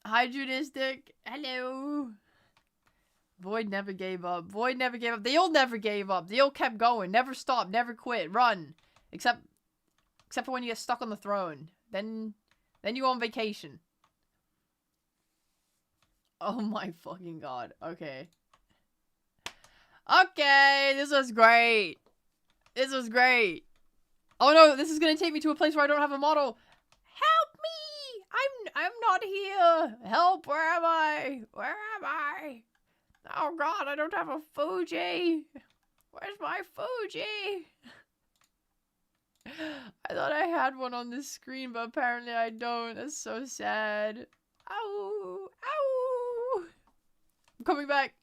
Hydrodistic. Hello. Void never gave up. Void never gave up. They all never gave up. They all kept going. Never stopped. Never quit. Run. Except for when you get stuck on the throne. Then you go on vacation. Oh my fucking god. Okay. Okay. This was great. This was great. Oh no, this is gonna take me to a place where I don't have a model. Help me! I'm not here. Help, where am I? Where am I? Oh god, I don't have a Fuji. Where's my Fuji? I thought I had one on this screen, but apparently I don't. That's so sad. Ow! Ow! I'm coming back.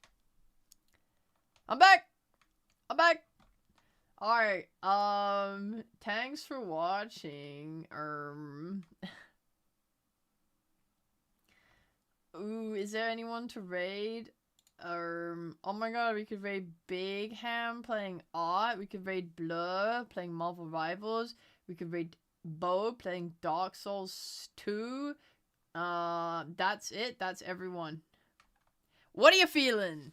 I'm back! I'm back! Alright, thanks for watching. Ooh, is there anyone to raid? Oh my god, we could raid Big Ham playing Art. We could raid Blur playing Marvel Rivals. We could raid Bo playing Dark Souls 2. That's it. That's everyone. What are you feeling?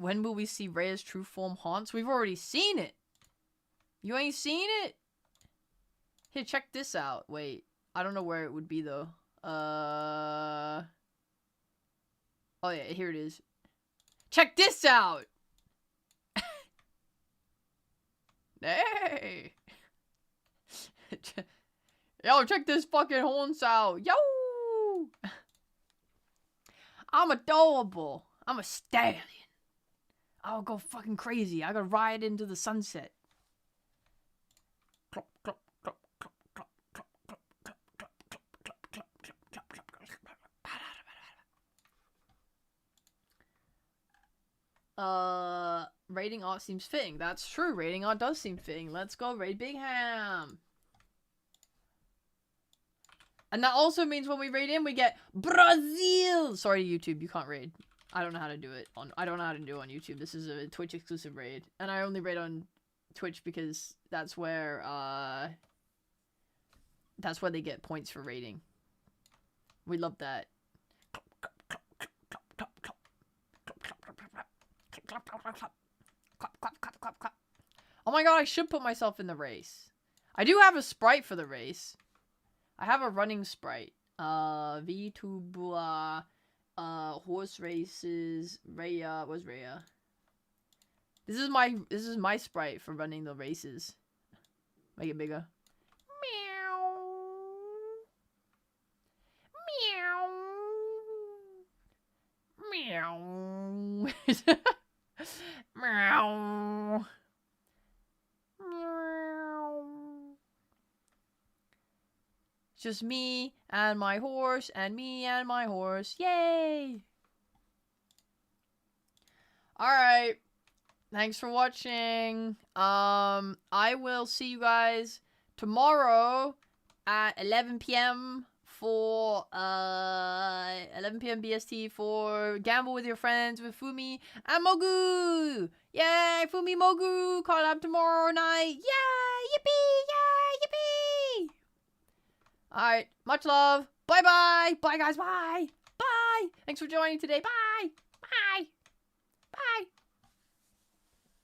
When will we see Reya's true form haunts? We've already seen it. You ain't seen it? Here, check this out. Wait, I don't know where it would be though. Oh yeah, here it is. Check this out. Hey. Yo, check this fucking horns out. Yo. I'm adorable. I'm a stallion. I'll go fucking crazy. I gotta ride into the sunset. Clop, clop, clop, clop, clop, clop, clop, clop, clop, clop, clop, clop, clop, clop, clop. Raiding art seems fitting. That's true. Raiding art does seem fitting. Let's go raid Big Ham. And that also means when we raid in, we get Brazil. Sorry, YouTube, you can't raid. I don't know how to do it I don't know how to do it on YouTube. This is a Twitch exclusive raid, and I only raid on Twitch because that's where they get points for raiding. We love that. Oh my god, I should put myself in the race. I do have a sprite for the race. I have a running sprite. Vtuber, horse races, Reya. Where's Reya? This is my sprite for running the races. Make it bigger. Meow. Meow. Meow. It's just me and my horse, and me and my horse. Yay! Alright. Thanks for watching. I will see you guys tomorrow at 11 p.m. for 11 p.m. BST for Gamble with Your Friends with Fumi and Mogu. Yay, Fumi Mogu collab tomorrow night. Yay, yippee, yay, yippee. Alright, much love. Bye bye. Bye guys, bye. Bye. Thanks for joining today. Bye.